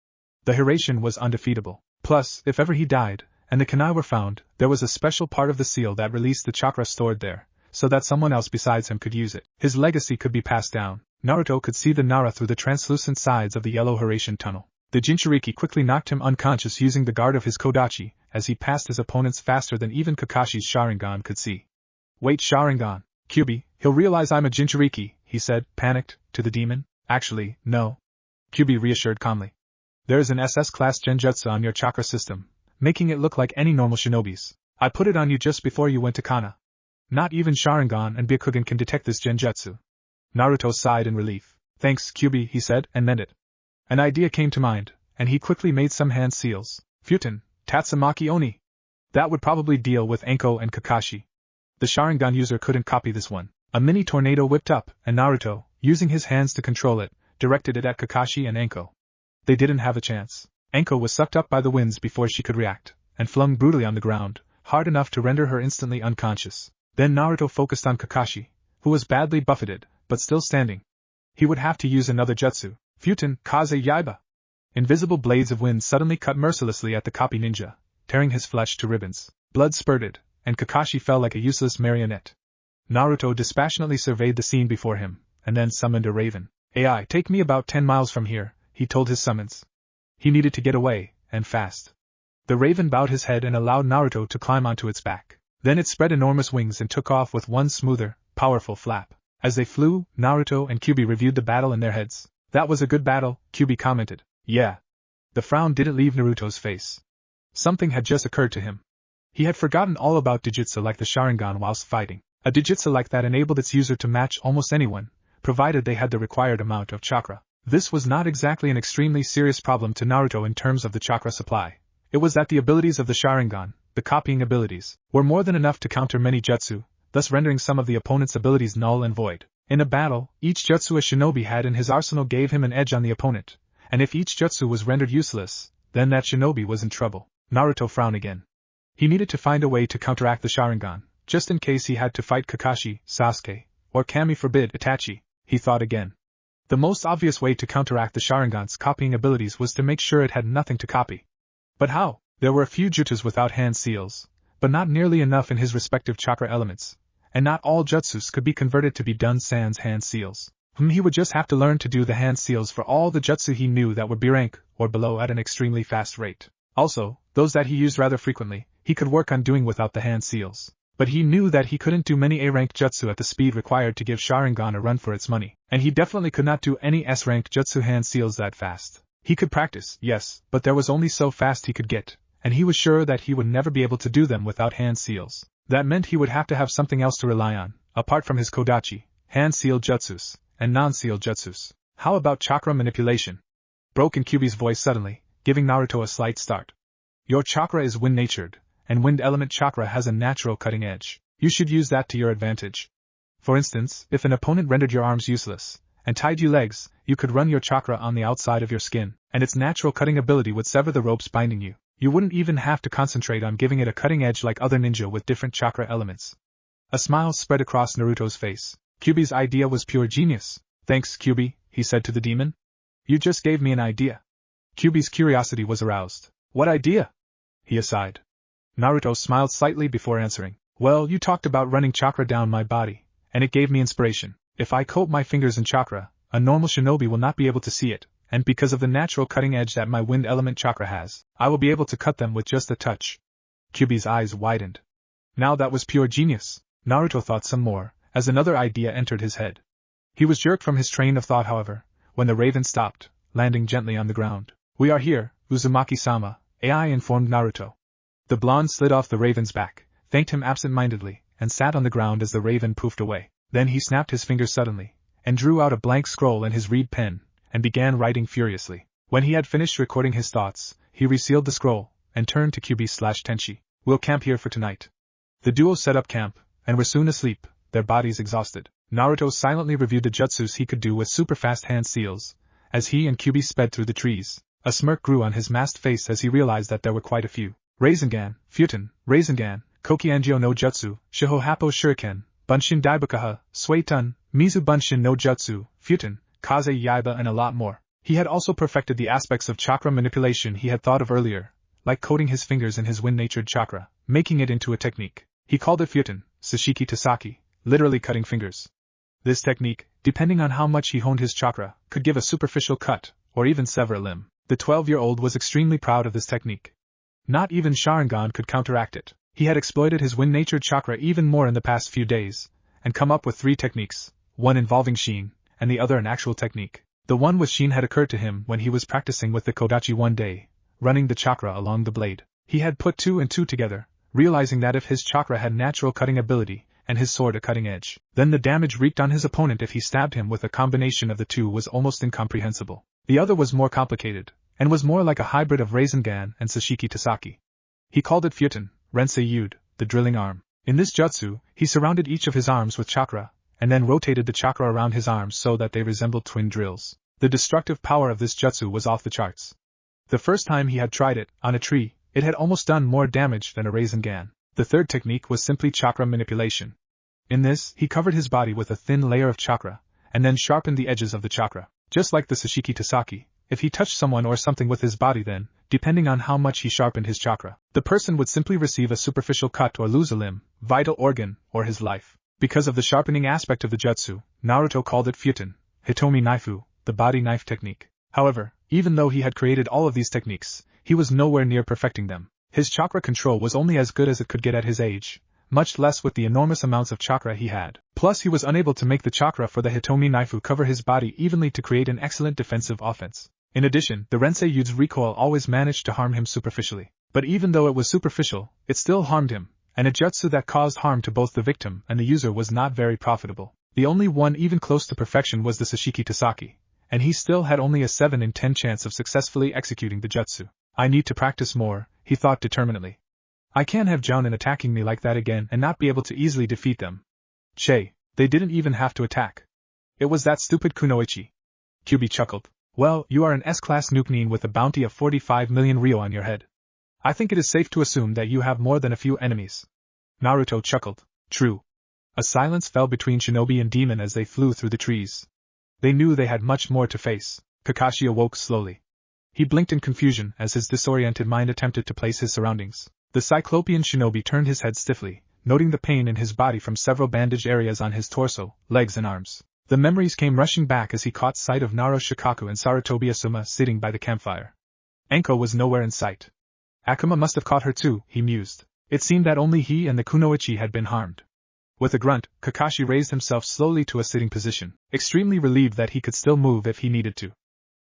The Hiraishin was undefeatable. Plus, if ever he died, and the kunai were found, there was a special part of the seal that released the chakra stored there, so that someone else besides him could use it. His legacy could be passed down. Naruto could see the Nara through the translucent sides of the yellow Hiraishin tunnel. The Jinchuriki quickly knocked him unconscious using the guard of his kodachi, as he passed his opponents faster than even Kakashi's Sharingan could see. Wait, Sharingan. Kyubi, he'll realize I'm a Jinchuriki, he said, panicked, to the demon. Actually, no. Kyubi reassured calmly. There is an SS-class genjutsu on your chakra system, making it look like any normal shinobi's. I put it on you just before you went to Kana. Not even Sharingan and Byakugan can detect this genjutsu. Naruto sighed in relief. Thanks, Kyubi, he said, and meant it. An idea came to mind, and he quickly made some hand seals. Futen, Tatsumaki Oni. That would probably deal with Enko and Kakashi. The Sharingan user couldn't copy this one. A mini tornado whipped up, and Naruto, using his hands to control it, directed it at Kakashi and Enko. They didn't have a chance. Anko was sucked up by the winds before she could react, and flung brutally on the ground, hard enough to render her instantly unconscious. Then Naruto focused on Kakashi, who was badly buffeted, but still standing. He would have to use another jutsu, Futen Kaze Yaiba. Invisible blades of wind suddenly cut mercilessly at the copy ninja, tearing his flesh to ribbons. Blood spurted, and Kakashi fell like a useless marionette. Naruto dispassionately surveyed the scene before him, and then summoned a raven. "AI, take me about 10 miles from here," he told his summons. He needed to get away, and fast. The raven bowed his head and allowed Naruto to climb onto its back. Then it spread enormous wings and took off with one smoother, powerful flap. As they flew, Naruto and Kyuubi reviewed the battle in their heads. "That was a good battle," Kyuubi commented. "Yeah." The frown didn't leave Naruto's face. Something had just occurred to him. He had forgotten all about Dijutsu like the Sharingan whilst fighting. A Dijutsu like that enabled its user to match almost anyone, provided they had the required amount of chakra. This was not exactly an extremely serious problem to Naruto in terms of the chakra supply. It was that the abilities of the Sharingan, the copying abilities, were more than enough to counter many jutsu, thus rendering some of the opponent's abilities null and void. In a battle, each jutsu a shinobi had in his arsenal gave him an edge on the opponent, and if each jutsu was rendered useless, then that shinobi was in trouble. Naruto frowned again. He needed to find a way to counteract the Sharingan, just in case he had to fight Kakashi, Sasuke, or Kami forbid Itachi. He thought again. The most obvious way to counteract the Sharingan's copying abilities was to make sure it had nothing to copy. But how? There were a few jutsus without hand seals, but not nearly enough in his respective chakra elements, and not all jutsus could be converted to be done sans hand seals. He would just have to learn to do the hand seals for all the jutsu he knew that were B rank or below at an extremely fast rate. Also, those that he used rather frequently, he could work on doing without the hand seals. But he knew that he couldn't do many A-rank jutsu at the speed required to give Sharingan a run for its money, and he definitely could not do any S-rank jutsu hand seals that fast. He could practice, yes, but there was only so fast he could get, and he was sure that he would never be able to do them without hand seals. That meant he would have to have something else to rely on, apart from his kodachi, hand-sealed jutsus, and non-sealed jutsus. How about chakra manipulation? Broke in Kyuubi's voice suddenly, giving Naruto a slight start. Your chakra is wind-natured, and wind element chakra has a natural cutting edge. You should use that to your advantage. For instance, if an opponent rendered your arms useless, and tied you legs, you could run your chakra on the outside of your skin, and its natural cutting ability would sever the ropes binding you. You wouldn't even have to concentrate on giving it a cutting edge like other ninja with different chakra elements. A smile spread across Naruto's face. Kyuubi's idea was pure genius. Thanks, Kyuubi, he said to the demon. You just gave me an idea. Kyuubi's curiosity was aroused. What idea? He aside. Naruto smiled slightly before answering. Well, you talked about running chakra down my body, and it gave me inspiration. If I coat my fingers in chakra, a normal shinobi will not be able to see it, and because of the natural cutting edge that my wind element chakra has, I will be able to cut them with just a touch. Kyuubi's eyes widened. Now that was pure genius. Naruto thought some more, as another idea entered his head. He was jerked from his train of thought, however, when the raven stopped, landing gently on the ground. We are here, Uzumaki-sama, AI informed Naruto. The blonde slid off the raven's back, thanked him absent-mindedly, and sat on the ground as the raven poofed away. Then he snapped his fingers suddenly, and drew out a blank scroll and his reed pen, and began writing furiously. When he had finished recording his thoughts, he resealed the scroll, and turned to Kyuubi/Tenchi. We'll camp here for tonight. The duo set up camp, and were soon asleep, their bodies exhausted. Naruto silently reviewed the jutsus he could do with super-fast hand seals, as he and Kyuubi sped through the trees. A smirk grew on his masked face as he realized that there were quite a few. Rasengan, Futen, Rasengan, Kokiangyo no Jutsu, Shiho Happo Shuriken, Bunshin Daibukaha, Suetun, Mizu Bunshin no Jutsu, Futen, Kaze Yaiba and a lot more. He had also perfected the aspects of chakra manipulation he had thought of earlier, like coating his fingers in his wind-natured chakra, making it into a technique. He called it Futen, Sashiki Tasaki, literally cutting fingers. This technique, depending on how much he honed his chakra, could give a superficial cut, or even sever a limb. The 12-year-old was extremely proud of this technique. Not even Sharingan could counteract it. He had exploited his wind-natured chakra even more in the past few days, and come up with 3 techniques, one involving Shin, and the other an actual technique. The one with Shin had occurred to him when he was practicing with the Kodachi one day, running the chakra along the blade. He had put 2 and 2 together, realizing that if his chakra had natural cutting ability, and his sword a cutting edge, then the damage wreaked on his opponent if he stabbed him with a combination of the 2 was almost incomprehensible. The other was more complicated, and was more like a hybrid of Rasengan and Sashiki Tasaki. He called it Futen, Rensei Yud, the drilling arm. In this jutsu, he surrounded each of his arms with chakra, and then rotated the chakra around his arms so that they resembled twin drills. The destructive power of this jutsu was off the charts. The first time he had tried it, on a tree, it had almost done more damage than a raisin gun. The third technique was simply chakra manipulation. In this, he covered his body with a thin layer of chakra, and then sharpened the edges of the chakra. Just like the Sashiki Tasaki, if he touched someone or something with his body then, depending on how much he sharpened his chakra, the person would simply receive a superficial cut or lose a limb, vital organ, or his life. Because of the sharpening aspect of the jutsu, Naruto called it Futon, Hitomi Naifu, the body knife technique. However, even though he had created all of these techniques, he was nowhere near perfecting them. His chakra control was only as good as it could get at his age, much less with the enormous amounts of chakra he had. Plus he was unable to make the chakra for the Hitomi Naifu cover his body evenly to create an excellent defensive offense. In addition, the Rensei Yu's recoil always managed to harm him superficially. But even though it was superficial, it still harmed him, and a jutsu that caused harm to both the victim and the user was not very profitable. The only one even close to perfection was the Sashiki Tasaki, and he still had only a 7 in 10 chance of successfully executing the jutsu. I need to practice more, he thought determinedly. I can't have Jounin attacking me like that again and not be able to easily defeat them. Che, they didn't even have to attack. It was that stupid Kunoichi. Kyubi chuckled. Well, you are an S-class nuke with a bounty of 45 million ryo on your head. I think it is safe to assume that you have more than a few enemies. Naruto chuckled. True. A silence fell between shinobi and demon as they flew through the trees. They knew they had much more to face. Kakashi awoke slowly. He blinked in confusion as his disoriented mind attempted to place his surroundings. The Cyclopean shinobi turned his head stiffly, noting the pain in his body from several bandaged areas on his torso, legs and arms. The memories came rushing back as he caught sight of Naro Shikaku and Sarutobi Asuma sitting by the campfire. Enko was nowhere in sight. Akuma must have caught her too, he mused. It seemed that only he and the Kunoichi had been harmed. With a grunt, Kakashi raised himself slowly to a sitting position, extremely relieved that he could still move if he needed to.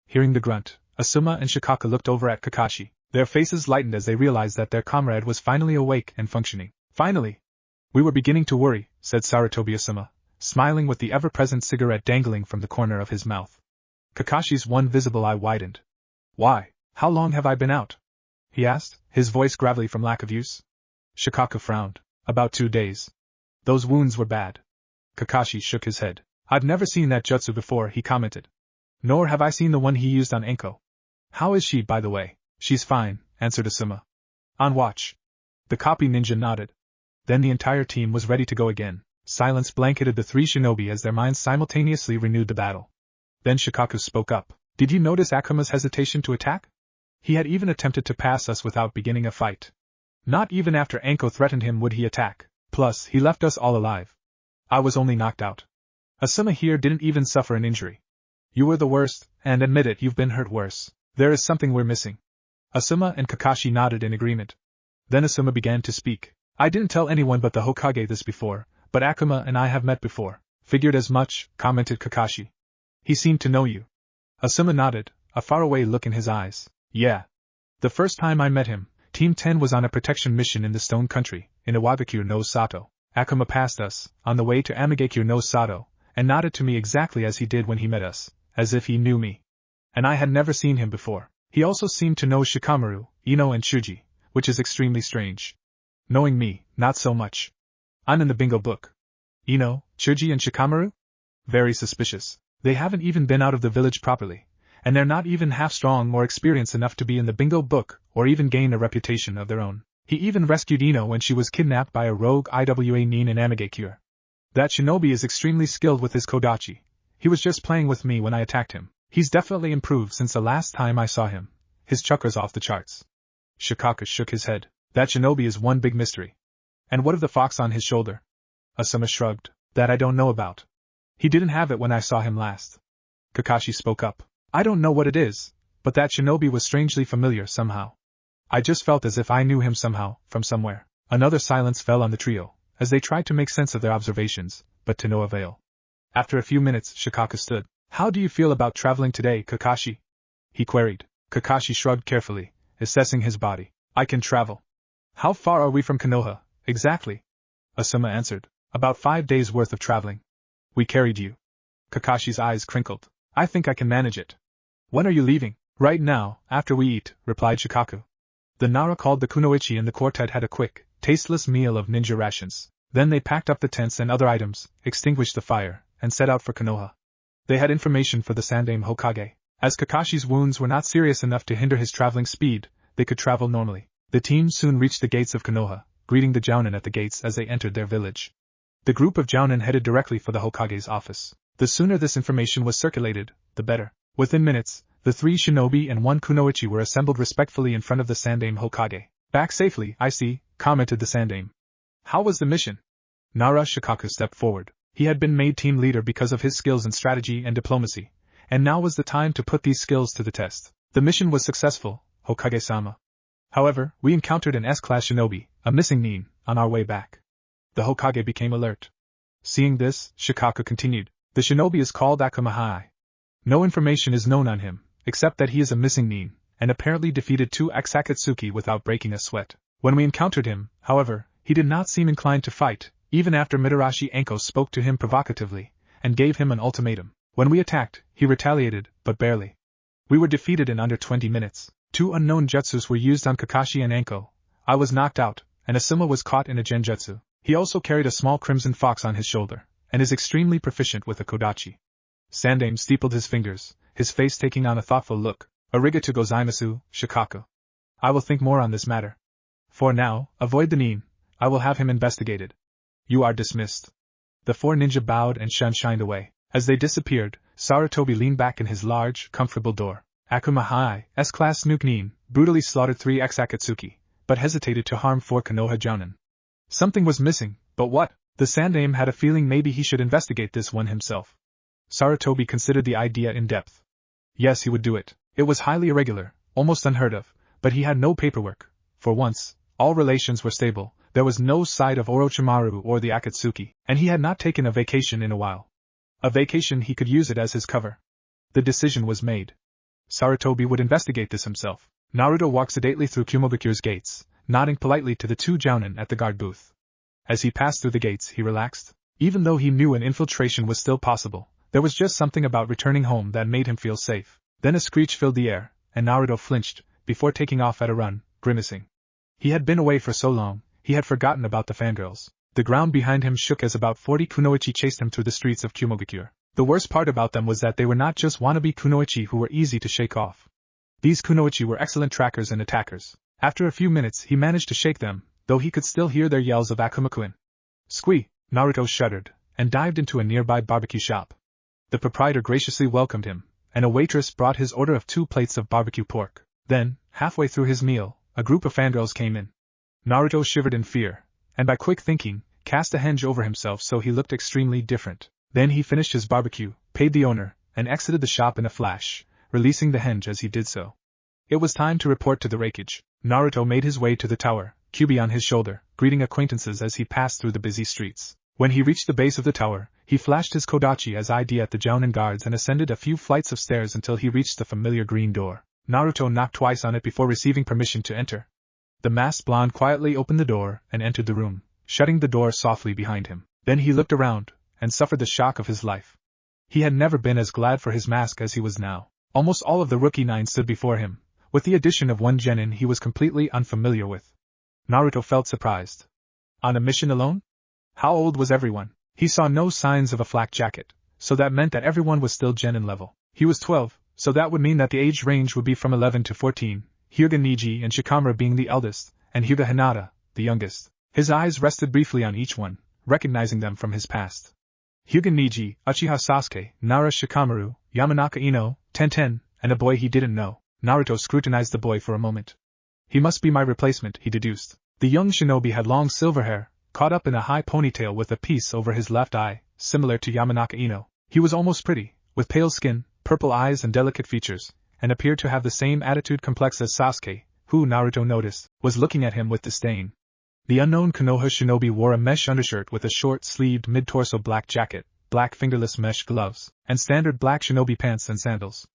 Hearing the grunt, Asuma and Shikaku looked over at Kakashi. Their faces lightened as they realized that their comrade was finally awake and functioning. Finally! We were beginning to worry, said Sarutobi Asuma, smiling with the ever-present cigarette dangling from the corner of his mouth. Kakashi's one visible eye widened. Why, how long have I been out? He asked, his voice gravelly from lack of use. Shikaku frowned. About 2 days. Those wounds were bad. Kakashi shook his head. I've never seen that jutsu before, he commented. Nor have I seen the one he used on Enko. How is she, by the way? She's fine, answered Asuma. On watch. The copy ninja nodded. Then the entire team was ready to go again. Silence blanketed the 3 shinobi as their minds simultaneously renewed the battle. Then Shikaku spoke up. Did you notice Akuma's hesitation to attack? He had even attempted to pass us without beginning a fight. Not even after Enko threatened him would he attack. Plus, he left us all alive. I was only knocked out. Asuma here didn't even suffer an injury. You were the worst, and admit it, you've been hurt worse. There is something we're missing. Asuma and Kakashi nodded in agreement. Then Asuma began to speak. I didn't tell anyone but the Hokage this before, but Akuma and I have met before. Figured as much, commented Kakashi. He seemed to know you. Asuma nodded, a faraway look in his eyes. Yeah. The first time I met him, Team 10 was on a protection mission in the Stone Country, in Iwagakure no Sato. Akuma passed us, on the way to Amigakure no Sato, and nodded to me exactly as he did when he met us, as if he knew me. And I had never seen him before. He also seemed to know Shikamaru, Ino and Shuji, which is extremely strange. Knowing me, not so much. I'm in the bingo book. Ino, Shuji and Shikamaru? Very suspicious. They haven't even been out of the village properly, and they're not even half strong or experienced enough to be in the bingo book, or even gain a reputation of their own. He even rescued Ino when she was kidnapped by a rogue Iwa Nin in Amigakure. That shinobi is extremely skilled with his kodachi. He was just playing with me when I attacked him. He's definitely improved since the last time I saw him. His chakra's off the charts. Shikaku shook his head. That shinobi is one big mystery. And what of the fox on his shoulder? Asuma shrugged. That I don't know about. He didn't have it when I saw him last. Kakashi spoke up. I don't know what it is, but that shinobi was strangely familiar somehow. I just felt as if I knew him somehow, from somewhere. Another silence fell on the trio, as they tried to make sense of their observations, but to no avail. After a few minutes, Shikaku stood. How do you feel about traveling today, Kakashi? He queried. Kakashi shrugged carefully, assessing his body. I can travel. How far are we from Konoha, exactly? Asuma answered. About 5 days' worth of traveling. We carried you. Kakashi's eyes crinkled. I think I can manage it. When are you leaving? Right now, after we eat, replied Shikaku. The Nara called the Kunoichi and the quartet had a quick, tasteless meal of ninja rations. Then they packed up the tents and other items, extinguished the fire, and set out for Konoha. They had information for the Sandaime Hokage. As Kakashi's wounds were not serious enough to hinder his traveling speed, they could travel normally. The team soon reached the gates of Konoha, greeting the Jounin at the gates as they entered their village. The group of Jounin headed directly for the Hokage's office. The sooner this information was circulated, the better. Within minutes, the 3 shinobi and 1 kunoichi were assembled respectfully in front of the Sandaime Hokage. Back safely, I see, commented the Sandaime. How was the mission? Nara Shikaku stepped forward. He had been made team leader because of his skills in strategy and diplomacy, and now was the time to put these skills to the test. The mission was successful, Hokage-sama. However, we encountered an S-class shinobi, a missing nin, on our way back. The Hokage became alert. Seeing this, Shikaku continued. The shinobi is called Akumahai. No information is known on him, except that he is a missing nin, and apparently defeated 2 Akatsuki without breaking a sweat. When we encountered him, however, he did not seem inclined to fight, even after Mitarashi Anko spoke to him provocatively, and gave him an ultimatum. When we attacked, he retaliated, but barely. We were defeated in under 20 minutes. 2 unknown jutsus were used on Kakashi and Anko. I was knocked out, and Asuma was caught in a genjutsu. He also carried a small crimson fox on his shoulder, and is extremely proficient with a kodachi. Sandaime steepled his fingers, his face taking on a thoughtful look. Arigatou gozaimasu, Shikaku. I will think more on this matter. For now, avoid the nin. I will have him investigated. You are dismissed. The 4 ninja bowed and shined away. As they disappeared, Sarutobi leaned back in his large, comfortable door. Akumahai, S-class Nuke Nin, brutally slaughtered 3 ex-Akatsuki, but hesitated to harm 4 Konoha Jounin. Something was missing, but what? The Sandaime had a feeling maybe he should investigate this one himself. Sarutobi considered the idea in depth. Yes, he would do it. It was highly irregular, almost unheard of, but he had no paperwork. For once, all relations were stable, there was no sight of Orochimaru or the Akatsuki, and he had not taken a vacation in a while. A vacation he could use it as his cover. The decision was made. Sarutobi would investigate this himself. Naruto walked sedately through Kumogakure's gates, nodding politely to the 2 Jounin at the guard booth. As he passed through the gates, he relaxed. Even though he knew an infiltration was still possible, there was just something about returning home that made him feel safe. Then a screech filled the air, and Naruto flinched, before taking off at a run, grimacing. He had been away for so long, he had forgotten about the fangirls. The ground behind him shook as about 40 kunoichi chased him through the streets of Kumogakure. The worst part about them was that they were not just wannabe kunoichi who were easy to shake off. These kunoichi were excellent trackers and attackers. After a few minutes he managed to shake them, though he could still hear their yells of Akuma-kun. Squee! Naruto shuddered, and dived into a nearby barbecue shop. The proprietor graciously welcomed him, and a waitress brought his order of 2 plates of barbecue pork. Then, halfway through his meal, a group of fangirls came in. Naruto shivered in fear, and by quick thinking, cast a henge over himself so he looked extremely different. Then he finished his barbecue, paid the owner, and exited the shop in a flash, releasing the henge as he did so. It was time to report to the Raikage. Naruto made his way to the tower, Kyubi on his shoulder, greeting acquaintances as he passed through the busy streets. When he reached the base of the tower, he flashed his kodachi as ID at the Jounin guards and ascended a few flights of stairs until he reached the familiar green door. Naruto knocked twice on it before receiving permission to enter. The masked blonde quietly opened the door and entered the room, shutting the door softly behind him. Then he looked around, and suffered the shock of his life. He had never been as glad for his mask as he was now. Almost all of the rookie 9 stood before him, with the addition of 1 genin he was completely unfamiliar with. Naruto felt surprised. On a mission alone? How old was everyone? He saw no signs of a flak jacket, so that meant that everyone was still genin level. He was 12, so that would mean that the age range would be from 11 to 14, Hyuga Niji and Shikamura being the eldest, and Hyuga Hinata, the youngest. His eyes rested briefly on each one, recognizing them from his past. Hyuga Niji, Uchiha Sasuke, Nara Shikamaru, Yamanaka Ino, Tenten, and a boy he didn't know. Naruto scrutinized the boy for a moment. He must be my replacement, he deduced. The young shinobi had long silver hair, caught up in a high ponytail with a piece over his left eye, similar to Yamanaka Ino. He was almost pretty, with pale skin, purple eyes and delicate features, and appeared to have the same attitude complex as Sasuke, who, Naruto noticed, was looking at him with disdain. The unknown Konoha shinobi wore a mesh undershirt with a short-sleeved mid-torso black jacket, black fingerless mesh gloves, and standard black shinobi pants and sandals.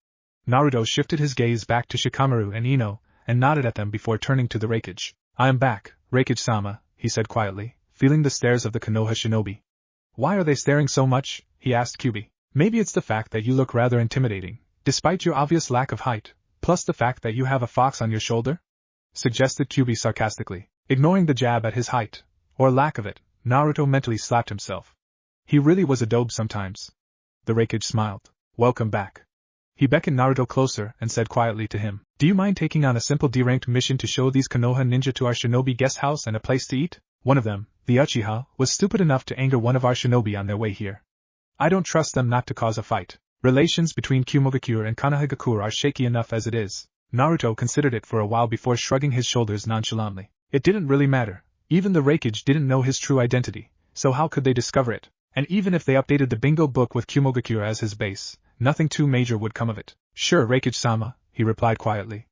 Naruto shifted his gaze back to Shikamaru and Ino, and nodded at them before turning to the Raikage. I am back, Raikage-sama, he said quietly, feeling the stares of the Konoha shinobi. Why are they staring so much? He asked Kyubi. Maybe it's the fact that you look rather intimidating, despite your obvious lack of height, plus the fact that you have a fox on your shoulder? Suggested Kyubi sarcastically. Ignoring the jab at his height, or lack of it, Naruto mentally slapped himself. He really was a dope sometimes. The Raikage smiled. Welcome back. He beckoned Naruto closer and said quietly to him, "Do you mind taking on a simple D-ranked mission to show these Konoha ninja to our shinobi guest house and a place to eat?" One of them, the Uchiha, was stupid enough to anger one of our shinobi on their way here. I don't trust them not to cause a fight. Relations between Kumogakure and Konohagakure are shaky enough as it is. Naruto considered it for a while before shrugging his shoulders nonchalantly. It didn't really matter. Even the Raikage didn't know his true identity, so how could they discover it? And even if they updated the bingo book with Kumogakure as his base, nothing too major would come of it. "Sure, Raikage-sama," he replied quietly.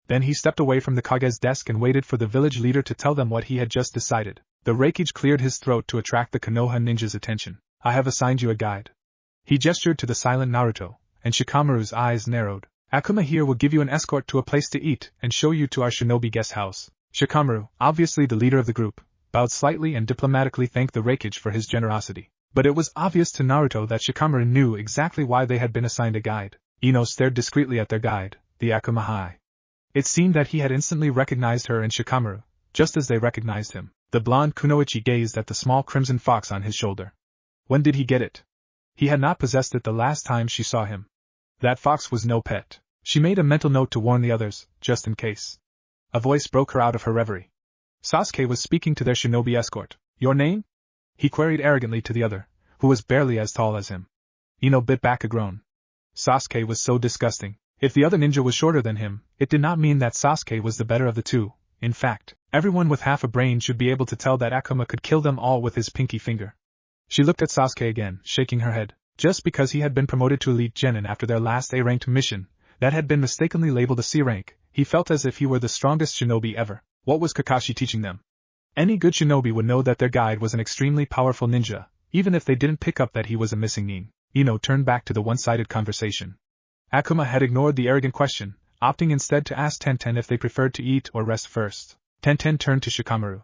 Then he stepped away from the Kage's desk and waited for the village leader to tell them what he had just decided. The Raikage cleared his throat to attract the Konoha ninja's attention. "I have assigned you a guide." He gestured to the silent Naruto, and Shikamaru's eyes narrowed. "Akuma here will give you an escort to a place to eat and show you to our shinobi guest house." Shikamaru, obviously the leader of the group, bowed slightly and diplomatically thanked the Raikage for his generosity. But it was obvious to Naruto that Shikamaru knew exactly why they had been assigned a guide. Ino stared discreetly at their guide, the Akuma High. It seemed that he had instantly recognized her and Shikamaru, just as they recognized him. The blonde Kunoichi gazed at the small crimson fox on his shoulder. When did he get it? He had not possessed it the last time she saw him. That fox was no pet. She made a mental note to warn the others, just in case. A voice broke her out of her reverie. Sasuke was speaking to their shinobi escort. "Your name?" he queried arrogantly to the other, who was barely as tall as him. Ino bit back a groan. Sasuke was so disgusting. If the other ninja was shorter than him, it did not mean that Sasuke was the better of the two. In fact, everyone with half a brain should be able to tell that Akuma could kill them all with his pinky finger. She looked at Sasuke again, shaking her head. Just because he had been promoted to Elite Genin after their last A-ranked mission, that had been mistakenly labeled a C rank, he felt as if he were the strongest shinobi ever. What was Kakashi teaching them? Any good shinobi would know that their guide was an extremely powerful ninja, even if they didn't pick up that he was a missing nin. Ino turned back to the one-sided conversation. Akuma had ignored the arrogant question, opting instead to ask Tenten if they preferred to eat or rest first. Tenten turned to Shikamaru.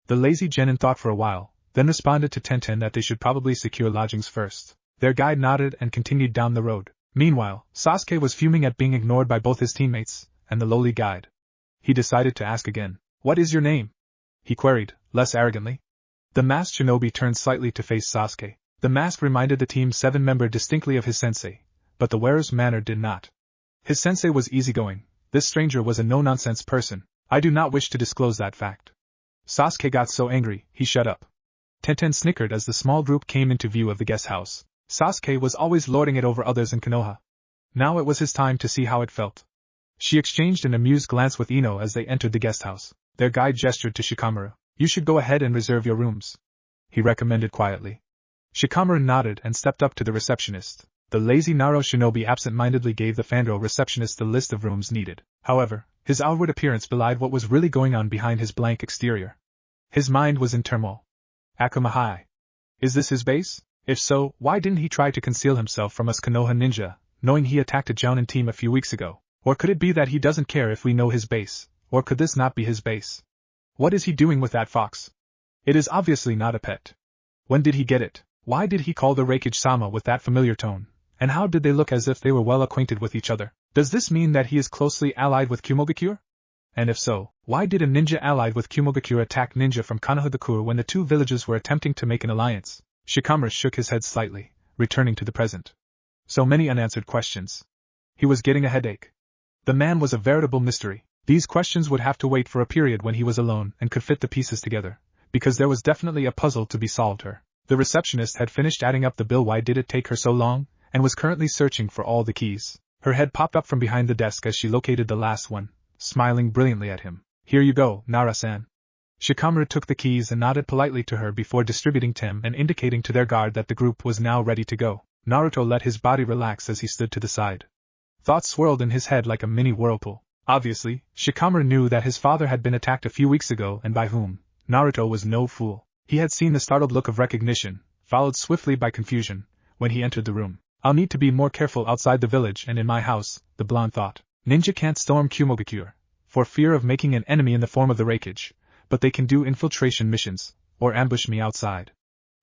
The lazy genin thought for a while, then responded to Tenten that they should probably secure lodgings first. Their guide nodded and continued down the road. Meanwhile, Sasuke was fuming at being ignored by both his teammates and the lowly guide. He decided to ask again. "What is your name?" he queried, less arrogantly. The masked shinobi turned slightly to face Sasuke. The mask reminded the team's 7-member distinctly of his sensei, but the wearer's manner did not. His sensei was easygoing. This stranger was a no-nonsense person. "I do not wish to disclose that fact." Sasuke got so angry, he shut up. Tenten snickered as the small group came into view of the guest house. Sasuke was always lording it over others in Konoha. Now it was his time to see how it felt. She exchanged an amused glance with Ino as they entered the guest house. Their guide gestured to Shikamaru. "You should go ahead and reserve your rooms," he recommended quietly. Shikamaru nodded and stepped up to the receptionist. The lazy Naro shinobi absent-mindedly gave the fangirl receptionist the list of rooms needed. However, his outward appearance belied what was really going on behind his blank exterior. His mind was in turmoil. Akuma High. Is this his base? If so, why didn't he try to conceal himself from us Konoha ninja, knowing he attacked a Jounin team a few weeks ago? Or could it be that he doesn't care if we know his base? Or could this not be his base? What is he doing with that fox? It is obviously not a pet. When did he get it? Why did he call the Raikage-sama with that familiar tone? And how did they look as if they were well acquainted with each other? Does this mean that he is closely allied with Kumogakure? And if so, why did a ninja allied with Kumogakure attack ninja from Konohagakure when the two villages were attempting to make an alliance? Shikamaru shook his head slightly, returning to the present. So many unanswered questions. He was getting a headache. The man was a veritable mystery. These questions would have to wait for a period when he was alone and could fit the pieces together, because there was definitely a puzzle to be solved here. The receptionist had finished adding up the bill. Why did it take her so long? And was currently searching for all the keys. Her head popped up from behind the desk as she located the last one, smiling brilliantly at him. "Here you go, Nara-san." Shikamaru took the keys and nodded politely to her before distributing them and indicating to their guard that the group was now ready to go. Naruto let his body relax as he stood to the side. Thoughts swirled in his head like a mini whirlpool. Obviously, Shikamaru knew that his father had been attacked a few weeks ago and by whom. Naruto was no fool. He had seen the startled look of recognition, followed swiftly by confusion, when he entered the room. "I'll need to be more careful outside the village and in my house," the blonde thought. "Ninja can't storm Kumogakure, for fear of making an enemy in the form of the Raikage, but they can do infiltration missions, or ambush me outside."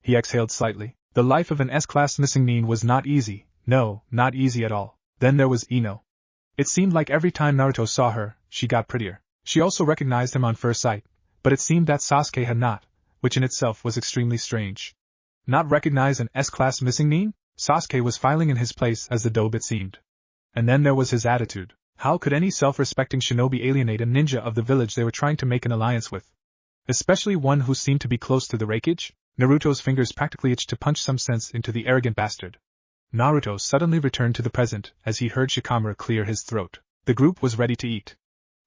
He exhaled slightly. The life of an S-class missing nin was not easy, no, not easy at all. Then there was Ino. It seemed like every time Naruto saw her, she got prettier. She also recognized him on first sight, but it seemed that Sasuke had not, which in itself was extremely strange. Not recognize an S-class missing nin? Sasuke was filing in his place as the dobe it seemed. And then there was his attitude. How could any self-respecting shinobi alienate a ninja of the village they were trying to make an alliance with? Especially one who seemed to be close to the Hokage? Naruto's fingers practically itched to punch some sense into the arrogant bastard. Naruto suddenly returned to the present as he heard Shikamaru clear his throat. The group was ready to eat.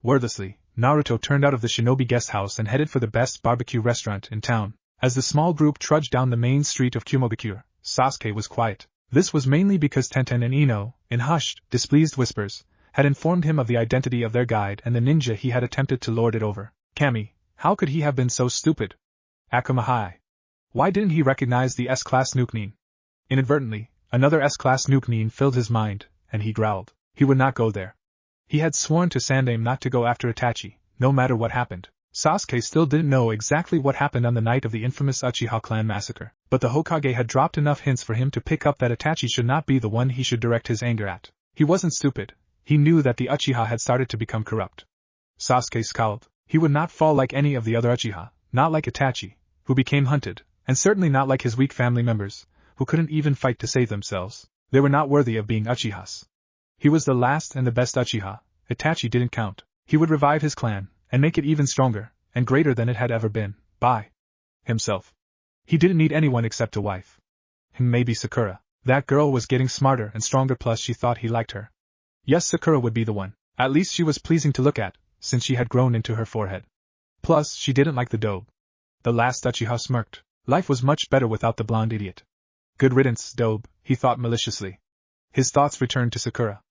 Wordlessly, Naruto turned out of the shinobi guest house and headed for the best barbecue restaurant in town. As the small group trudged down the main street of Kumogakure, Sasuke was quiet. This was mainly because Tenten and Ino, in hushed, displeased whispers, had informed him of the identity of their guide and the ninja he had attempted to lord it over. Kami, how could he have been so stupid? Akuma Hai. Why didn't he recognize the S-class nuke-nin? Inadvertently, another S-class nuke-nin filled his mind, and he growled. He would not go there. He had sworn to Sandaime not to go after Itachi, no matter what happened. Sasuke still didn't know exactly what happened on the night of the infamous Uchiha clan massacre, but the Hokage had dropped enough hints for him to pick up that Itachi should not be the one he should direct his anger at. He wasn't stupid. He knew that the Uchiha had started to become corrupt. Sasuke scowled. He would not fall like any of the other Uchiha, not like Itachi, who became hunted, and certainly not like his weak family members, who couldn't even fight to save themselves. They were not worthy of being Uchihas. He was the last and the best Uchiha. Itachi didn't count. He would revive his clan, and make it even stronger, and greater than it had ever been, by himself. He didn't need anyone except a wife. Maybe Sakura. That girl was getting smarter and stronger, plus she thought he liked her. Yes, Sakura would be the one. At least she was pleasing to look at, since she had grown into her forehead. Plus, she didn't like the dobe. The last Uchiha smirked. Life was much better without the blonde idiot. Good riddance, dobe, he thought maliciously. His thoughts returned to Sakura.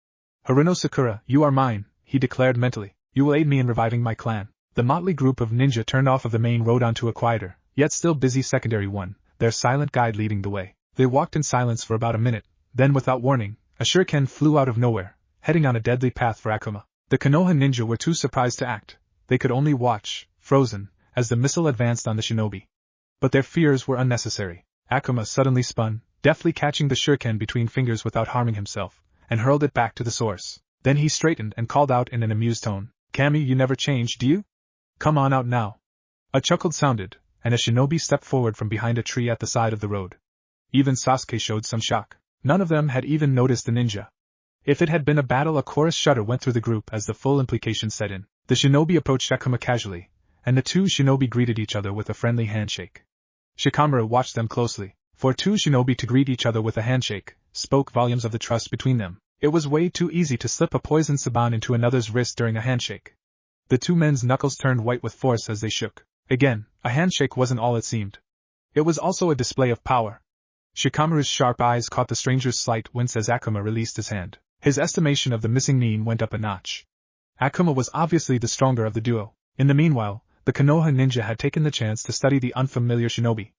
Haruno Sakura, you are mine, he declared mentally. You will aid me in reviving my clan. The motley group of ninja turned off of the main road onto a quieter, yet still busy secondary one, their silent guide leading the way. They walked in silence for about a minute, then without warning, a shuriken flew out of nowhere, heading on a deadly path for Akuma. The Konoha ninja were too surprised to act. They could only watch, frozen, as the missile advanced on the shinobi. But their fears were unnecessary. Akuma suddenly spun, deftly catching the shuriken between fingers without harming himself, and hurled it back to the source. Then he straightened and called out in an amused tone, Kami, you never change, do you? Come on out now. A chuckle sounded, and a shinobi stepped forward from behind a tree at the side of the road. Even Sasuke showed some shock. None of them had even noticed the ninja. If it had been a battle, a chorus shudder went through the group as the full implication set in. The shinobi approached Akuma casually, and the two shinobi greeted each other with a friendly handshake. Shikamaru watched them closely. For two shinobi to greet each other with a handshake spoke volumes of the trust between them. It was way too easy to slip a poison saban into another's wrist during a handshake. The two men's knuckles turned white with force as they shook. Again, a handshake wasn't all it seemed. It was also a display of power. Shikamaru's sharp eyes caught the stranger's slight wince as Akuma released his hand. His estimation of the missing nin went up a notch. Akuma was obviously the stronger of the duo. In the meanwhile, the Konoha ninja had taken the chance to study the unfamiliar shinobi.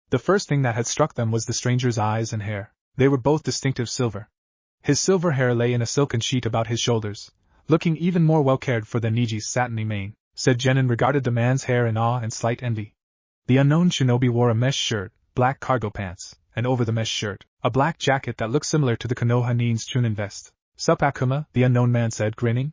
The first thing that had struck them was the stranger's eyes and hair. They were both distinctive silver. His silver hair lay in a silken sheet about his shoulders, looking even more well-cared for than Niji's satiny mane. Said Genin regarded the man's hair in awe and slight envy. The unknown shinobi wore a mesh shirt, black cargo pants, and over the mesh shirt, a black jacket that looked similar to the Konoha nin's chunin vest. Sup Akuma, the unknown man said, grinning.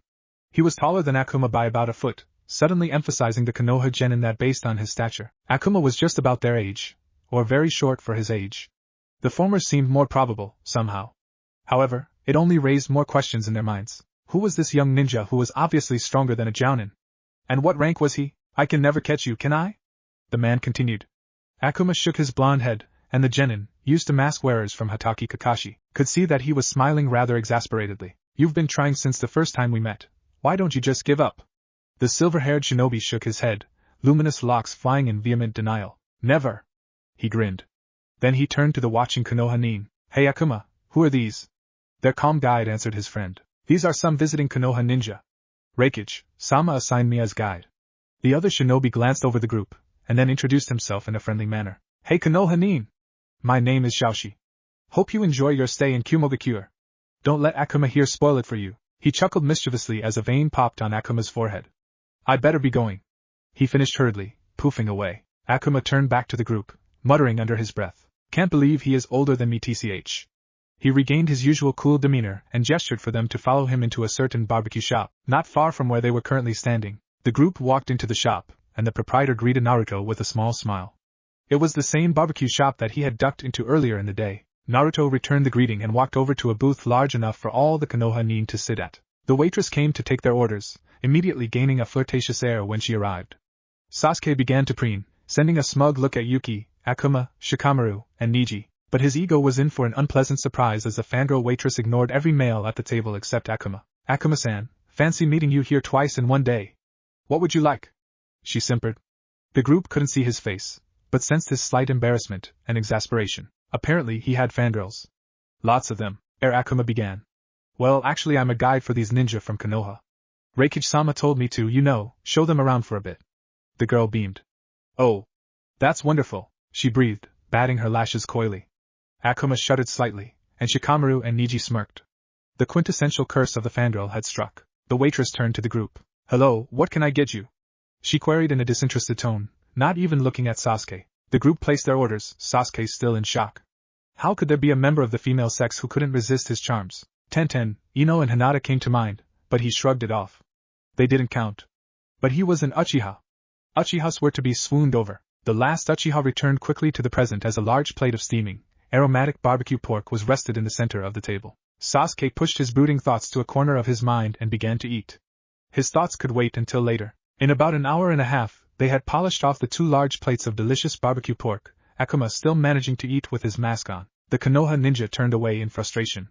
He was taller than Akuma by about a foot, suddenly emphasizing the Konoha genin that based on his stature, Akuma was just about their age, or very short for his age. The former seemed more probable, somehow. However, it only raised more questions in their minds. Who was this young ninja who was obviously stronger than a jounin? And what rank was he? I can never catch you, can I? The man continued. Akuma shook his blonde head, and the genin, used to mask wearers from Hatake Kakashi, could see that he was smiling rather exasperatedly. You've been trying since the first time we met. Why don't you just give up? The silver-haired shinobi shook his head, luminous locks flying in vehement denial. Never. He grinned. Then he turned to the watching Konoha nin. Hey Akuma, who are these? Their calm guide answered his friend. These are some visiting Konoha ninja. Hokage, Sama assigned me as guide. The other shinobi glanced over the group, and then introduced himself in a friendly manner. Hey Konoha nin! My name is Xiaoshi. Hope you enjoy your stay in Kumogakure. Don't let Akuma here spoil it for you. He chuckled mischievously as a vein popped on Akuma's forehead. I'd better be going. He finished hurriedly, poofing away. Akuma turned back to the group, muttering under his breath. Can't believe he is older than me tch. He regained his usual cool demeanor and gestured for them to follow him into a certain barbecue shop, not far from where they were currently standing. The group walked into the shop, and the proprietor greeted Naruto with a small smile. It was the same barbecue shop that he had ducked into earlier in the day. Naruto returned the greeting and walked over to a booth large enough for all the Konoha need to sit at. The waitress came to take their orders, immediately gaining a flirtatious air when she arrived. Sasuke began to preen, sending a smug look at Yuki, Akuma, Shikamaru, and Niji, but his ego was in for an unpleasant surprise as the fangirl waitress ignored every male at the table except Akuma. Akuma-san, fancy meeting you here twice in one day. What would you like? She simpered. The group couldn't see his face, but sensed his slight embarrassment and exasperation. Apparently he had fangirls. Lots of them, Akuma began. Well, actually I'm a guide for these ninja from Konoha. Reikage-sama told me to, show them around for a bit. The girl beamed. Oh. That's wonderful, she breathed, batting her lashes coyly. Akuma shuddered slightly, and Shikamaru and Niji smirked. The quintessential curse of the fangirl had struck. The waitress turned to the group. Hello, what can I get you? She queried in a disinterested tone, not even looking at Sasuke. The group placed their orders, Sasuke still in shock. How could there be a member of the female sex who couldn't resist his charms? Tenten, Ino and Hinata came to mind, but he shrugged it off. They didn't count. But he was an Uchiha. Uchihas were to be swooned over. The last Uchiha returned quickly to the present as a large plate of steaming, aromatic barbecue pork was rested in the center of the table. Sasuke pushed his brooding thoughts to a corner of his mind and began to eat. His thoughts could wait until later. In about an hour and a half, they had polished off the 2 large plates of delicious barbecue pork, Akuma still managing to eat with his mask on. The Konoha ninja turned away in frustration.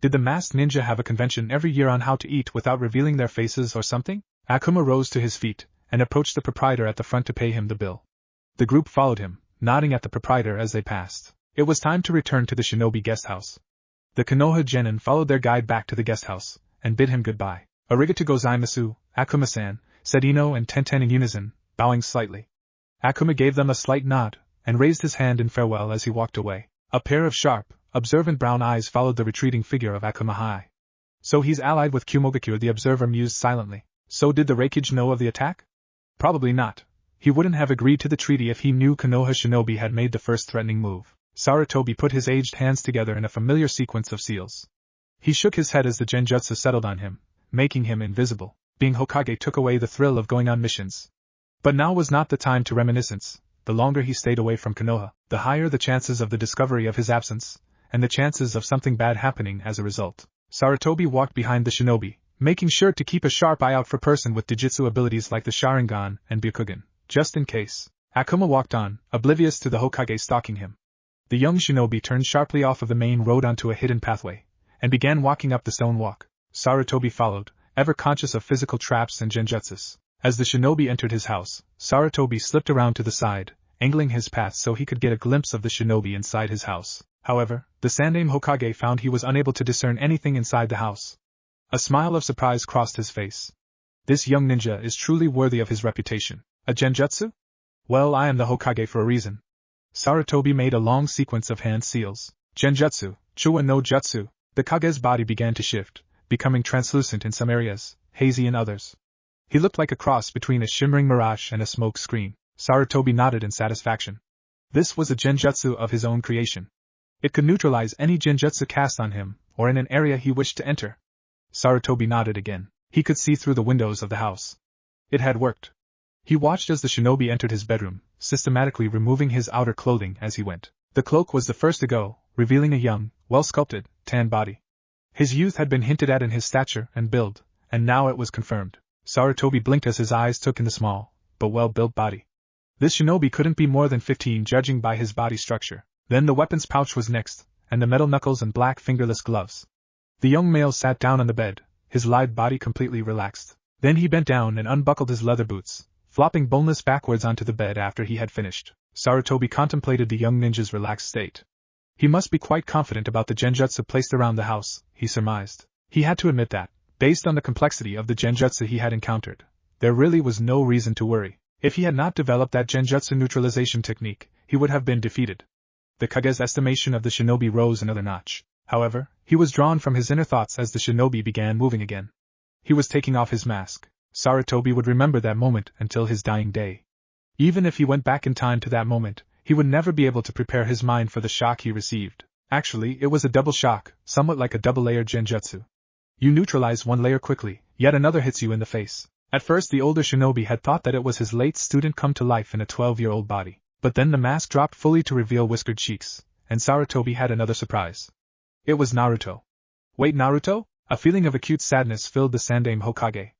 Did the masked ninja have a convention every year on how to eat without revealing their faces or something? Akuma rose to his feet, and approached the proprietor at the front to pay him the bill. The group followed him, nodding at the proprietor as they passed. It was time to return to the shinobi guest house. The Konoha genin followed their guide back to the guest house, and bid him goodbye. Arigato gozaimasu, Akuma-san, said Ino and Tenten in unison, bowing slightly. Akuma gave them a slight nod, and raised his hand in farewell as he walked away. A pair of sharp, observant brown eyes followed the retreating figure of Akuma High. So he's allied with Kumogakure, the observer mused silently. So did the Reikage know of the attack? Probably not. He wouldn't have agreed to the treaty if he knew Konoha shinobi had made the first threatening move. Sarutobi put his aged hands together in a familiar sequence of seals. He shook his head as the genjutsu settled on him, making him invisible. Being Hokage took away the thrill of going on missions. But now was not the time to reminiscence. The longer he stayed away from Konoha, the higher the chances of the discovery of his absence, and the chances of something bad happening as a result. Sarutobi walked behind the shinobi, making sure to keep a sharp eye out for person with Dijitsu abilities like the Sharingan and Byakugan, just in case. Akuma walked on, oblivious to the Hokage stalking him. The young shinobi turned sharply off of the main road onto a hidden pathway, and began walking up the stone walk. Sarutobi followed, ever conscious of physical traps and genjutsus. As the shinobi entered his house, Sarutobi slipped around to the side, angling his path so he could get a glimpse of the shinobi inside his house. However, the Sandaime Hokage found he was unable to discern anything inside the house. A smile of surprise crossed his face. This young ninja is truly worthy of his reputation. A genjutsu? Well, I am the Hokage for a reason. Sarutobi made a long sequence of hand seals. Genjutsu, Chuwa no Jutsu. The Kage's body began to shift, becoming translucent in some areas, hazy in others. He looked like a cross between a shimmering mirage and a smoke screen. Sarutobi nodded in satisfaction. This was a genjutsu of his own creation. It could neutralize any genjutsu cast on him, or in an area he wished to enter. Sarutobi nodded again. He could see through the windows of the house. It had worked. He watched as the shinobi entered his bedroom, systematically removing his outer clothing as he went. The cloak was the first to go, revealing a young, well-sculpted, tan body. His youth had been hinted at in his stature and build, and now it was confirmed. Sarutobi blinked as his eyes took in the small, but well-built body. This shinobi couldn't be more than 15 judging by his body structure. Then the weapons pouch was next, and the metal knuckles and black fingerless gloves. The young male sat down on the bed, his lithe body completely relaxed. Then he bent down and unbuckled his leather boots, flopping boneless backwards onto the bed after he had finished. Sarutobi contemplated the young ninja's relaxed state. He must be quite confident about the genjutsu placed around the house, he surmised. He had to admit that, based on the complexity of the genjutsu he had encountered, there really was no reason to worry. If he had not developed that genjutsu neutralization technique, he would have been defeated. The Kage's estimation of the shinobi rose another notch. However, he was drawn from his inner thoughts as the shinobi began moving again. He was taking off his mask. Sarutobi would remember that moment until his dying day. Even if he went back in time to that moment, he would never be able to prepare his mind for the shock he received. Actually, it was a double shock, somewhat like a double-layered genjutsu. You neutralize one layer quickly, yet another hits you in the face. At first the older shinobi had thought that it was his late student come to life in a 12-year-old body. But then the mask dropped fully to reveal whiskered cheeks, and Sarutobi had another surprise. It was Naruto. Wait, Naruto? A feeling of acute sadness filled the Sandaime Hokage.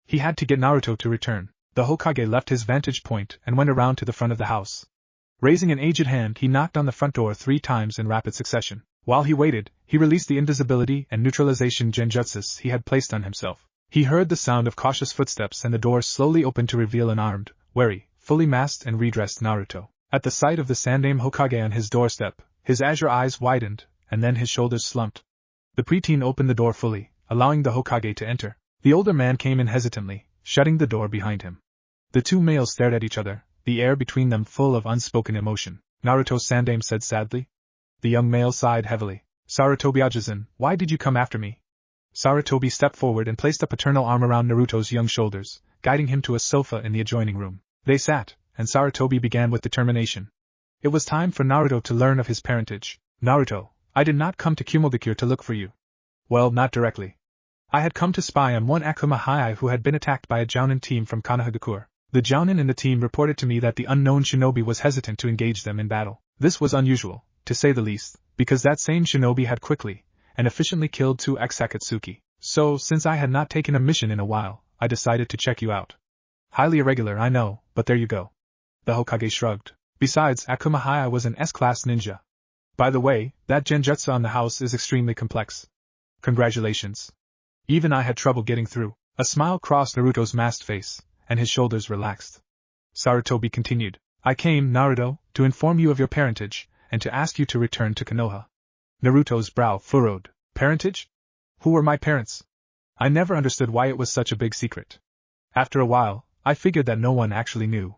He had to get Naruto to return. The Hokage left his vantage point and went around to the front of the house. Raising an aged hand, he knocked on the front door 3 times in rapid succession. While he waited, he released the invisibility and neutralization genjutsus he had placed on himself. He heard the sound of cautious footsteps and the door slowly opened to reveal an armed, wary, fully masked and redressed Naruto. At the sight of the Sandaime Hokage on his doorstep, his azure eyes widened, and then his shoulders slumped. The preteen opened the door fully, allowing the Hokage to enter. The older man came in hesitantly, shutting the door behind him. The two males stared at each other, the air between them full of unspoken emotion. Naruto, Sandaime said sadly. The young male sighed heavily. Sarutobi Ajisen, why did you come after me? Sarutobi stepped forward and placed a paternal arm around Naruto's young shoulders, guiding him to a sofa in the adjoining room. They sat, and Sarutobi began with determination. It was time for Naruto to learn of his parentage. Naruto, I did not come to Kumogakure to look for you. Well, not directly. I had come to spy on one Akuma Hiei who had been attacked by a Jounin team from Konoha. The Jounin in the team reported to me that the unknown shinobi was hesitant to engage them in battle. This was unusual, to say the least, because that same shinobi had quickly and efficiently killed 2 ex-Akatsuki. So, since I had not taken a mission in a while, I decided to check you out. Highly irregular, I know, but there you go. The Hokage shrugged. Besides, Akuma Hiei was an S-class ninja. By the way, that genjutsu on the house is extremely complex. Congratulations. Even I had trouble getting through. A smile crossed Naruto's masked face, and his shoulders relaxed. Sarutobi continued. I came, Naruto, to inform you of your parentage, and to ask you to return to Konoha. Naruto's brow furrowed. Parentage? Who were my parents? I never understood why it was such a big secret. After a while, I figured that no one actually knew.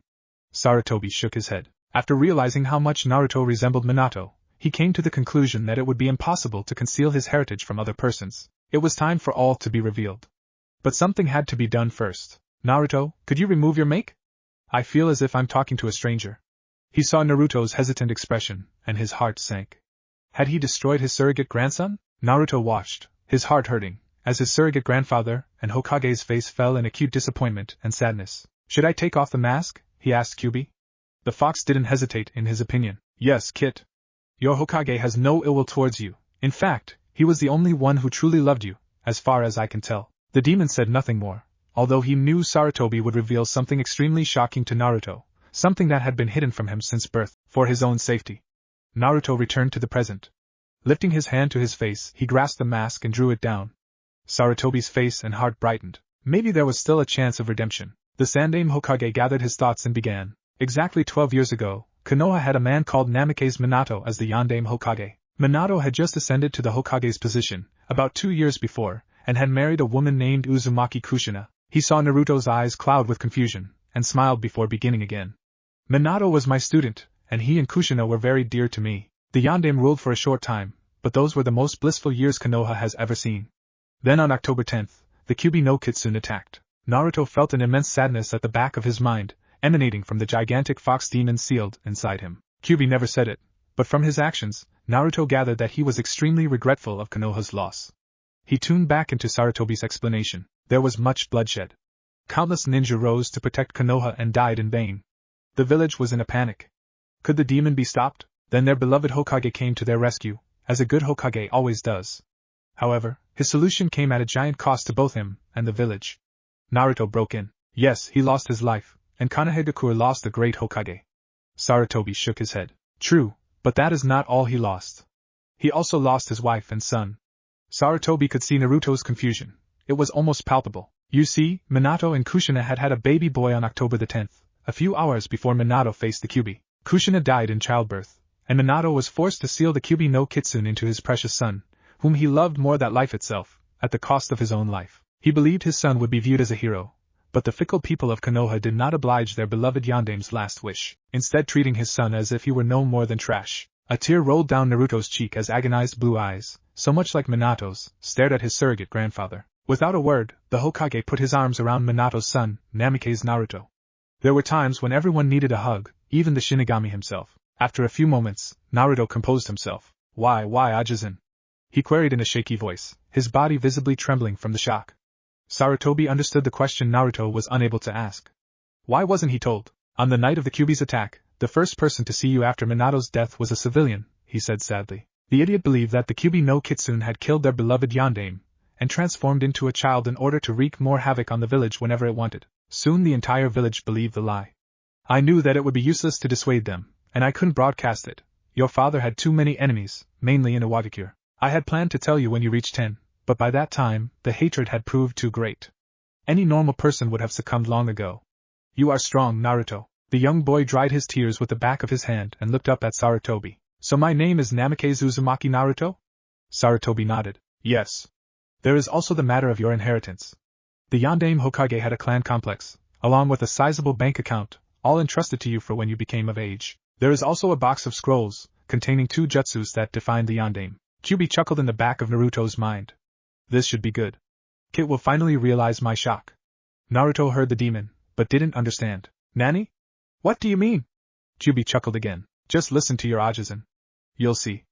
Sarutobi shook his head. After realizing how much Naruto resembled Minato, he came to the conclusion that it would be impossible to conceal his heritage from other persons. It was time for all to be revealed. But something had to be done first. Naruto, could you remove your make? I feel as if I'm talking to a stranger. He saw Naruto's hesitant expression, and his heart sank. Had he destroyed his surrogate grandson? Naruto watched, his heart hurting, as his surrogate grandfather and Hokage's face fell in acute disappointment and sadness. Should I take off the mask? He asked Kyubi. The fox didn't hesitate in his opinion. Yes, Kit. Your Hokage has no ill will towards you. In fact, he was the only one who truly loved you, as far as I can tell. The demon said nothing more, although he knew Sarutobi would reveal something extremely shocking to Naruto, something that had been hidden from him since birth, for his own safety. Naruto returned to the present. Lifting his hand to his face, he grasped the mask and drew it down. Sarutobi's face and heart brightened. Maybe there was still a chance of redemption. The Sandaime Hokage gathered his thoughts and began. Exactly 12 years ago, Konoha had a man called Namikaze Minato as the Yandaime Hokage. Minato had just ascended to the Hokage's position, about 2 years before, and had married a woman named Uzumaki Kushina. He saw Naruto's eyes cloud with confusion, and smiled before beginning again. Minato was my student, and he and Kushina were very dear to me. The Yandaime ruled for a short time, but those were the most blissful years Konoha has ever seen. Then on October 10th, the Kyubi no Kitsune attacked. Naruto felt an immense sadness at the back of his mind, emanating from the gigantic fox demon sealed inside him. Kyubi never said it, but from his actions, Naruto gathered that he was extremely regretful of Konoha's loss. He tuned back into Sarutobi's explanation. There was much bloodshed. Countless ninja rose to protect Konoha and died in vain. The village was in a panic. Could the demon be stopped? Then their beloved Hokage came to their rescue, as a good Hokage always does. However, his solution came at a giant cost to both him and the village. Naruto broke in. Yes, he lost his life, and Konoha lost the great Hokage. Sarutobi shook his head. True, but that is not all he lost. He also lost his wife and son. Sarutobi could see Naruto's confusion. It was almost palpable. You see, Minato and Kushina had had a baby boy on October the 10th, a few hours before Minato faced the Kyubi. Kushina died in childbirth, and Minato was forced to seal the Kyubi no Kitsune into his precious son, whom he loved more than life itself, at the cost of his own life. He believed his son would be viewed as a hero, but the fickle people of Konoha did not oblige their beloved Yandaime's last wish, instead treating his son as if he were no more than trash. A tear rolled down Naruto's cheek as agonized blue eyes, so much like Minato's, stared at his surrogate grandfather. Without a word, the Hokage put his arms around Minato's son, Namikaze Naruto. There were times when everyone needed a hug, even the Shinigami himself. After a few moments, Naruto composed himself. Why Ajisen? He queried in a shaky voice, his body visibly trembling from the shock. Sarutobi understood the question Naruto was unable to ask. Why wasn't he told? On the night of the Kyubi's attack, the first person to see you after Minato's death was a civilian, he said sadly. The idiot believed that the Kyuubi no Kitsune had killed their beloved yandere, and transformed into a child in order to wreak more havoc on the village whenever it wanted. Soon the entire village believed the lie. I knew that it would be useless to dissuade them, and I couldn't broadcast it. Your father had too many enemies, mainly in Iwagakure. I had planned to tell you when you reached 10, but by that time, the hatred had proved too great. Any normal person would have succumbed long ago. You are strong, Naruto. The young boy dried his tears with the back of his hand and looked up at Sarutobi. So my name is Namikaze Uzumaki Naruto? Sarutobi nodded. Yes. There is also the matter of your inheritance. The Yandere Hokage had a clan complex, along with a sizable bank account, all entrusted to you for when you became of age. There is also a box of scrolls, containing 2 jutsus that define the Yandere. Kyuubi chuckled in the back of Naruto's mind. This should be good. Kit will finally realize my shock. Naruto heard the demon, but didn't understand. Nani? What do you mean? Kyuubi chuckled again. Just listen to your Ajisen. You'll see.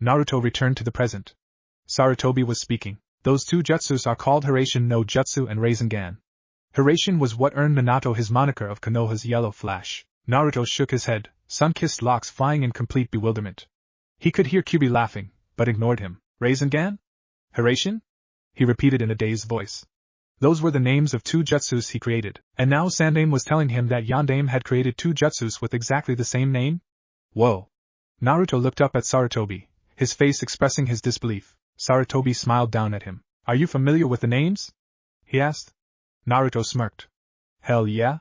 Naruto returned to the present. Sarutobi was speaking. Those 2 jutsus are called Hiraishin no Jutsu and Rasengan. Hiraishin was what earned Minato his moniker of Konoha's Yellow Flash. Naruto shook his head, sun-kissed locks flying in complete bewilderment. He could hear Kyuubi laughing, but ignored him. Rasengan? Hiraishin? He repeated in a dazed voice. Those were the names of 2 jutsus he created, and now Sandaime was telling him that Yandere had created 2 jutsus with exactly the same name? Whoa. Naruto looked up at Sarutobi, his face expressing his disbelief. Sarutobi smiled down at him. Are you familiar with the names? He asked. Naruto smirked. Hell yeah?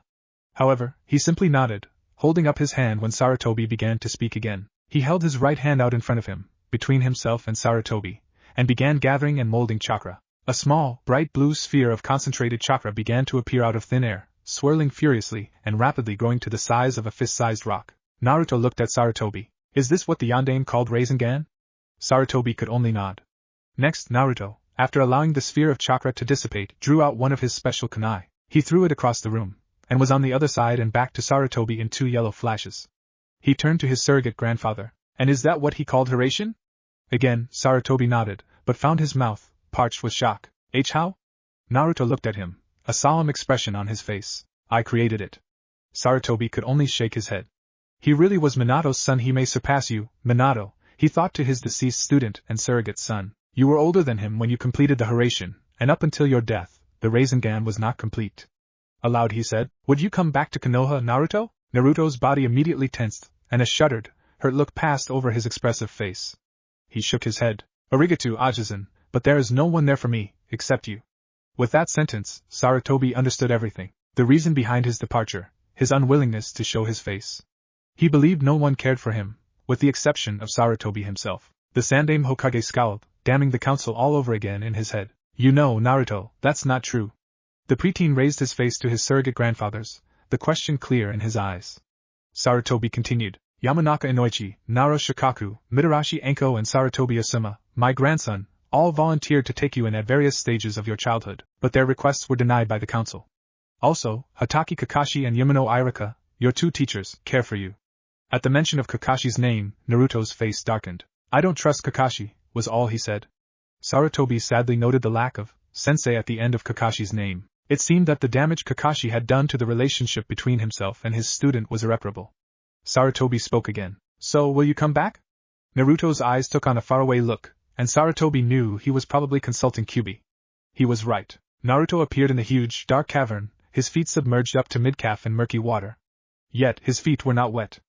However, he simply nodded, holding up his hand when Sarutobi began to speak again. He held his right hand out in front of him, between himself and Sarutobi, and began gathering and molding chakra. A small, bright blue sphere of concentrated chakra began to appear out of thin air, swirling furiously and rapidly growing to the size of a fist-sized rock. Naruto looked at Sarutobi. Is this what the Yandere called Rasengan? Sarutobi could only nod. Next, Naruto, after allowing the sphere of chakra to dissipate, drew out one of his special kunai. He threw it across the room, and was on the other side and back to Sarutobi in 2 yellow flashes. He turned to his surrogate grandfather. And is that what he called Hiraishin? Again, Sarutobi nodded, but found his mouth parched with shock. How? Naruto looked at him, a solemn expression on his face. I created it. Sarutobi could only shake his head. He really was Minato's son. He may surpass you, Minato, he thought to his deceased student and surrogate son. You were older than him when you completed the Hiraishin, and up until your death, the Rasengan was not complete. Aloud he said, would you come back to Konoha, Naruto? Naruto's body immediately tensed, and a shuddered, hurt look passed over his expressive face. He shook his head. Arigato, Ajisen, but there is no one there for me, except you. With that sentence, Sarutobi understood everything. The reason behind his departure, his unwillingness to show his face. He believed no one cared for him, with the exception of Sarutobi himself. The Sandaime Hokage scowled, damning the council all over again in his head. You know, Naruto, that's not true. The preteen raised his face to his surrogate grandfather's, the question clear in his eyes. Sarutobi continued. Yamanaka Inoichi, Naro Shikaku, Mitarashi Enko and Sarutobi Asuma, my grandson, all volunteered to take you in at various stages of your childhood, but their requests were denied by the council. Also, Hatake Kakashi and Yamano Irika, your 2 teachers, care for you. At the mention of Kakashi's name, Naruto's face darkened. I don't trust Kakashi, was all he said. Sarutobi sadly noted the lack of sensei at the end of Kakashi's name. It seemed that the damage Kakashi had done to the relationship between himself and his student was irreparable. Sarutobi spoke again. So, will you come back? Naruto's eyes took on a faraway look, and Sarutobi knew he was probably consulting Kyuubi. He was right. Naruto appeared in the huge, dark cavern, his feet submerged up to mid-calf in murky water. Yet, his feet were not wet.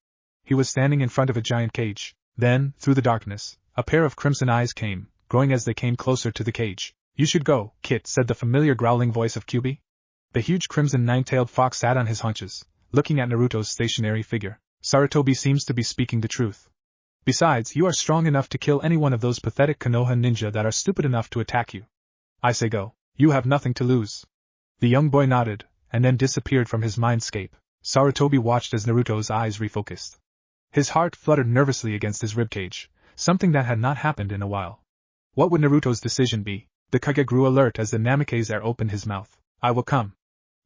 He was standing in front of a giant cage. Then, through the darkness, a pair of crimson eyes came, growing as they came closer to the cage. You should go, Kit, said the familiar growling voice of Kyuubi. The huge crimson nine-tailed fox sat on his haunches, looking at Naruto's stationary figure. Sarutobi seems to be speaking the truth. Besides, you are strong enough to kill any one of those pathetic Konoha ninja that are stupid enough to attack you. I say go. You have nothing to lose. The young boy nodded, and then disappeared from his mindscape. Sarutobi watched as Naruto's eyes refocused. His heart fluttered nervously against his ribcage, something that had not happened in a while. What would Naruto's decision be? The Kage grew alert as the Namikaze opened his mouth. I will come.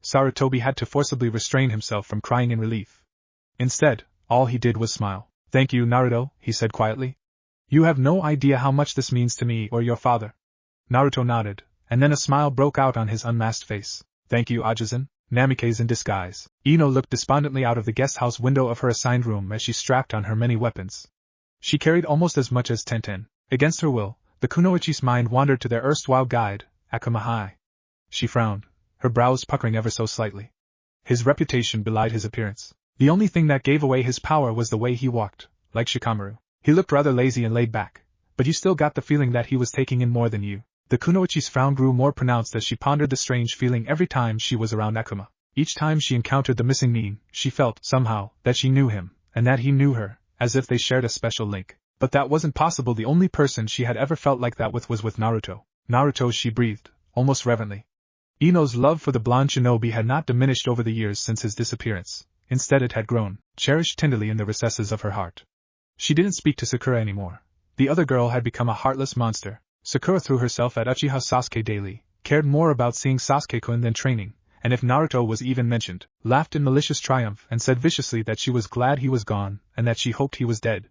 Sarutobi had to forcibly restrain himself from crying in relief. Instead, all he did was smile. Thank you, Naruto, he said quietly. You have no idea how much this means to me or your father. Naruto nodded, and then a smile broke out on his unmasked face. Thank you, Ajisen. Namikaze in disguise. Ino looked despondently out of the guest house window of her assigned room as she strapped on her many weapons. She carried almost as much as Tenten. Against her will, the kunoichi's mind wandered to their erstwhile guide, Akamahai. She frowned, her brows puckering ever so slightly. His reputation belied his appearance. The only thing that gave away his power was the way he walked, like Shikamaru. He looked rather lazy and laid back, but you still got the feeling that he was taking in more than you. The kunoichi's frown grew more pronounced as she pondered the strange feeling every time she was around Akuma. Each time she encountered the missing nin, she felt, somehow, that she knew him, and that he knew her, as if they shared a special link. But that wasn't possible. The only person she had ever felt like that with was with Naruto. Naruto, she breathed, almost reverently. Ino's love for the blonde shinobi had not diminished over the years since his disappearance. Instead it had grown, cherished tenderly in the recesses of her heart. She didn't speak to Sakura anymore. The other girl had become a heartless monster. Sakura threw herself at Uchiha Sasuke daily, cared more about seeing Sasuke-kun than training, and if Naruto was even mentioned, laughed in malicious triumph and said viciously that she was glad he was gone and that she hoped he was dead.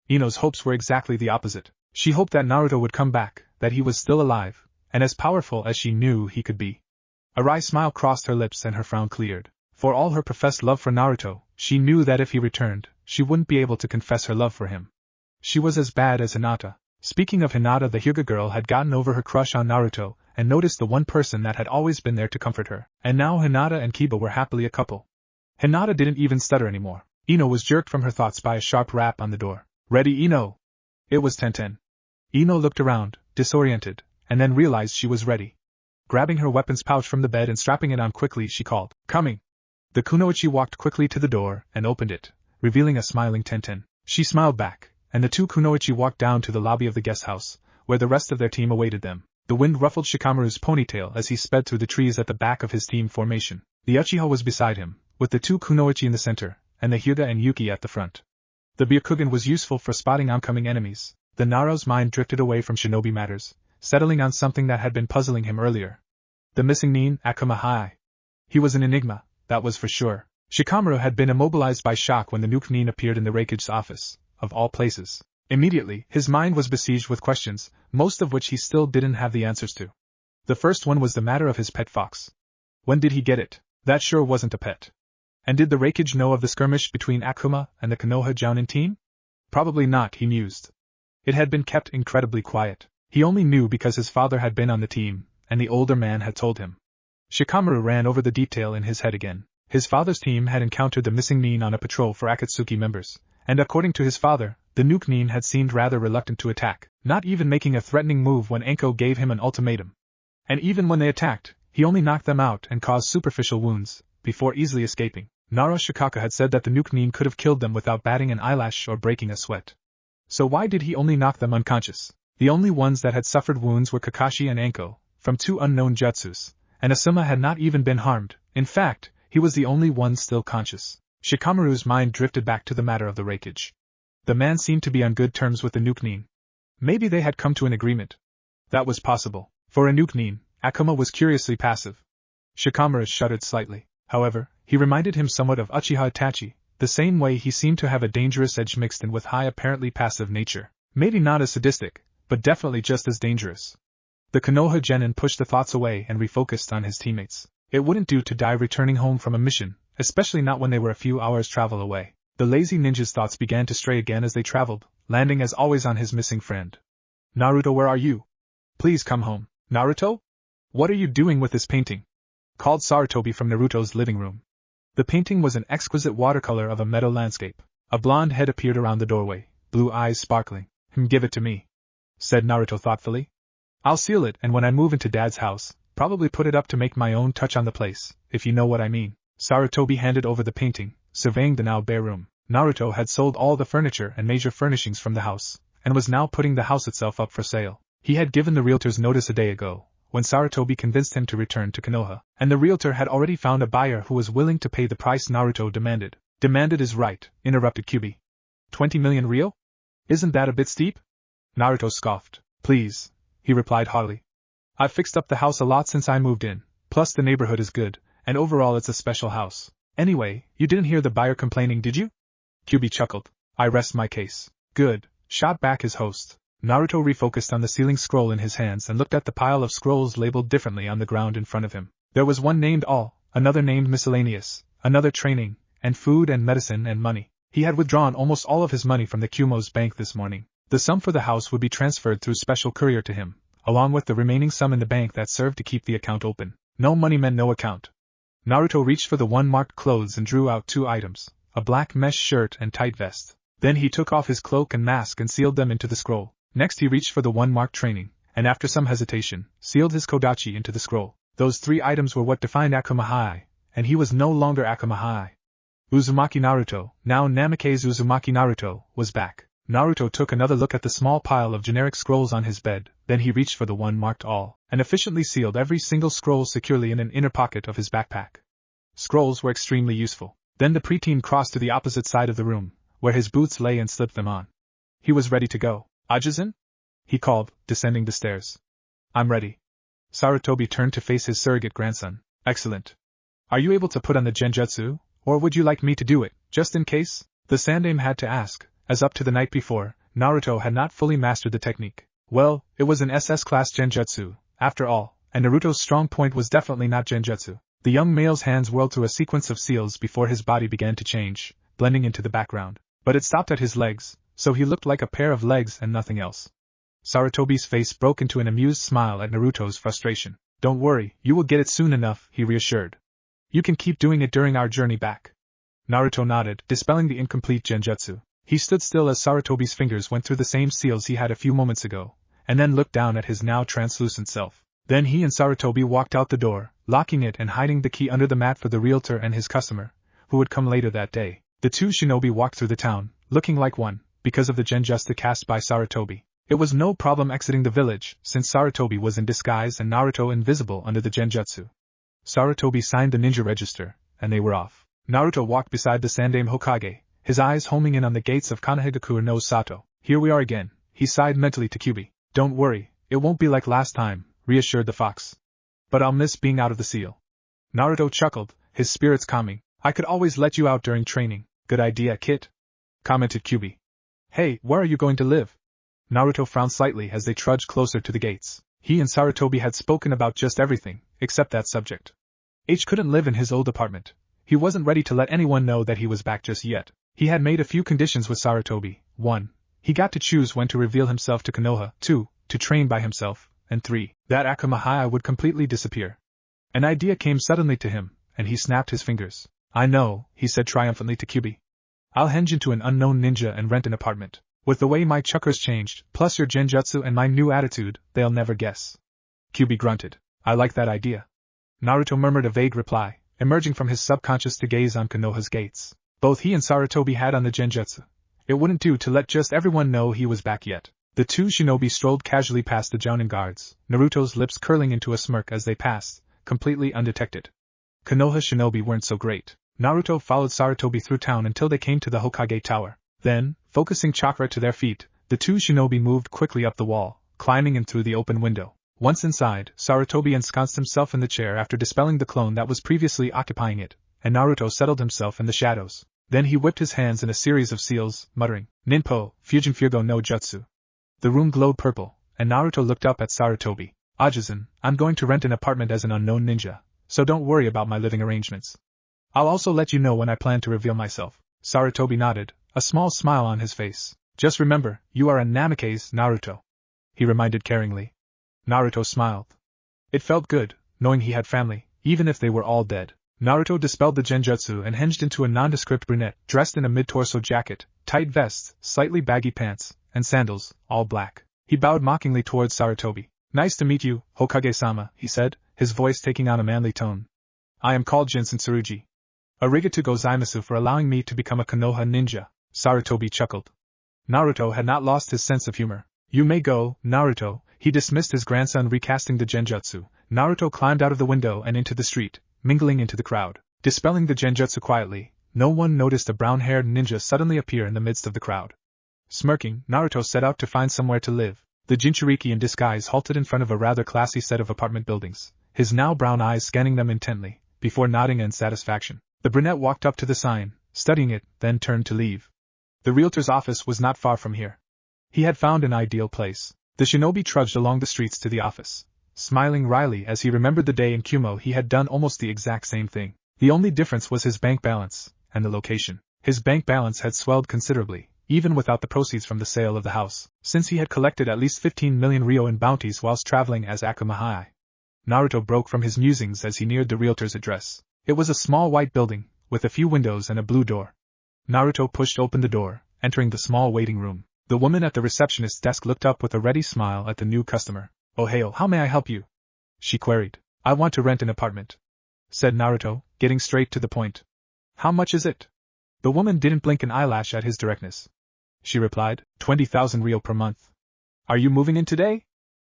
Ino's hopes were exactly the opposite. She hoped that Naruto would come back, that he was still alive, and as powerful as she knew he could be. A wry smile crossed her lips and her frown cleared. For all her professed love for Naruto, she knew that if he returned, she wouldn't be able to confess her love for him. She was as bad as Hinata. Speaking of Hinata, the Hyuga girl had gotten over her crush on Naruto, and noticed the one person that had always been there to comfort her, and now Hinata and Kiba were happily a couple. Hinata didn't even stutter anymore. Ino was jerked from her thoughts by a sharp rap on the door. "Ready, Ino?" It was Tenten. Ino looked around, disoriented, and then realized she was ready. Grabbing her weapons pouch from the bed and strapping it on quickly, she called, "Coming!" The kunoichi walked quickly to the door and opened it, revealing a smiling Tenten. She smiled back, and the two kunoichi walked down to the lobby of the guest house, where the rest of their team awaited them. The wind ruffled Shikamaru's ponytail as he sped through the trees at the back of his team formation. The Uchiha was beside him, with the two kunoichi in the center, and the Hyuga and Yuki at the front. The Byakugan was useful for spotting oncoming enemies. The Naro's mind drifted away from shinobi matters, settling on something that had been puzzling him earlier. The missing nin, Akamahai. He was an enigma, that was for sure. Shikamaru had been immobilized by shock when the nuke nin appeared in the Raikage's office, of all places. Immediately, his mind was besieged with questions, most of which he still didn't have the answers to. The first one was the matter of his pet fox. When did he get it? That sure wasn't a pet. And did the Raikage know of the skirmish between Akuma and the Konoha Jounin team? Probably not, he mused. It had been kept incredibly quiet. He only knew because his father had been on the team, and the older man had told him. Shikamaru ran over the detail in his head again. His father's team had encountered the missing nin on a patrol for Akatsuki members, and according to his father, the nuke nin had seemed rather reluctant to attack, not even making a threatening move when Enko gave him an ultimatum. And even when they attacked, he only knocked them out and caused superficial wounds, before easily escaping. Nara Shikaka had said that the nuke nin could have killed them without batting an eyelash or breaking a sweat. So why did he only knock them unconscious? The only ones that had suffered wounds were Kakashi and Enko, from two unknown jutsus, and Asuma had not even been harmed. In fact, he was the only one still conscious. Shikamaru's mind drifted back to the matter of the Raikage. The man seemed to be on good terms with the nuke nin. Maybe they had come to an agreement. That was possible. For a nuke nin, Akuma was curiously passive. Shikamaru shuddered slightly. However, he reminded him somewhat of Uchiha Itachi, the same way he seemed to have a dangerous edge mixed in with high apparently passive nature. Maybe not as sadistic, but definitely just as dangerous. The Konoha genin pushed the thoughts away and refocused on his teammates. It wouldn't do to die returning home from a mission, especially not when they were a few hours' travel away. The lazy ninja's thoughts began to stray again as they traveled, landing as always on his missing friend. "Naruto, where are you? Please come home." "Naruto? What are you doing with this painting?" called Sarutobi from Naruto's living room. The painting was an exquisite watercolor of a meadow landscape. A blonde head appeared around the doorway, blue eyes sparkling. Give it to me," said Naruto thoughtfully. "I'll seal it, and when I move into Dad's house, probably put it up to make my own touch on the place, if you know what I mean." Sarutobi handed over the painting, surveying the now bare room. Naruto had sold all the furniture and major furnishings from the house, and was now putting the house itself up for sale. He had given the realtors notice a day ago, when Sarutobi convinced him to return to Konoha, and the realtor had already found a buyer who was willing to pay the price Naruto demanded. "Demanded is right," interrupted Kyubi. 20 million ryo? Isn't that a bit steep?" Naruto scoffed. "Please," he replied haughtily. "I've fixed up the house a lot since I moved in, plus the neighborhood is good, and overall it's a special house. Anyway, you didn't hear the buyer complaining, did you?" Kyubi chuckled. "I rest my case." "Good," shot back his host. Naruto refocused on the sealing scroll in his hands and looked at the pile of scrolls labeled differently on the ground in front of him. There was one named All, another named Miscellaneous, another Training, and Food and Medicine and Money. He had withdrawn almost all of his money from the Kumo's bank this morning. The sum for the house would be transferred through special courier to him, along with the remaining sum in the bank that served to keep the account open. No money meant no account. Naruto reached for the one marked clothes and drew out 2 items, a black mesh shirt and tight vest. Then he took off his cloak and mask and sealed them into the scroll. Next he reached for the one marked training, and after some hesitation, sealed his kodachi into the scroll. Those 3 items were what defined Akamahai, and he was no longer Akamahai. Uzumaki Naruto, now Namikaze Uzumaki Naruto, was back. Naruto took another look at the small pile of generic scrolls on his bed, then he reached for the one marked all, and efficiently sealed every single scroll securely in an inner pocket of his backpack. Scrolls were extremely useful. Then the preteen crossed to the opposite side of the room, where his boots lay, and slipped them on. He was ready to go. Ajisen? He called, descending the stairs. I'm ready. Sarutobi turned to face his surrogate grandson. Excellent. Are you able to put on the genjutsu, or would you like me to do it, just in case? The Sandaime had to ask, as up to the night before, Naruto had not fully mastered the technique. Well, it was an SS-class genjutsu, after all, and Naruto's strong point was definitely not genjutsu. The young male's hands whirled through a sequence of seals before his body began to change, blending into the background. But it stopped at his legs, so he looked like a pair of legs and nothing else. Sarutobi's face broke into an amused smile at Naruto's frustration. Don't worry, you will get it soon enough, he reassured. You can keep doing it during our journey back. Naruto nodded, dispelling the incomplete genjutsu. He stood still as Sarutobi's fingers went through the same seals he had a few moments ago, and then looked down at his now translucent self. Then he and Sarutobi walked out the door, locking it and hiding the key under the mat for the realtor and his customer, who would come later that day. The 2 shinobi walked through the town, looking like one, because of the genjutsu cast by Sarutobi. It was no problem exiting the village, since Sarutobi was in disguise and Naruto invisible under the genjutsu. Sarutobi signed the ninja register, and they were off. Naruto walked beside the Sandaime Hokage, his eyes homing in on the gates of Konohagakure no Sato. Here we are again, he sighed mentally to Kyubi. Don't worry, it won't be like last time, reassured the fox. But I'll miss being out of the seal. Naruto chuckled, his spirits calming. I could always let you out during training. Good idea, kid, commented Kyubi. Hey, where are you going to live? Naruto frowned slightly as they trudged closer to the gates. He and Sarutobi had spoken about just everything, except that subject. H couldn't live in his old apartment. He wasn't ready to let anyone know that he was back just yet. He had made a few conditions with Sarutobi. 1. He got to choose when to reveal himself to Konoha. 2. To train by himself. And 3. That Akamahai would completely disappear. An idea came suddenly to him, and he snapped his fingers. I know, he said triumphantly to Kyubi. I'll henge into an unknown ninja and rent an apartment. With the way my chakras changed, plus your genjutsu and my new attitude, they'll never guess. Kyubi grunted. I like that idea. Naruto murmured a vague reply, emerging from his subconscious to gaze on Konoha's gates. Both he and Sarutobi had on the genjutsu. It wouldn't do to let just everyone know he was back yet. The 2 shinobi strolled casually past the Jounin guards, Naruto's lips curling into a smirk as they passed, completely undetected. Konoha shinobi weren't so great. Naruto followed Sarutobi through town until they came to the Hokage Tower. Then, focusing chakra to their feet, the 2 shinobi moved quickly up the wall, climbing in through the open window. Once inside, Sarutobi ensconced himself in the chair after dispelling the clone that was previously occupying it, and Naruto settled himself in the shadows. Then he whipped his hands in a series of seals, muttering, Ninpo, Fujin Fugo no Jutsu. The room glowed purple, and Naruto looked up at Sarutobi. Ajisen, I'm going to rent an apartment as an unknown ninja, so don't worry about my living arrangements. I'll also let you know when I plan to reveal myself. Sarutobi nodded, a small smile on his face. Just remember, you are a Namikaze, Naruto, he reminded caringly. Naruto smiled. It felt good, knowing he had family, even if they were all dead. Naruto dispelled the genjutsu and hinged into a nondescript brunette, dressed in a mid-torso jacket, tight vest, slightly baggy pants, and sandals, all black. He bowed mockingly towards Sarutobi. Nice to meet you, Hokage-sama, he said, his voice taking on a manly tone. I am called Jinsen Tsurugi. Arigato gozaimasu for allowing me to become a Konoha ninja, Sarutobi chuckled. Naruto had not lost his sense of humor. You may go, Naruto, he dismissed his grandson recasting the genjutsu. Naruto climbed out of the window and into the street, mingling into the crowd. Dispelling the genjutsu quietly, no one noticed a brown-haired ninja suddenly appear in the midst of the crowd. Smirking, Naruto set out to find somewhere to live. The Jinchuriki in disguise halted in front of a rather classy set of apartment buildings, his now brown eyes scanning them intently, before nodding in satisfaction. The brunette walked up to the sign, studying it, then turned to leave. The realtor's office was not far from here. He had found an ideal place. The shinobi trudged along the streets to the office, smiling wryly as he remembered the day in Kumo he had done almost the exact same thing. The only difference was his bank balance, and the location. His bank balance had swelled considerably, even without the proceeds from the sale of the house, since he had collected at least 15 million ryo in bounties whilst traveling as Akamahai. Naruto broke from his musings as he neared the realtor's address. It was a small white building, with a few windows and a blue door. Naruto pushed open the door, entering the small waiting room. The woman at the receptionist's desk looked up with a ready smile at the new customer. "Ohio, how may I help you?" she queried. "I want to rent an apartment," said Naruto, getting straight to the point. "How much is it?" The woman didn't blink an eyelash at his directness. She replied, 20,000 ryo per month. "Are you moving in today?"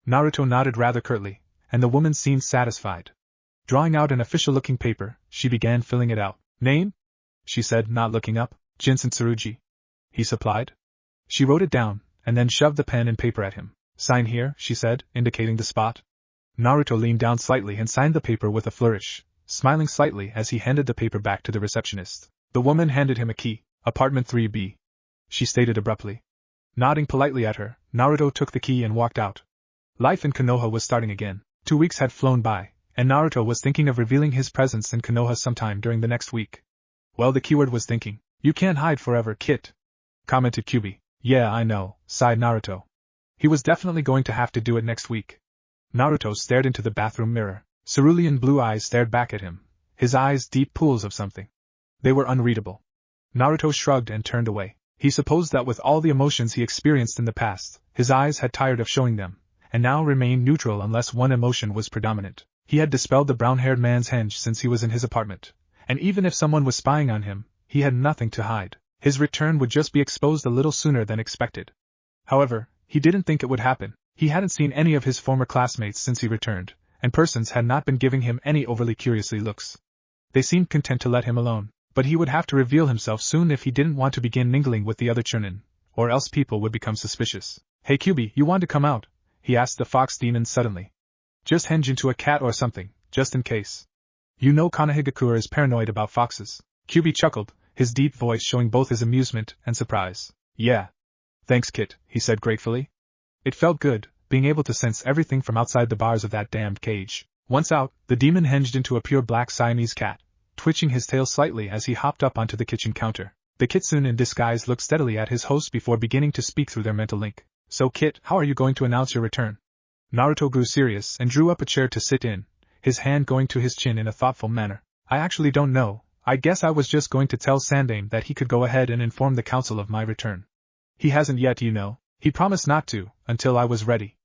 Naruto nodded rather curtly, and the woman seemed satisfied. Drawing out an official-looking paper, she began filling it out. "Name?" she said, not looking up. "Jinsen Tsurugi," he supplied. She wrote it down, and then shoved the pen and paper at him. "Sign here," she said, indicating the spot. Naruto leaned down slightly and signed the paper with a flourish, smiling slightly as he handed the paper back to the receptionist. The woman handed him a key. "Apartment 3B," she stated abruptly. Nodding politely at her, Naruto took the key and walked out. Life in Konoha was starting again. 2 weeks had flown by, and Naruto was thinking of revealing his presence in Konoha sometime during the next week. Well, the keyword was thinking. "You can't hide forever, Kit," commented Kyubi. "Yeah, I know," sighed Naruto. He was definitely going to have to do it next week. Naruto stared into the bathroom mirror. Cerulean blue eyes stared back at him, his eyes deep pools of something. They were unreadable. Naruto shrugged and turned away. He supposed that with all the emotions he experienced in the past, his eyes had tired of showing them, and now remained neutral unless one emotion was predominant. He had dispelled the brown-haired man's henge since he was in his apartment, and even if someone was spying on him, he had nothing to hide. His return would just be exposed a little sooner than expected. However, he didn't think it would happen. He hadn't seen any of his former classmates since he returned, and persons had not been giving him any overly curiously looks. They seemed content to let him alone, but he would have to reveal himself soon if he didn't want to begin mingling with the other chunin, or else people would become suspicious. "Hey Kyubi, you want to come out?" he asked the fox demon suddenly. "Just henge into a cat or something, just in case. You know Konohagakure is paranoid about foxes." Kyubi chuckled, his deep voice showing both his amusement and surprise. "Yeah. Thanks, Kit," he said gratefully. It felt good, being able to sense everything from outside the bars of that damned cage. Once out, the demon henged into a pure black Siamese cat, twitching his tail slightly as he hopped up onto the kitchen counter. The kitsune in disguise looked steadily at his host before beginning to speak through their mental link. "So Kit, how are you going to announce your return?" Naruto grew serious and drew up a chair to sit in, his hand going to his chin in a thoughtful manner. "I actually don't know. I guess I was just going to tell Sandame that he could go ahead and inform the council of my return. He hasn't yet, you know. He promised not to, until I was ready.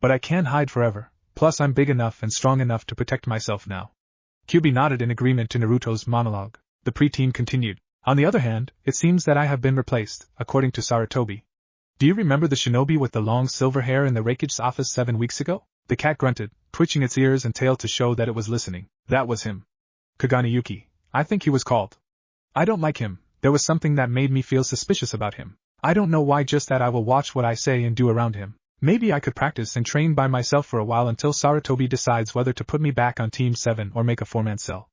But I can't hide forever, plus I'm big enough and strong enough to protect myself now." Kyubi nodded in agreement to Naruto's monologue. The preteen continued. "On the other hand, it seems that I have been replaced, according to Sarutobi. Do you remember the shinobi with the long silver hair in the Raikage's office 7 weeks ago?" The cat grunted, twitching its ears and tail to show that it was listening. "That was him. Kagane Yuki, I think he was called. I don't like him. There was something that made me feel suspicious about him. I don't know why, just that I will watch what I say and do around him. Maybe I could practice and train by myself for a while until Sarutobi decides whether to put me back on Team 7 or make a 4-man cell."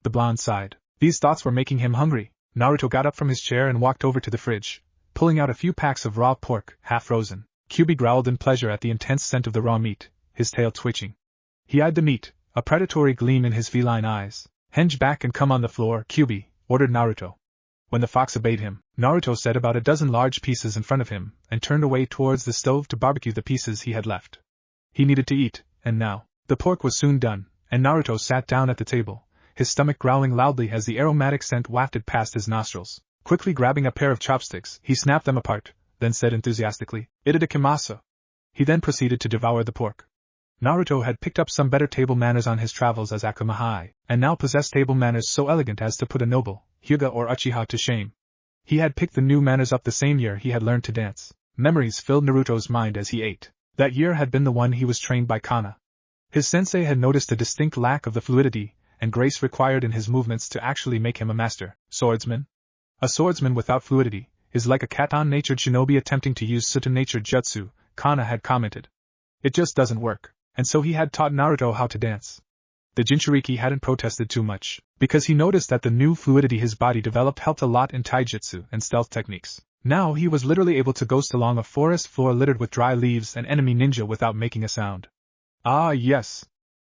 The blonde sighed. These thoughts were making him hungry. Naruto got up from his chair and walked over to the fridge, pulling out a few packs of raw pork, half-frozen. Kyubi growled in pleasure at the intense scent of the raw meat, his tail twitching. He eyed the meat, a predatory gleam in his feline eyes. "Henge back and come on the floor, Kyubi," ordered Naruto. When the fox obeyed him, Naruto set about a dozen large pieces in front of him and turned away towards the stove to barbecue the pieces he had left. He needed to eat, and now. The pork was soon done, and Naruto sat down at the table, his stomach growling loudly as the aromatic scent wafted past his nostrils. Quickly grabbing a pair of chopsticks, he snapped them apart, then said enthusiastically, "Itadakimasu." He then proceeded to devour the pork. Naruto had picked up some better table manners on his travels as Akamahai, and now possessed table manners so elegant as to put a noble, Hyuga or Uchiha to shame. He had picked the new manners up the same year he had learned to dance. Memories filled Naruto's mind as he ate. That year had been the one he was trained by Kana. His sensei had noticed a distinct lack of the fluidity and grace required in his movements to actually make him a master swordsman. A swordsman without fluidity is like a katon-natured shinobi attempting to use Suta-natured jutsu, Kana had commented. It just doesn't work. And so he had taught Naruto how to dance. The Jinchuriki hadn't protested too much, because he noticed that the new fluidity his body developed helped a lot in taijutsu and stealth techniques. Now he was literally able to ghost along a forest floor littered with dry leaves and enemy ninja without making a sound. Ah yes.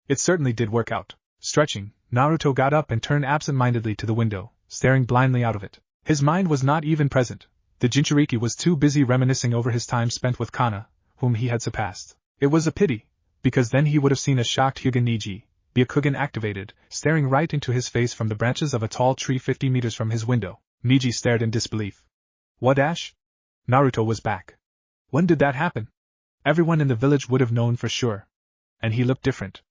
It certainly did work out. Stretching, Naruto got up and turned absent-mindedly to the window, staring blindly out of it. His mind was not even present. The Jinchuriki was too busy reminiscing over his time spent with Kana, whom he had surpassed. It was a pity, because then he would have seen a shocked Hyuga Niji, Byakugan activated, staring right into his face from the branches of a tall tree 50 meters from his window. Niji stared in disbelief. What dash? Naruto was back. When did that happen? Everyone in the village would have known for sure. And he looked different.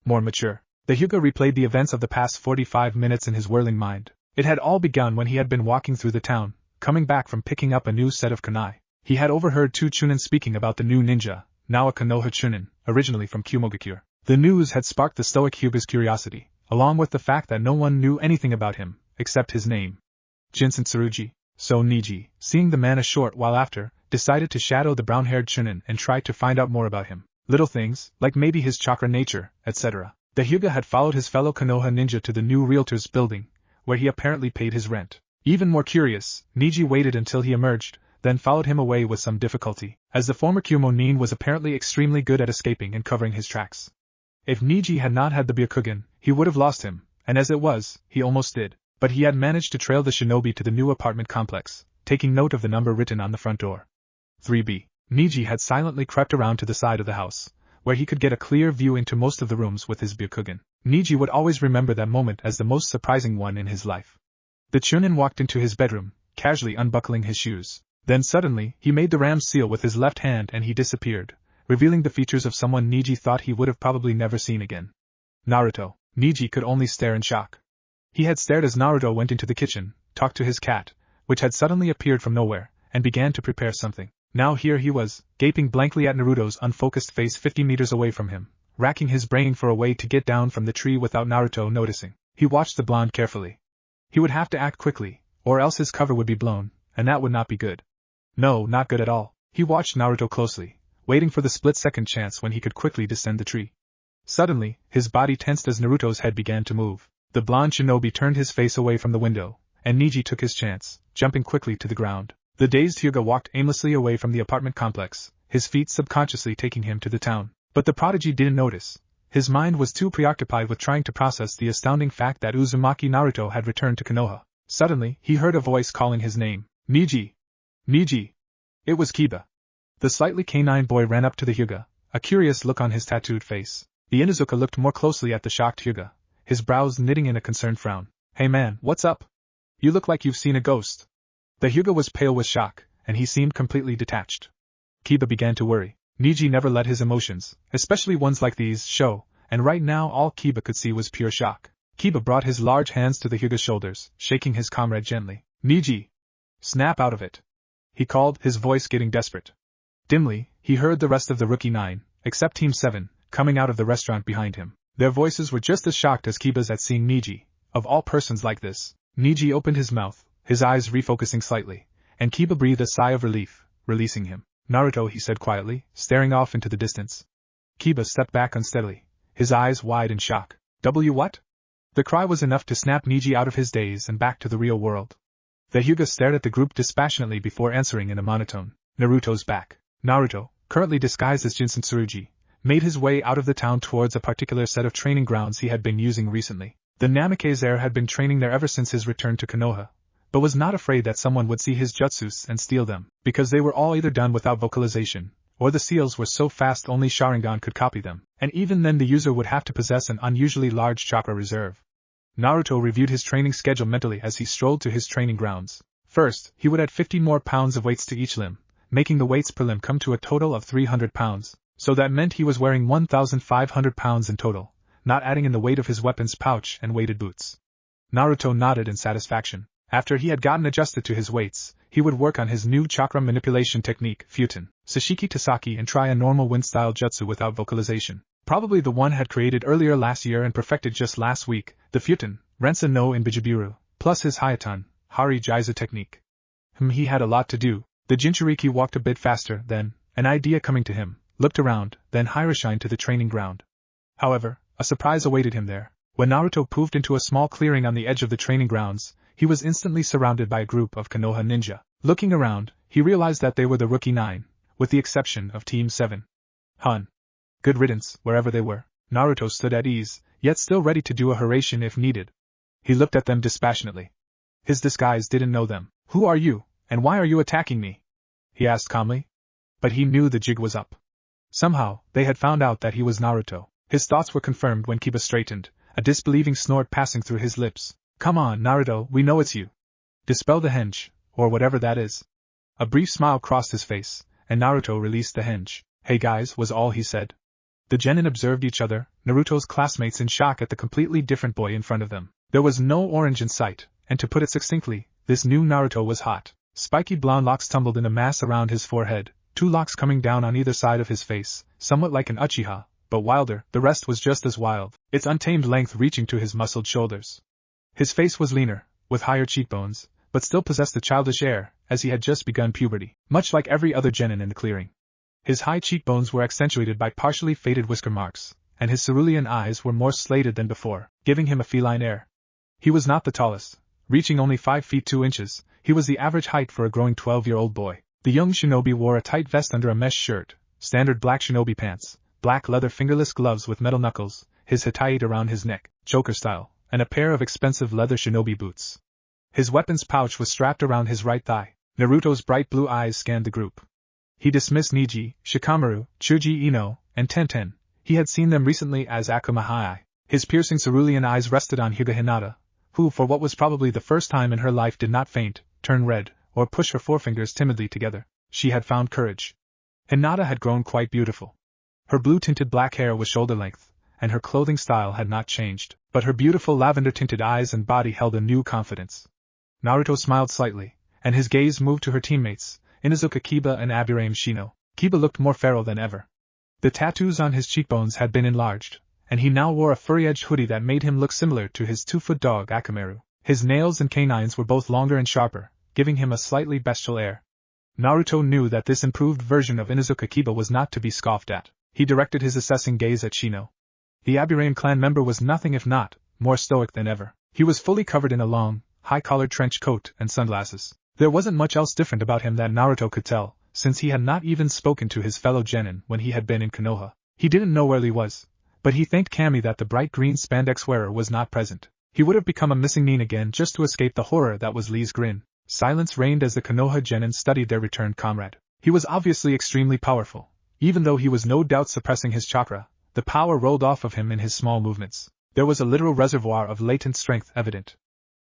More mature. The Hyuga replayed the events of the past 45 minutes in his whirling mind. It had all begun when he had been walking through the town, coming back from picking up a new set of kunai. He had overheard two Chunin speaking about the new ninja, now a Konoha Chunin, originally from Kumogakure. The news had sparked the stoic Hyuga's curiosity, along with the fact that no one knew anything about him, except his name. Jinsen Tsurugi. So Niji, seeing the man a short while after, decided to shadow the brown-haired Chunin and try to find out more about him. Little things, like maybe his chakra nature, etc. The Hyuga had followed his fellow Konoha ninja to the new realtor's building, where he apparently paid his rent. Even more curious, Niji waited until he emerged, then followed him away with some difficulty, as the former Kumo-nin was apparently extremely good at escaping and covering his tracks. If Niji had not had the Byakugan, he would have lost him, and as it was, he almost did. But he had managed to trail the shinobi to the new apartment complex, taking note of the number written on the front door. 3B. Niji had silently crept around to the side of the house, where he could get a clear view into most of the rooms with his Byakugan. Niji would always remember that moment as the most surprising one in his life. The Chunin walked into his bedroom, casually unbuckling his shoes. Then suddenly, he made the ram's seal with his left hand and he disappeared, revealing the features of someone Niji thought he would have probably never seen again. Naruto. Niji could only stare in shock. He had stared as Naruto went into the kitchen, talked to his cat, which had suddenly appeared from nowhere, and began to prepare something. Now here he was, gaping blankly at Naruto's unfocused face 50 meters away from him, racking his brain for a way to get down from the tree without Naruto noticing. He watched the blonde carefully. He would have to act quickly, or else his cover would be blown, and that would not be good. No, not good at all. He watched Naruto closely, waiting for the split-second chance when he could quickly descend the tree. Suddenly, his body tensed as Naruto's head began to move. The blonde shinobi turned his face away from the window, and Niji took his chance, jumping quickly to the ground. The dazed Hyuga walked aimlessly away from the apartment complex, his feet subconsciously taking him to the town. But the prodigy didn't notice. His mind was too preoccupied with trying to process the astounding fact that Uzumaki Naruto had returned to Konoha. Suddenly, he heard a voice calling his name. Niji! Niji! It was Kiba. The slightly canine boy ran up to the Hyuga, a curious look on his tattooed face. The Inuzuka looked more closely at the shocked Hyuga, his brows knitting in a concerned frown. Hey man, what's up? You look like you've seen a ghost. The Hyuga was pale with shock, and he seemed completely detached. Kiba began to worry. Niji never let his emotions, especially ones like these, show, and right now all Kiba could see was pure shock. Kiba brought his large hands to the Hyuga's shoulders, shaking his comrade gently. Niji! Snap out of it! He called, his voice getting desperate. Dimly, he heard the rest of the Rookie 9, except Team 7, coming out of the restaurant behind him. Their voices were just as shocked as Kiba's at seeing Niji. Of all persons like this. Niji opened his mouth, his eyes refocusing slightly, and Kiba breathed a sigh of relief, releasing him. Naruto, he said quietly, staring off into the distance. Kiba stepped back unsteadily, his eyes wide in shock. What? The cry was enough to snap Niji out of his daze and back to the real world. The Hyuga stared at the group dispassionately before answering in a monotone. Naruto's back. Naruto, currently disguised as Jinsen Tsurugi, made his way out of the town towards a particular set of training grounds he had been using recently. The Namikaze heir had been training there ever since his return to Konoha, but was not afraid that someone would see his jutsus and steal them, because they were all either done without vocalization, or the seals were so fast only Sharingan could copy them, and even then the user would have to possess an unusually large chakra reserve. Naruto reviewed his training schedule mentally as he strolled to his training grounds. First, he would add 50 more pounds of weights to each limb, making the weights per limb come to a total of 300 pounds, so that meant he was wearing 1,500 pounds in total, not adding in the weight of his weapons pouch and weighted boots. Naruto nodded in satisfaction. After he had gotten adjusted to his weights, he would work on his new chakra manipulation technique, Futon, Sashiki Tasaki, and try a normal wind-style jutsu without vocalization. Probably the one had created earlier last year and perfected just last week, the Futon, Rensa no Inbijibiru, plus his Hayatan, Hari Jizu technique. He had a lot to do. The Jinchuriki walked a bit faster, then, an idea coming to him, looked around, then Hiroshined to the training ground. However, a surprise awaited him there. When Naruto poofed into a small clearing on the edge of the training grounds, he was instantly surrounded by a group of Konoha ninja. Looking around, he realized that they were the Rookie 9, with the exception of Team 7. Good riddance, wherever they were. Naruto stood at ease, yet still ready to do a haration if needed. He looked at them dispassionately. His disguise didn't know them. "Who are you, and why are you attacking me?" he asked calmly. But he knew the jig was up. Somehow, they had found out that he was Naruto. His thoughts were confirmed when Kiba straightened, a disbelieving snort passing through his lips. "Come on, Naruto, we know it's you. Dispel the henge, or whatever that is." A brief smile crossed his face, and Naruto released the henge. "Hey guys," was all he said. The genin observed each other, Naruto's classmates in shock at the completely different boy in front of them. There was no orange in sight, and to put it succinctly, this new Naruto was hot. Spiky blonde locks tumbled in a mass around his forehead, 2 locks coming down on either side of his face, somewhat like an Uchiha, but wilder. The rest was just as wild, its untamed length reaching to his muscled shoulders. His face was leaner, with higher cheekbones, but still possessed a childish air, as he had just begun puberty, much like every other genin in the clearing. His high cheekbones were accentuated by partially faded whisker marks, and his cerulean eyes were more slated than before, giving him a feline air. He was not the tallest, reaching only 5 feet 2 inches, he was the average height for a growing 12-year-old boy. The young shinobi wore a tight vest under a mesh shirt, standard black shinobi pants, black leather fingerless gloves with metal knuckles, his hataite around his neck, choker style, and a pair of expensive leather shinobi boots. His weapons pouch was strapped around his right thigh. Naruto's bright blue eyes scanned the group. He dismissed Neji, Shikamaru, Chuji Ino, and Tenten. He had seen them recently as Akumahai. His piercing cerulean eyes rested on Hyuga Hinata, who for what was probably the first time in her life did not faint, turn red, or push her forefingers timidly together. She had found courage. Hinata had grown quite beautiful. Her blue-tinted black hair was shoulder-length, and her clothing style had not changed, but her beautiful lavender-tinted eyes and body held a new confidence. Naruto smiled slightly, and his gaze moved to her teammates, Inuzuka Kiba and Aburaim Shino. Kiba looked more feral than ever. The tattoos on his cheekbones had been enlarged, and he now wore a furry-edged hoodie that made him look similar to his 2-foot dog Akamaru. His nails and canines were both longer and sharper, giving him a slightly bestial air. Naruto knew that this improved version of Inuzuka Kiba was not to be scoffed at. He directed his assessing gaze at Shino. The Aburaim clan member was nothing if not more stoic than ever. He was fully covered in a long, high-collared trench coat and sunglasses. There wasn't much else different about him that Naruto could tell, since he had not even spoken to his fellow genin when he had been in Konoha. He didn't know where Lee was, but he thanked Kami that the bright green spandex wearer was not present. He would have become a missing nin again just to escape the horror that was Lee's grin. Silence reigned as the Konoha genin studied their returned comrade. He was obviously extremely powerful. Even though he was no doubt suppressing his chakra, the power rolled off of him in his small movements. There was a literal reservoir of latent strength evident.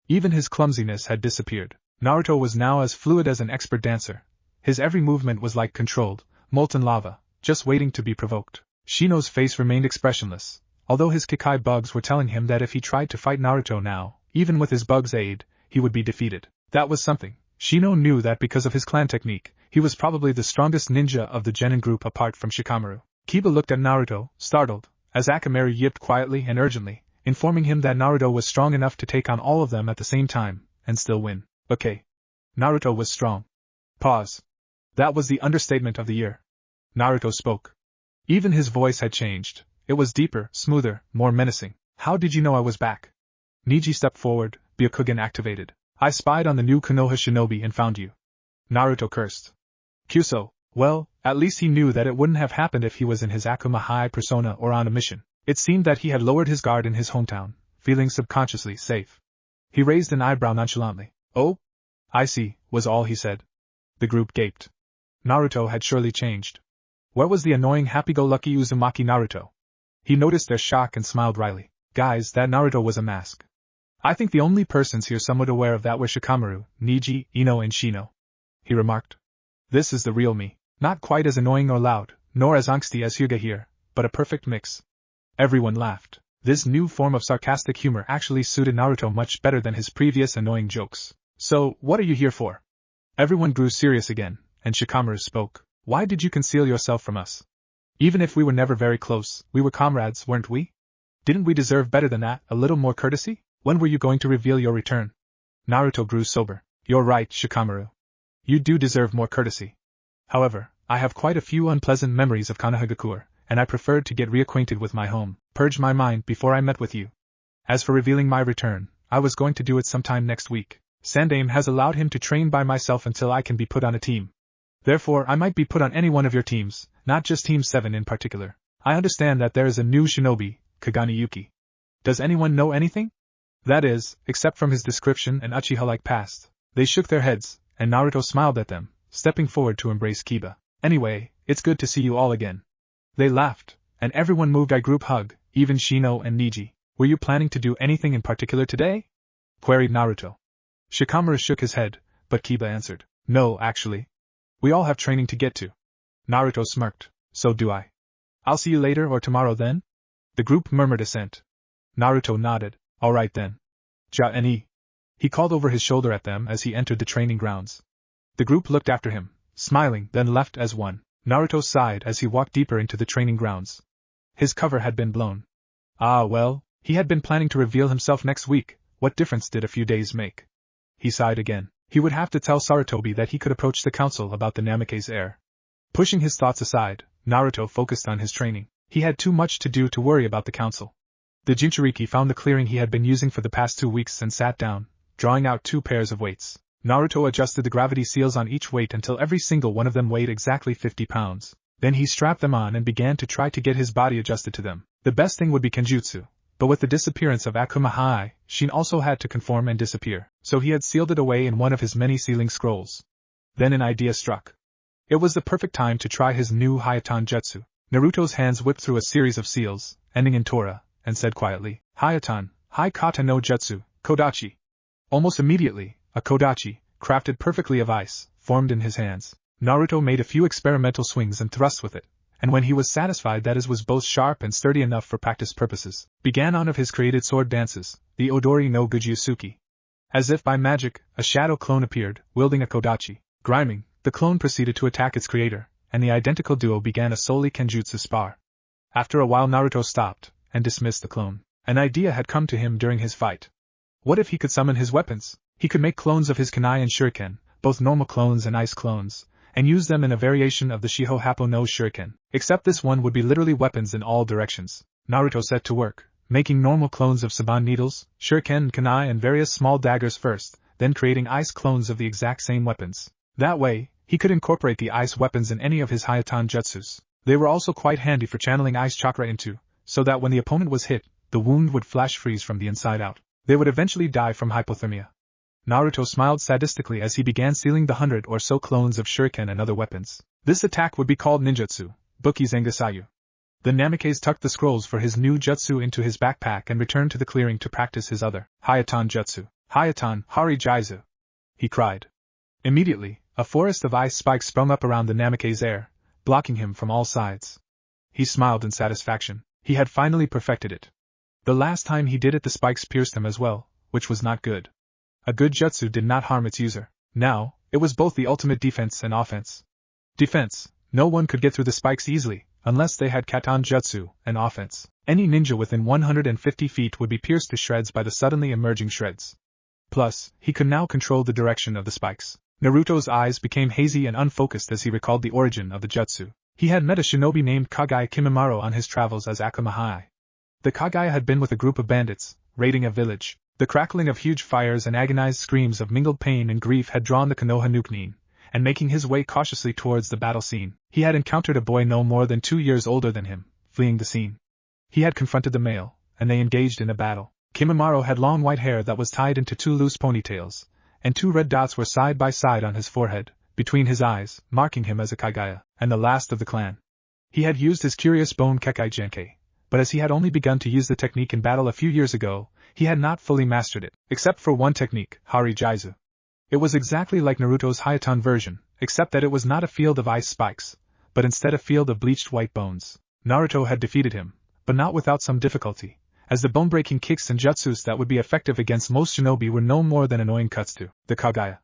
Even his clumsiness had disappeared. Naruto was now as fluid as an expert dancer. His every movement was like controlled, molten lava, just waiting to be provoked. Shino's face remained expressionless, although his Kikai bugs were telling him that if he tried to fight Naruto now, even with his bugs' aid, he would be defeated. That was something. Shino knew that because of his clan technique, he was probably the strongest ninja of the genin group apart from Shikamaru. Kiba looked at Naruto, startled, as Akamaru yipped quietly and urgently, informing him that Naruto was strong enough to take on all of them at the same time, and still win. Okay. Naruto was strong. Pause. That was the understatement of the year. Naruto spoke. Even his voice had changed. It was deeper, smoother, more menacing. How did you know I was back? Neji stepped forward, Byakugan activated. I spied on the new Konoha shinobi and found you. Naruto cursed. Kyuso, well, at least he knew that it wouldn't have happened if he was in his Akuma High persona or on a mission. It seemed that he had lowered his guard in his hometown, feeling subconsciously safe. He raised an eyebrow nonchalantly. Oh? I see, was all he said. The group gaped. Naruto had surely changed. Where was the annoying happy-go-lucky Uzumaki Naruto? He noticed their shock and smiled wryly. Guys, that Naruto was a mask. I think the only persons here somewhat aware of that were Shikamaru, Neji, Ino and Shino. He remarked. This is the real me. Not quite as annoying or loud, nor as angsty as Hyuga here, but a perfect mix. Everyone laughed. This new form of sarcastic humor actually suited Naruto much better than his previous annoying jokes. So, what are you here for? Everyone grew serious again, and Shikamaru spoke. Why did you conceal yourself from us? Even if we were never very close, we were comrades, weren't we? Didn't we deserve better than that, a little more courtesy? When were you going to reveal your return? Naruto grew sober. You're right, Shikamaru. You do deserve more courtesy. However, I have quite a few unpleasant memories of Konohagakure, and I preferred to get reacquainted with my home, purge my mind before I met with you. As for revealing my return, I was going to do it sometime next week. Sandaime has allowed him to train by myself until I can be put on a team. Therefore, I might be put on any one of your teams, not just Team 7 in particular. I understand that there is a new shinobi, Kagane Yuki. Does anyone know anything? That is, except from his description and Uchiha-like past. They shook their heads, and Naruto smiled at them, stepping forward to embrace Kiba. Anyway, it's good to see you all again. They laughed, and everyone moved a group hug, even Shino and Niji. Were you planning to do anything in particular today? Queried Naruto. Shikamaru shook his head, but Kiba answered, No, actually. We all have training to get to. Naruto smirked. So do I. I'll see you later or tomorrow then? The group murmured assent. Naruto nodded. All right then. Ja-ni. He called over his shoulder at them as he entered the training grounds. The group looked after him, smiling, then left as one. Naruto sighed as he walked deeper into the training grounds. His cover had been blown. Ah well, he had been planning to reveal himself next week. What difference did a few days make? He sighed again. He would have to tell Sarutobi that he could approach the council about the Namake's heir. Pushing his thoughts aside, Naruto focused on his training. He had too much to do to worry about the council. The Jinchuriki found the clearing he had been using for the past 2 weeks and sat down, drawing out 2 pairs of weights. Naruto adjusted the gravity seals on each weight until every single one of them weighed exactly 50 pounds. Then he strapped them on and began to try to get his body adjusted to them. The best thing would be kenjutsu, but with the disappearance of Akumahai, Shin also had to conform and disappear, so he had sealed it away in one of his many sealing scrolls. Then an idea struck. It was the perfect time to try his new Hayatan Jutsu. Naruto's hands whipped through a series of seals, ending in Tora, and said quietly, Hayatan, Hai Kata no Jutsu, Kodachi. Almost immediately, a Kodachi, crafted perfectly of ice, formed in his hands. Naruto made a few experimental swings and thrusts with it, and when he was satisfied that it was both sharp and sturdy enough for practice purposes, began on of his created sword dances, the Odori no Gujiusuki. As if by magic, a shadow clone appeared, wielding a Kodachi. Griming, the clone proceeded to attack its creator, and the identical duo began a solely kenjutsu spar. After a while Naruto stopped, and dismissed the clone. An idea had come to him during his fight. What if he could summon his weapons? He could make clones of his kunai and shuriken, both normal clones and ice clones, and use them in a variation of the Shiho Happo no shuriken, except this one would be literally weapons in all directions. Naruto set to work, making normal clones of Saban needles, shuriken, kunai and various small daggers first, then creating ice clones of the exact same weapons. That way, he could incorporate the ice weapons in any of his Hayatan Jutsus. They were also quite handy for channeling ice chakra into, so that when the opponent was hit, the wound would flash freeze from the inside out. They would eventually die from hypothermia. Naruto smiled sadistically as he began sealing the 100 or so clones of shuriken and other weapons. This attack would be called ninjutsu, Buki Zengasayu. The Namakes tucked the scrolls for his new jutsu into his backpack and returned to the clearing to practice his other Hayatan Jutsu. Hayatan, Hari Jaizu! He cried. Immediately, a forest of ice spikes sprung up around the Namake's heir, blocking him from all sides. He smiled in satisfaction. He had finally perfected it. The last time he did it the spikes pierced him as well, which was not good. A good jutsu did not harm its user. Now, it was both the ultimate defense and offense. Defense: no one could get through the spikes easily, unless they had Katan Jutsu, and offense: any ninja within 150 feet would be pierced to shreds by the suddenly emerging shreds. Plus, he could now control the direction of the spikes. Naruto's eyes became hazy and unfocused as he recalled the origin of the jutsu. He had met a shinobi named Kage Kimimaro on his travels as Akumahai. The Kage had been with a group of bandits, raiding a village. The crackling of huge fires and agonized screams of mingled pain and grief had drawn the Konoha Nukenin, and making his way cautiously towards the battle scene, he had encountered a boy no more than 2 years older than him, fleeing the scene. He had confronted the male, and they engaged in a battle. Kimimaro had long white hair that was tied into 2 loose ponytails, and 2 red dots were side by side on his forehead, between his eyes, marking him as a Kagaya, and the last of the clan. He had used his curious bone Kekai Genkei, but as he had only begun to use the technique in battle a few years ago, he had not fully mastered it, except for one technique, Hari Jaizu. It was exactly like Naruto's Hayatan version, except that it was not a field of ice spikes, but instead a field of bleached white bones. Naruto had defeated him, but not without some difficulty, as the bone-breaking kicks and jutsus that would be effective against most shinobi were no more than annoying cuts to the Kagaya.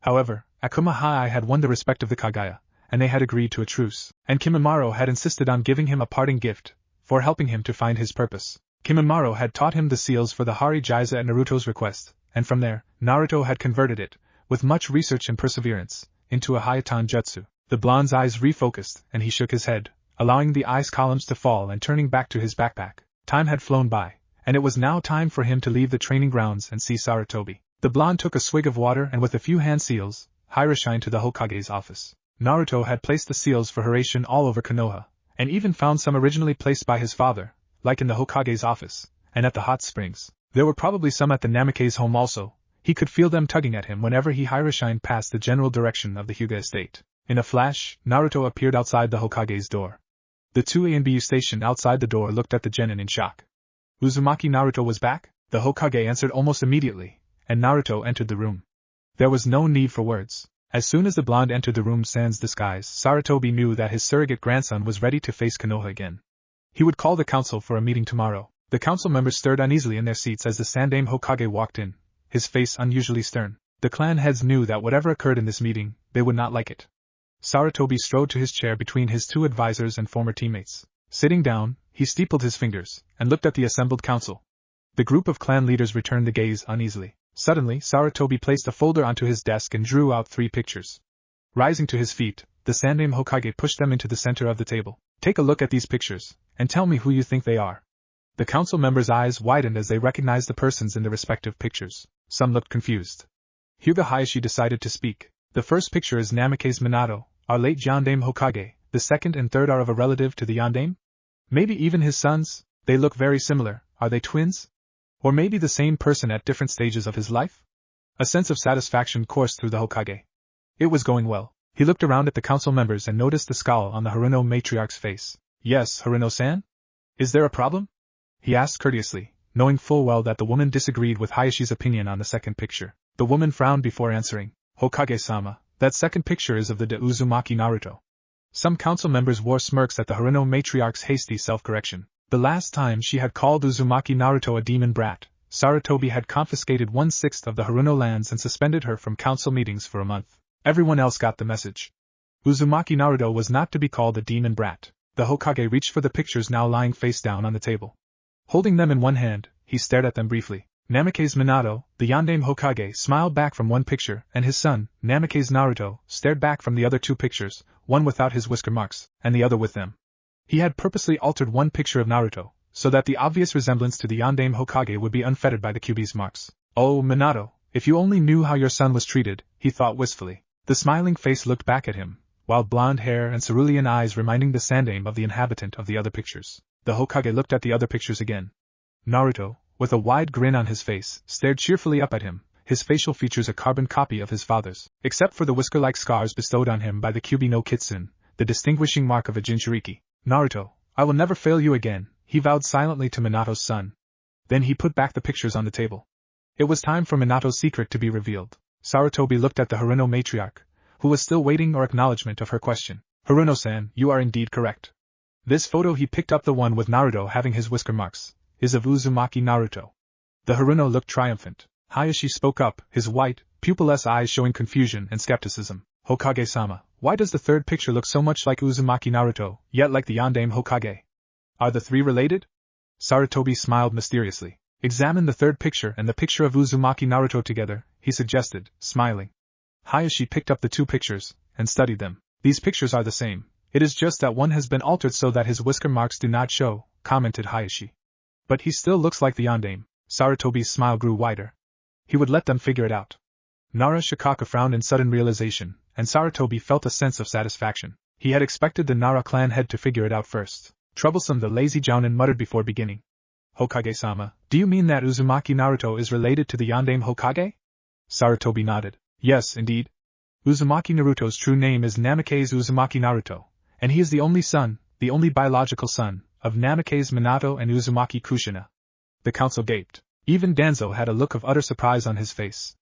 However, Akumahai had won the respect of the Kagaya, and they had agreed to a truce, and Kimimaro had insisted on giving him a parting gift, for helping him to find his purpose. Kimimaro had taught him the seals for the Hari Jaiza at Naruto's request, and from there, Naruto had converted it, with much research and perseverance, into a Hayatan Jutsu. The blonde's eyes refocused, and he shook his head, allowing the ice columns to fall and turning back to his backpack. Time had flown by, and it was now time for him to leave the training grounds and see Sarutobi. The blonde took a swig of water and with a few hand seals, Hirashined to the Hokage's office. Naruto had placed the seals for Hirashin all over Konoha, and even found some originally placed by his father, like in the Hokage's office, and at the hot springs. There were probably some at the Namake's home also. He could feel them tugging at him whenever he hiroshined past the general direction of the Hyuga estate. In a flash, Naruto appeared outside the Hokage's door. The two A and BU stationed outside the door looked at the genin in shock. Uzumaki Naruto was back? The Hokage answered almost immediately, and Naruto entered the room. There was no need for words. As soon as the blonde entered the room sans disguise, Sarutobi knew that his surrogate grandson was ready to face Konoha again. He would call the council for a meeting tomorrow. The council members stirred uneasily in their seats as the Sandaime Hokage walked in, his face unusually stern. The clan heads knew that whatever occurred in this meeting, they would not like it. Sarutobi strode to his chair between his two advisors and former teammates. Sitting down, he steepled his fingers, and looked at the assembled council. The group of clan leaders returned the gaze uneasily. Suddenly, Sarutobi placed a folder onto his desk and drew out 3 pictures. Rising to his feet, the Sandaime Hokage pushed them into the center of the table. Take a look at these pictures, and tell me who you think they are. The council members' eyes widened as they recognized the persons in the respective pictures. Some looked confused. Hyuga Hayashi decided to speak. The first picture is Namake's Minato, our late Yondaime Hokage. The second and third are of a relative to the Yondaime? Maybe even his sons? They look very similar. Are they twins? Or maybe the same person at different stages of his life? A sense of satisfaction coursed through the Hokage. It was going well. He looked around at the council members and noticed the scowl on the Haruno matriarch's face. Yes, Haruno-san? Is there a problem? He asked courteously, knowing full well that the woman disagreed with Hayashi's opinion on the second picture. The woman frowned before answering. Hokage-sama, that second picture is of the Uzumaki Naruto. Some council members wore smirks at the Haruno matriarch's hasty self-correction. The last time she had called Uzumaki Naruto a demon brat, Sarutobi had confiscated 1/6 of the Haruno lands and suspended her from council meetings for a month. Everyone else got the message. Uzumaki Naruto was not to be called a demon brat. The Hokage reached for the pictures now lying face down on the table. Holding them in one hand, he stared at them briefly. Namake's Minato, the Yondaime Hokage, smiled back from one picture, and his son, Namake's Naruto, stared back from the other 2 pictures, one without his whisker marks, and the other with them. He had purposely altered one picture of Naruto, so that the obvious resemblance to the Yondaime Hokage would be unfettered by the Kyuubi's marks. Oh, Minato, if you only knew how your son was treated, he thought wistfully. The smiling face looked back at him, wild blonde hair and cerulean eyes reminding the Sandaime of the inhabitant of the other pictures. The Hokage looked at the other pictures again. Naruto, with a wide grin on his face, stared cheerfully up at him, his facial features a carbon copy of his father's, except for the whisker-like scars bestowed on him by the Kyuubi no Kitsune, the distinguishing mark of a Jinchuriki. Naruto, I will never fail you again, he vowed silently to Minato's son. Then he put back the pictures on the table. It was time for Minato's secret to be revealed. Sarutobi looked at the Haruno matriarch, who was still waiting or acknowledgement of her question. Haruno-san, you are indeed correct. This photo, he picked up the one with Naruto having his whisker marks, is of Uzumaki Naruto. The Haruno looked triumphant. Hayashi spoke up, his white, pupilless eyes showing confusion and skepticism. Hokage-sama, why does the third picture look so much like Uzumaki Naruto, yet like the Yondaime Hokage? Are the 3 related? Sarutobi smiled mysteriously. Examine the third picture and the picture of Uzumaki Naruto together, he suggested, smiling. Hayashi picked up the 2 pictures, and studied them. These pictures are the same. It is just that one has been altered so that his whisker marks do not show, commented Hayashi. But he still looks like the Yondaime. Sarutobi's smile grew wider. He would let them figure it out. Nara Shikaka frowned in sudden realization, and Sarutobi felt a sense of satisfaction. He had expected the Nara clan head to figure it out first. Troublesome, the lazy Jounin muttered before beginning. Hokage-sama, do you mean that Uzumaki Naruto is related to the Yondaime Hokage? Sarutobi nodded. Yes, indeed. Uzumaki Naruto's true name is Namake's Uzumaki Naruto, and he is the only son, the only biological son, of Namake's Minato and Uzumaki Kushina. The council gaped. Even Danzo had a look of utter surprise on his face.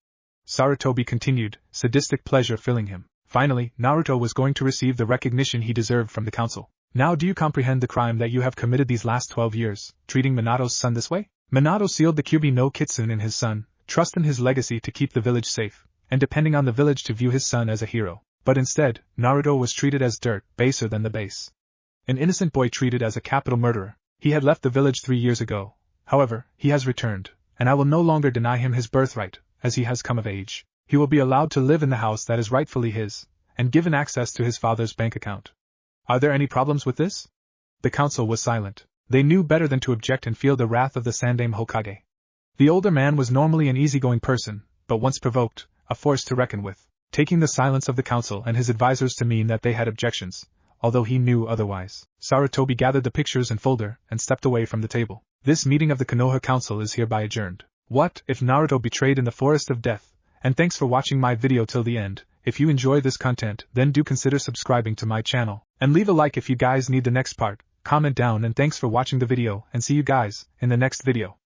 Sarutobi continued, sadistic pleasure filling him. Finally, Naruto was going to receive the recognition he deserved from the council. Now do you comprehend the crime that you have committed these last 12 years, treating Minato's son this way? Minato sealed the Kyuubi no Kitsune in his son, trusting his legacy to keep the village safe, and depending on the village to view his son as a hero. But instead, Naruto was treated as dirt, baser than the base. An innocent boy treated as a capital murderer. He had left the village 3 years ago. However, he has returned, and I will no longer deny him his birthright, as he has come of age. He will be allowed to live in the house that is rightfully his, and given access to his father's bank account. Are there any problems with this? The council was silent. They knew better than to object and feel the wrath of the Sandaime Hokage. The older man was normally an easygoing person, but once provoked, a force to reckon with, taking the silence of the council and his advisors to mean that they had objections, although he knew otherwise. Sarutobi gathered the pictures and folder and stepped away from the table. This meeting of the Konoha Council is hereby adjourned. What if Naruto betrayed in the Forest of Death? And thanks for watching my video till the end. If you enjoy this content, then do consider subscribing to my channel. And leave a like if you guys need the next part. Comment down, and thanks for watching the video, and see you guys in the next video.